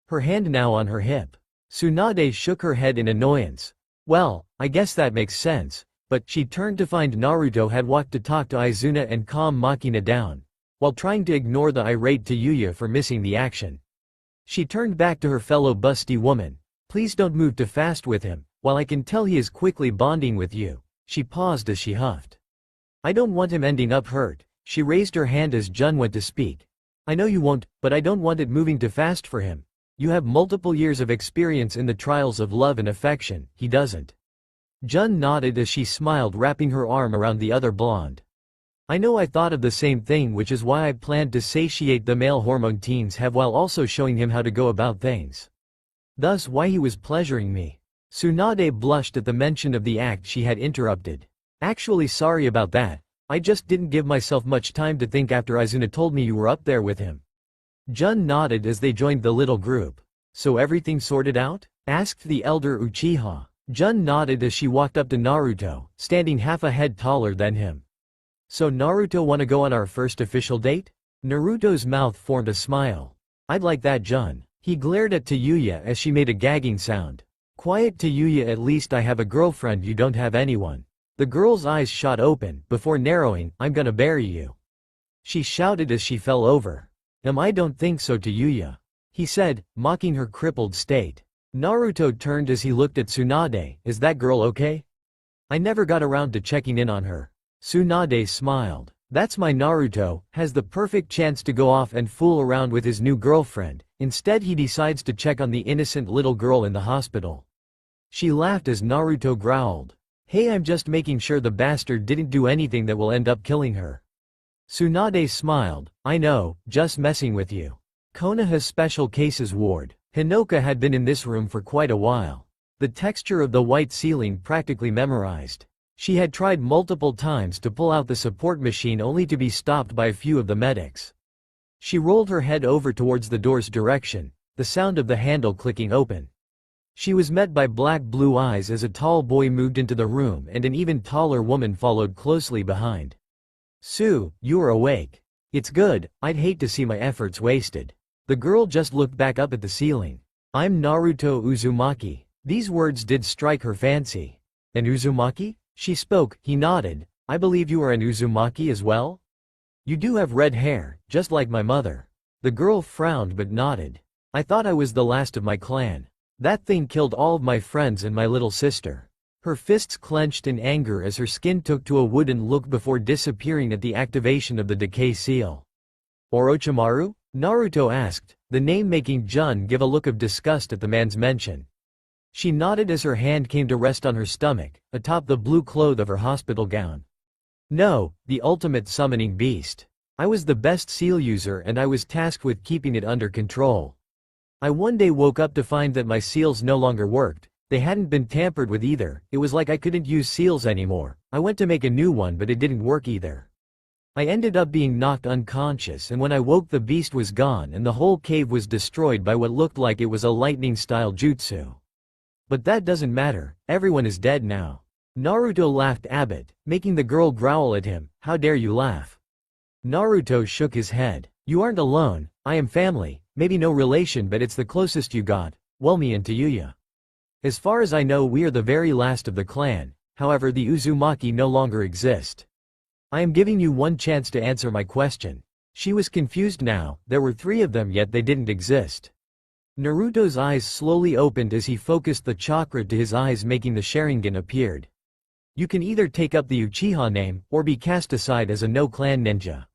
Her hand now on her hip. Tsunade shook her head in annoyance. Well, I guess that makes sense, but she turned to find Naruto had walked to talk to Izuna and calm Makina down, while trying to ignore the irate Tayuya for missing the action. She turned back to her fellow busty woman. Please don't move too fast with him, while I can tell he is quickly bonding with you. She paused as she huffed. I don't want him ending up hurt. She raised her hand as Jun went to speak. I know you won't, but I don't want it moving too fast for him. You have multiple years of experience in the trials of love and affection, he doesn't. Jun nodded as she smiled, wrapping her arm around the other blonde. I know I thought of the same thing, which is why I planned to satiate the male hormone teens have while also showing him how to go about things. Thus why he was pleasuring me. Tsunade blushed at the mention of the act she had interrupted. Actually, sorry about that. I just didn't give myself much time to think after Izuna told me you were up there with him. Jun nodded as they joined the little group. So everything sorted out? Asked the elder Uchiha. Jun nodded as she walked up to Naruto, standing half a head taller than him. So Naruto wanna go on our first official date? Naruto's mouth formed a smile. I'd like that, Jun. He glared at Tayuya as she made a gagging sound. Quiet, Tayuya, at least I have a girlfriend, you don't have anyone. The girl's eyes shot open, before narrowing. I'm gonna bury you. She shouted as she fell over. I don't think so, Tayuya. He said, mocking her crippled state. Naruto turned as he looked at Tsunade. Is that girl okay? I never got around to checking in on her. Tsunade smiled. That's my Naruto, has the perfect chance to go off and fool around with his new girlfriend. Instead he decides to check on the innocent little girl in the hospital. She laughed as Naruto growled. Hey, I'm just making sure the bastard didn't do anything that will end up killing her. Tsunade smiled. I know, just messing with you. Konoha's special cases ward. Hinoka had been in this room for quite a while. The texture of the white ceiling practically memorized. She had tried multiple times to pull out the support machine only to be stopped by a few of the medics. She rolled her head over towards the door's direction, the sound of the handle clicking open. She was met by black-blue eyes as a tall boy moved into the room and an even taller woman followed closely behind. Sue, you are awake. It's good, I'd hate to see my efforts wasted. The girl just looked back up at the ceiling. I'm Naruto Uzumaki. These words did strike her fancy. An Uzumaki? She spoke. He nodded. I believe you are an Uzumaki as well? You do have red hair, just like my mother. The girl frowned but nodded. I thought I was the last of my clan. That thing killed all of my friends and my little sister. Her fists clenched in anger as her skin took to a wooden look before disappearing at the activation of the decay seal. Orochimaru? Naruto asked, the name making Jun give a look of disgust at the man's mention. She nodded as her hand came to rest on her stomach, atop the blue cloth of her hospital gown. No, the ultimate summoning beast. I was the best seal user and I was tasked with keeping it under control. I one day woke up to find that my seals no longer worked. They hadn't been tampered with either. It was like I couldn't use seals anymore. I went to make a new one but it didn't work either. I ended up being knocked unconscious and when I woke the beast was gone and the whole cave was destroyed by what looked like it was a lightning-style jutsu. But that doesn't matter, everyone is dead now. Naruto laughed Abbott, making the girl growl at him. How dare you laugh? Naruto shook his head. You aren't alone, I am family, maybe no relation but it's the closest you got, Whelmy and Tayuya. As far as I know we are the very last of the clan, however the Uzumaki no longer exist. I am giving you one chance to answer my question. She was confused now, there were 3 of them yet they didn't exist. Naruto's eyes slowly opened as he focused the chakra to his eyes making the Sharingan appeared. You can either take up the Uchiha name, or be cast aside as a no-clan ninja.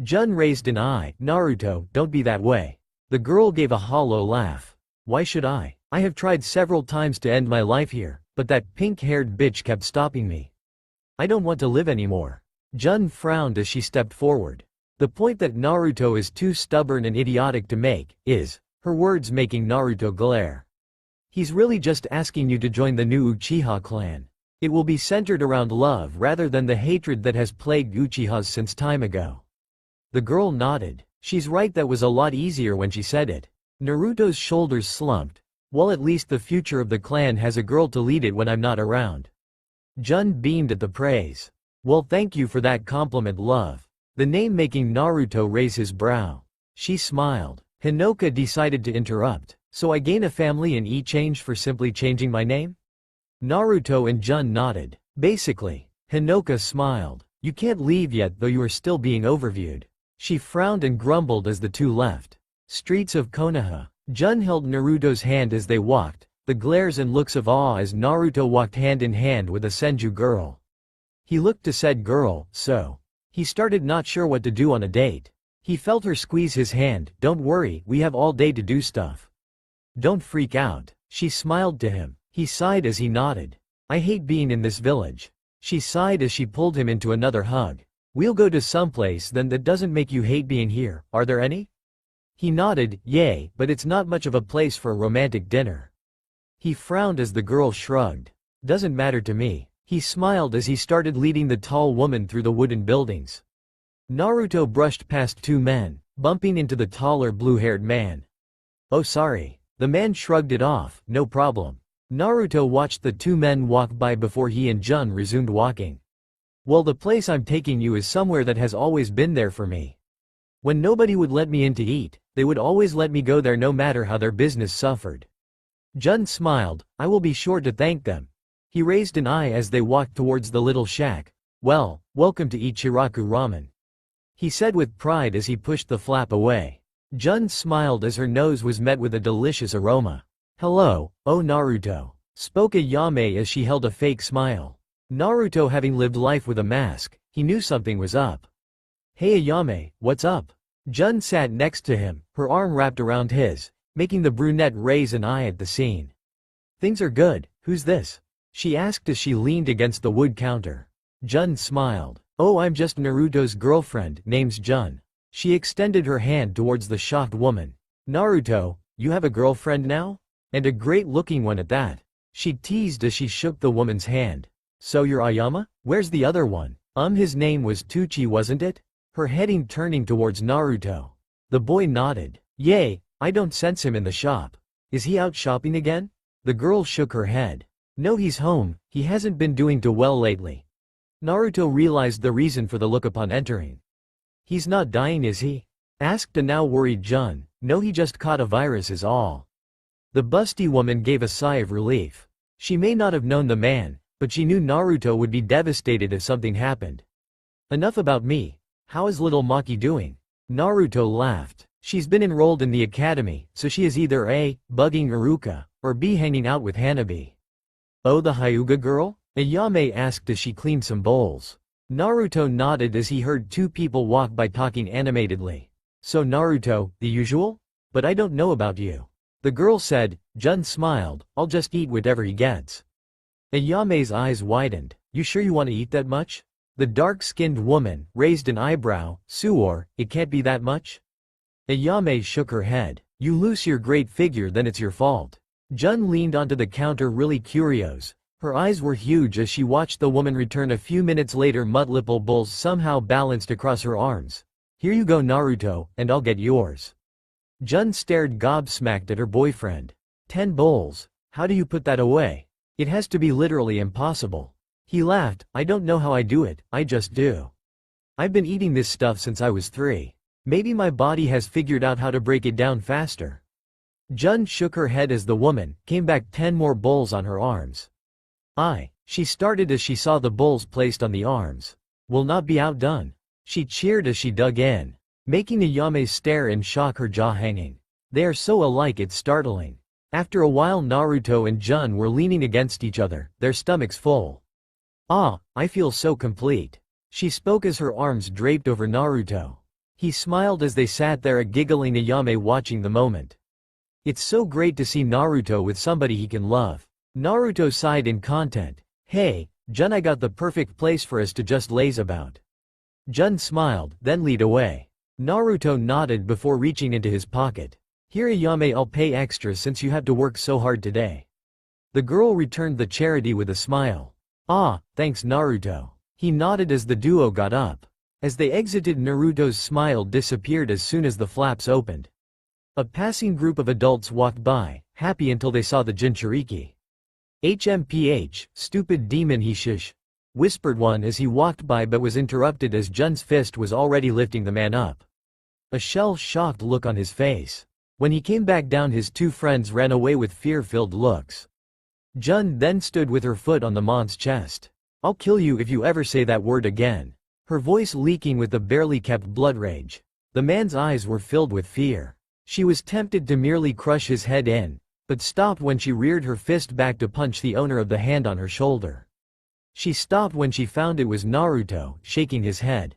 Jun raised an eye. Naruto, don't be that way. The girl gave a hollow laugh. Why should I? I have tried several times to end my life here, but that pink-haired bitch kept stopping me. I don't want to live anymore. Jun frowned as she stepped forward. The point that Naruto is too stubborn and idiotic to make, is, her words making Naruto glare. He's really just asking you to join the new Uchiha clan. It will be centered around love rather than the hatred that has plagued Uchihas since time ago. The girl nodded. She's right, that was a lot easier when she said it. Naruto's shoulders slumped. Well, at least the future of the clan has a girl to lead it when I'm not around. Jun beamed at the praise. Well, thank you for that compliment, love. The name making Naruto raise his brow. She smiled. Hinoka decided to interrupt. So I gain a family in exchange for simply changing my name? Naruto and Jun nodded. Basically. Hinoka smiled. You can't leave yet though, you are still being overviewed. She frowned and grumbled as the two left. Streets of Konoha. Jun held Naruto's hand as they walked, the glares and looks of awe as Naruto walked hand in hand with a Senju girl. He looked to said girl, so. He started not sure what to do on a date. He felt her squeeze his hand. Don't worry, we have all day to do stuff. Don't freak out. She smiled to him. He sighed as he nodded. I hate being in this village. She sighed as she pulled him into another hug. We'll go to someplace then that doesn't make you hate being here, are there any? He nodded, yay, but it's not much of a place for a romantic dinner. He frowned as the girl shrugged. Doesn't matter to me. He smiled as he started leading the tall woman through the wooden buildings. Naruto brushed past two men, bumping into the taller blue-haired man. Oh sorry. The man shrugged it off, no problem. Naruto watched the two men walk by before he and Jun resumed walking. Well, the place I'm taking you is somewhere that has always been there for me. When nobody would let me in to eat, they would always let me go there no matter how their business suffered. Jun smiled, I will be sure to thank them. He raised an eye as they walked towards the little shack. Well, welcome to Ichiraku Ramen. He said with pride as he pushed the flap away. Jun smiled as her nose was met with a delicious aroma. Hello, oh Naruto, spoke Ayame as she held a fake smile. Naruto having lived life with a mask, he knew something was up. Hey Ayame, what's up? Jun sat next to him, her arm wrapped around his, making the brunette raise an eye at the scene. Things are good, who's this? She asked as she leaned against the wood counter. Jun smiled. Oh, I'm just Naruto's girlfriend, name's Jun. She extended her hand towards the shocked woman. Naruto, you have a girlfriend now? And a great-looking one at that. She teased as she shook the woman's hand. So you're Ayama? Where's the other one? His name was Tuchi, wasn't it? Her heading turning towards Naruto. The boy nodded. Yay, I don't sense him in the shop. Is he out shopping again? The girl shook her head. No, he's home, he hasn't been doing too well lately. Naruto realized the reason for the look upon entering. He's not dying, is he? Asked a now worried Jun. No, he just caught a virus is all. The busty woman gave a sigh of relief. She may not have known the man, but she knew Naruto would be devastated if something happened. Enough about me. How is little Maki doing? Naruto laughed. She's been enrolled in the academy, so she is either A, bugging Iruka, or B, hanging out with Hanabi. Oh, the Hyuga girl? Ayame asked as she cleaned some bowls. Naruto nodded as he heard two people walk by talking animatedly. So Naruto, the usual? But I don't know about you. The girl said. Jun smiled, I'll just eat whatever he gets. Ayame's eyes widened. You sure you want to eat that much? The dark-skinned woman raised an eyebrow. Suor, it can't be that much? Ayame shook her head. You lose your great figure then it's your fault. Jun leaned onto the counter really curious. Her eyes were huge as she watched the woman return a few minutes later, multiple bowls somehow balanced across her arms. Here you go Naruto, and I'll get yours. Jun stared gobsmacked at her boyfriend. 10 bowls? How do you put that away? It has to be literally impossible. He laughed. I don't know how I do it, I just do. I've been eating this stuff since I was 3. Maybe my body has figured out how to break it down faster. Jun shook her head as the woman came back 10 more bowls on her arms. She started as she saw the bowls placed on the arms. Will not be outdone. She cheered as she dug in, making Ayame stare in shock, her jaw hanging. They are so alike it's startling. After a while Naruto and Jun were leaning against each other, their stomachs full. I feel so complete. She spoke as her arms draped over Naruto. He smiled as they sat there, a giggling Ayame watching the moment. It's so great to see Naruto with somebody he can love. Naruto sighed in content. Hey, Jun, I got the perfect place for us to just laze about. Jun smiled, then lead away. Naruto nodded before reaching into his pocket. Here Ayame, I'll pay extra since you have to work so hard today. The girl returned the charity with a smile. Thanks Naruto. He nodded as the duo got up. As they exited, Naruto's smile disappeared as soon as the flaps opened. A passing group of adults walked by, happy until they saw the Jinchuriki. HMPH, stupid demon, he shush, whispered one as he walked by, but was interrupted as Jun's fist was already lifting the man up. A shell-shocked look on his face. When he came back down, his two friends ran away with fear-filled looks. Jun then stood with her foot on the man's chest. I'll kill you if you ever say that word again. Her voice leaking with the barely kept blood rage. The man's eyes were filled with fear. She was tempted to merely crush his head in, but stopped when she reared her fist back to punch the owner of the hand on her shoulder. She stopped when she found it was Naruto, shaking his head.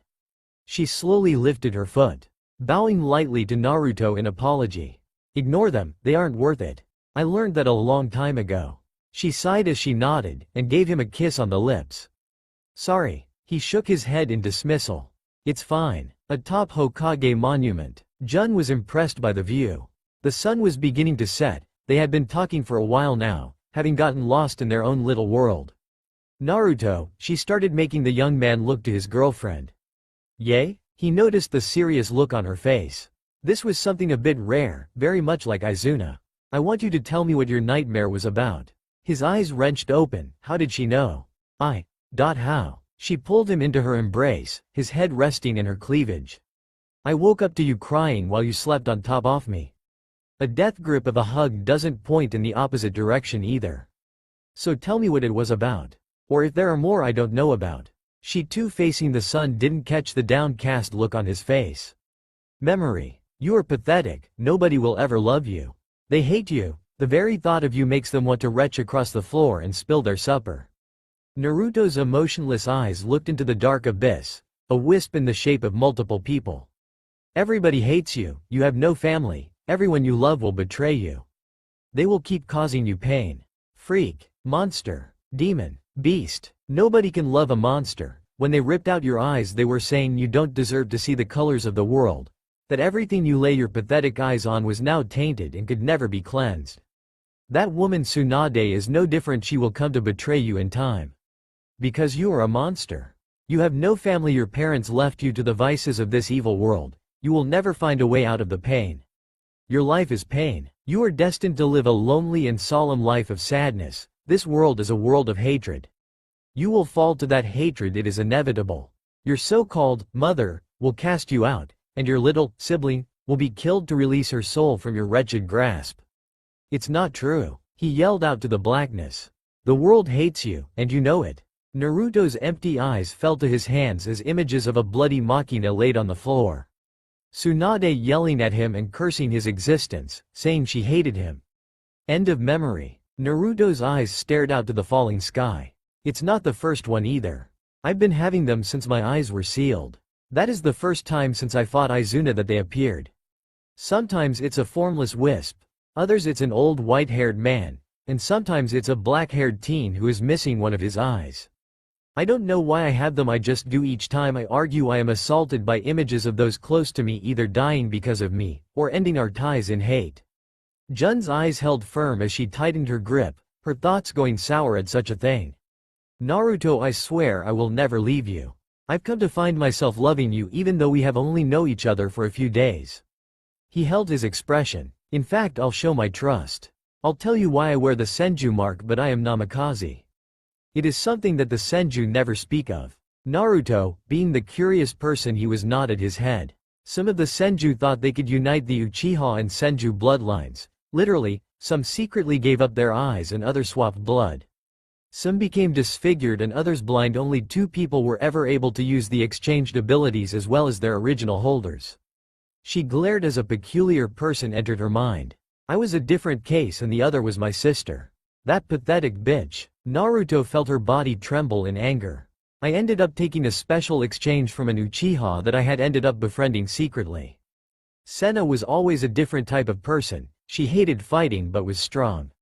She slowly lifted her foot, bowing lightly to Naruto in apology. Ignore them, they aren't worth it. I learned that a long time ago. She sighed as she nodded, and gave him a kiss on the lips. Sorry. He shook his head in dismissal. It's fine. Atop Hokage Monument, Jun was impressed by the view. The sun was beginning to set. They had been talking for a while now, having gotten lost in their own little world. Naruto, she started making the young man look to his girlfriend. Yay? He noticed the serious look on her face. This was something a bit rare, very much like Izuna. I want you to tell me what your nightmare was about. His eyes wrenched open. How did she know? How? She pulled him into her embrace, his head resting in her cleavage. I woke up to you crying while you slept on top of me. A death grip of a hug doesn't point in the opposite direction either. So tell me what it was about. Or if there are more I don't know about. She too, facing the sun, didn't catch the downcast look on his face. Memory. You are pathetic. Nobody will ever love you. They hate you. The very thought of you makes them want to retch across the floor and spill their supper. Naruto's emotionless eyes looked into the dark abyss, a wisp in the shape of multiple people. Everybody hates you, you have no family, everyone you love will betray you. They will keep causing you pain. Freak, monster, demon, beast. Nobody can love a monster. When they ripped out your eyes they were saying you don't deserve to see the colors of the world. That everything you lay your pathetic eyes on was now tainted and could never be cleansed. That woman Tsunade is no different, she will come to betray you in time. Because you are a monster. You have no family, your parents left you to the vices of this evil world. You will never find a way out of the pain. Your life is pain. You are destined to live a lonely and solemn life of sadness. This world is a world of hatred. You will fall to that hatred, it is inevitable. Your so-called mother will cast you out, and your little sibling will be killed to release her soul from your wretched grasp. It's not true, he yelled out to the blackness. The world hates you, and you know it. Naruto's empty eyes fell to his hands as images of a bloody machina laid on the floor. Tsunade yelling at him and cursing his existence, saying she hated him. End of memory. Naruto's eyes stared out to the falling sky. It's not the first one either. I've been having them since my eyes were sealed. That is the first time since I fought Izuna that they appeared. Sometimes it's a formless wisp, others it's an old white-haired man, and sometimes it's a black-haired teen who is missing one of his eyes. I don't know why I have them, I just do. Each time I argue I am assaulted by images of those close to me either dying because of me, or ending our ties in hate. Jun's eyes held firm as she tightened her grip, her thoughts going sour at such a thing. Naruto, I swear I will never leave you. I've come to find myself loving you even though we have only known each other for a few days. He held his expression. In fact, I'll show my trust. I'll tell you why I wear the Senju mark, but I am Namikaze. It is something that the Senju never speak of. Naruto, being the curious person he was, nodded his head. Some of the Senju thought they could unite the Uchiha and Senju bloodlines. Literally, some secretly gave up their eyes and others swapped blood. Some became disfigured and others blind. Only 2 people were ever able to use the exchanged abilities as well as their original holders. She glared as a peculiar person entered her mind. I was a different case and the other was my sister. That pathetic bitch. Naruto felt her body tremble in anger. I ended up taking a special exchange from an Uchiha that I had ended up befriending secretly. Senna was always a different type of person. She hated fighting but was strong.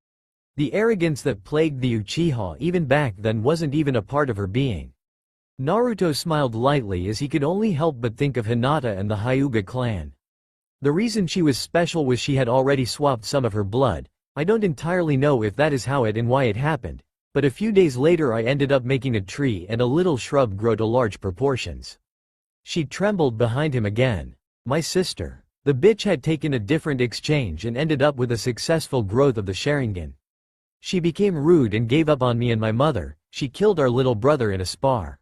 The arrogance that plagued the Uchiha even back then wasn't even a part of her being. Naruto smiled lightly as he could only help but think of Hinata and the Hyuga clan. The reason she was special was she had already swapped some of her blood. I don't entirely know if that is how it and why it happened, but a few days later I ended up making a tree and a little shrub grow to large proportions. She trembled behind him again. My sister. The bitch had taken a different exchange and ended up with a successful growth of the Sharingan. She became rude and gave up on me and my mother. She killed our little brother in a spar.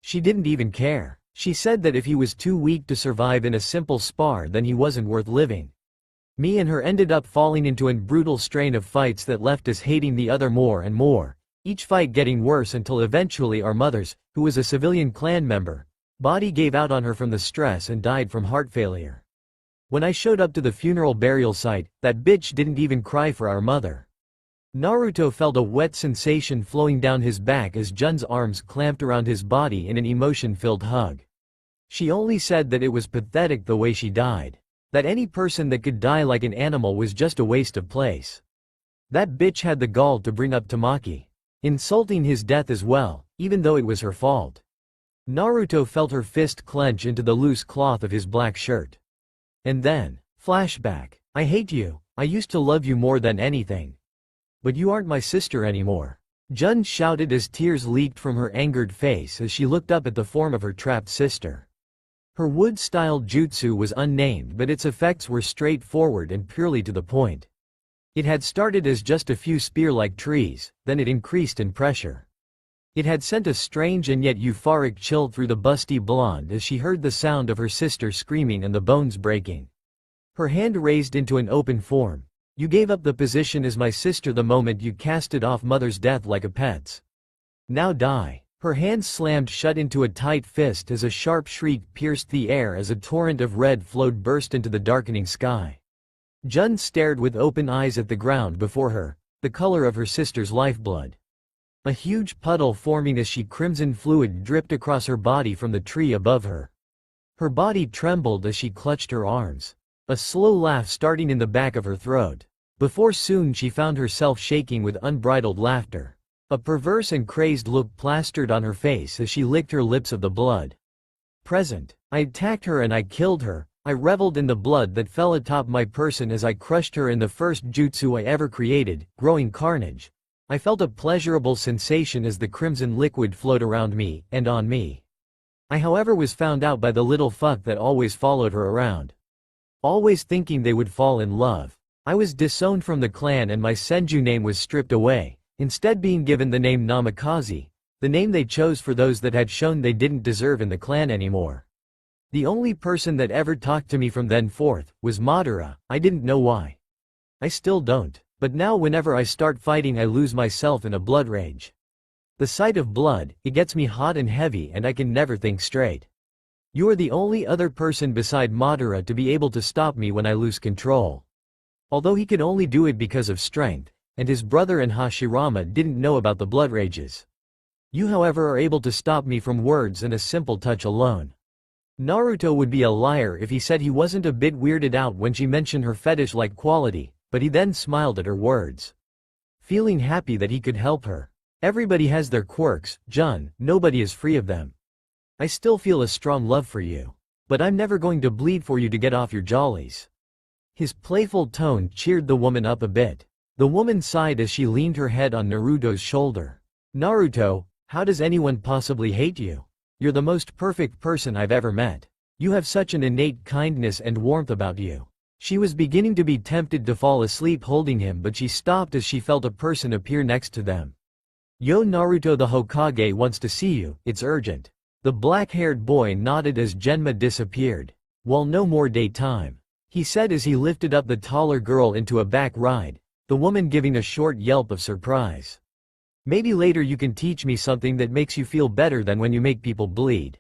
She didn't even care. She said that if he was too weak to survive in a simple spar then he wasn't worth living. Me and her ended up falling into a brutal strain of fights that left us hating the other more and more, each fight getting worse until eventually our mother's, who was a civilian clan member, body gave out on her from the stress and died from heart failure. When I showed up to the funeral burial site, that bitch didn't even cry for our mother. Naruto felt a wet sensation flowing down his back as Jun's arms clamped around his body in an emotion-filled hug. She only said that it was pathetic the way she died. That any person that could die like an animal was just a waste of place. That bitch had the gall to bring up Tamaki, insulting his death as well, even though it was her fault. Naruto felt her fist clench into the loose cloth of his black shirt. And then, flashback. I hate you. I used to love you more than anything. But you aren't my sister anymore. Jun shouted as tears leaked from her angered face as she looked up at the form of her trapped sister. Her wood-styled jutsu was unnamed, but its effects were straightforward and purely to the point. It had started as just a few spear-like trees, then it increased in pressure. It had sent a strange and yet euphoric chill through the busty blonde as she heard the sound of her sister screaming and the bones breaking. Her hand raised into an open form. You gave up the position as my sister the moment you casted off mother's death like a pet's. Now die. Her hand slammed shut into a tight fist as a sharp shriek pierced the air as a torrent of red flowed burst into the darkening sky. Jun stared with open eyes at the ground before her, the color of her sister's lifeblood. A huge puddle forming as crimson fluid dripped across her body from the tree above her. Her body trembled as she clutched her arms. A slow laugh starting in the back of her throat. Before soon she found herself shaking with unbridled laughter. A perverse and crazed look plastered on her face as she licked her lips of the blood. Present. I attacked her and I killed her. I reveled in the blood that fell atop my person as I crushed her in the first jutsu I ever created, growing carnage. I felt a pleasurable sensation as the crimson liquid flowed around me, and on me. I however was found out by the little fuck that always followed her around. Always thinking they would fall in love. I was disowned from the clan and my senju name was stripped away, instead being given the name Namikaze, the name they chose for those that had shown they didn't deserve in the clan anymore. The only person that ever talked to me from then forth was Madara. I didn't know why. I still don't. But now whenever I start fighting I lose myself in a blood rage. The sight of blood, it gets me hot and heavy and I can never think straight. You are the only other person beside Madara to be able to stop me when I lose control. Although he could only do it because of strength, and his brother and Hashirama didn't know about the blood rages. You however are able to stop me from words and a simple touch alone. Naruto would be a liar if he said he wasn't a bit weirded out when she mentioned her fetish-like quality. But he then smiled at her words. Feeling happy that he could help her. Everybody has their quirks, Jun, nobody is free of them. I still feel a strong love for you. But I'm never going to bleed for you to get off your jollies. His playful tone cheered the woman up a bit. The woman sighed as she leaned her head on Naruto's shoulder. Naruto, how does anyone possibly hate you? You're the most perfect person I've ever met. You have such an innate kindness and warmth about you. She was beginning to be tempted to fall asleep holding him, but she stopped as she felt a person appear next to them. Yo, Naruto, the Hokage wants to see you, it's urgent. The black-haired boy nodded as Genma disappeared. Well, no more daytime, he said as he lifted up the taller girl into a back ride, the woman giving a short yelp of surprise. Maybe later you can teach me something that makes you feel better than when you make people bleed.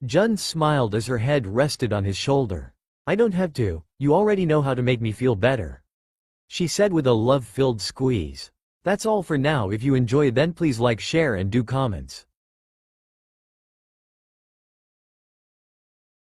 Jun smiled as her head rested on his shoulder. I don't have to, you already know how to make me feel better. She said with a love-filled squeeze. That's all for now. If you enjoy then please like, share and do comments.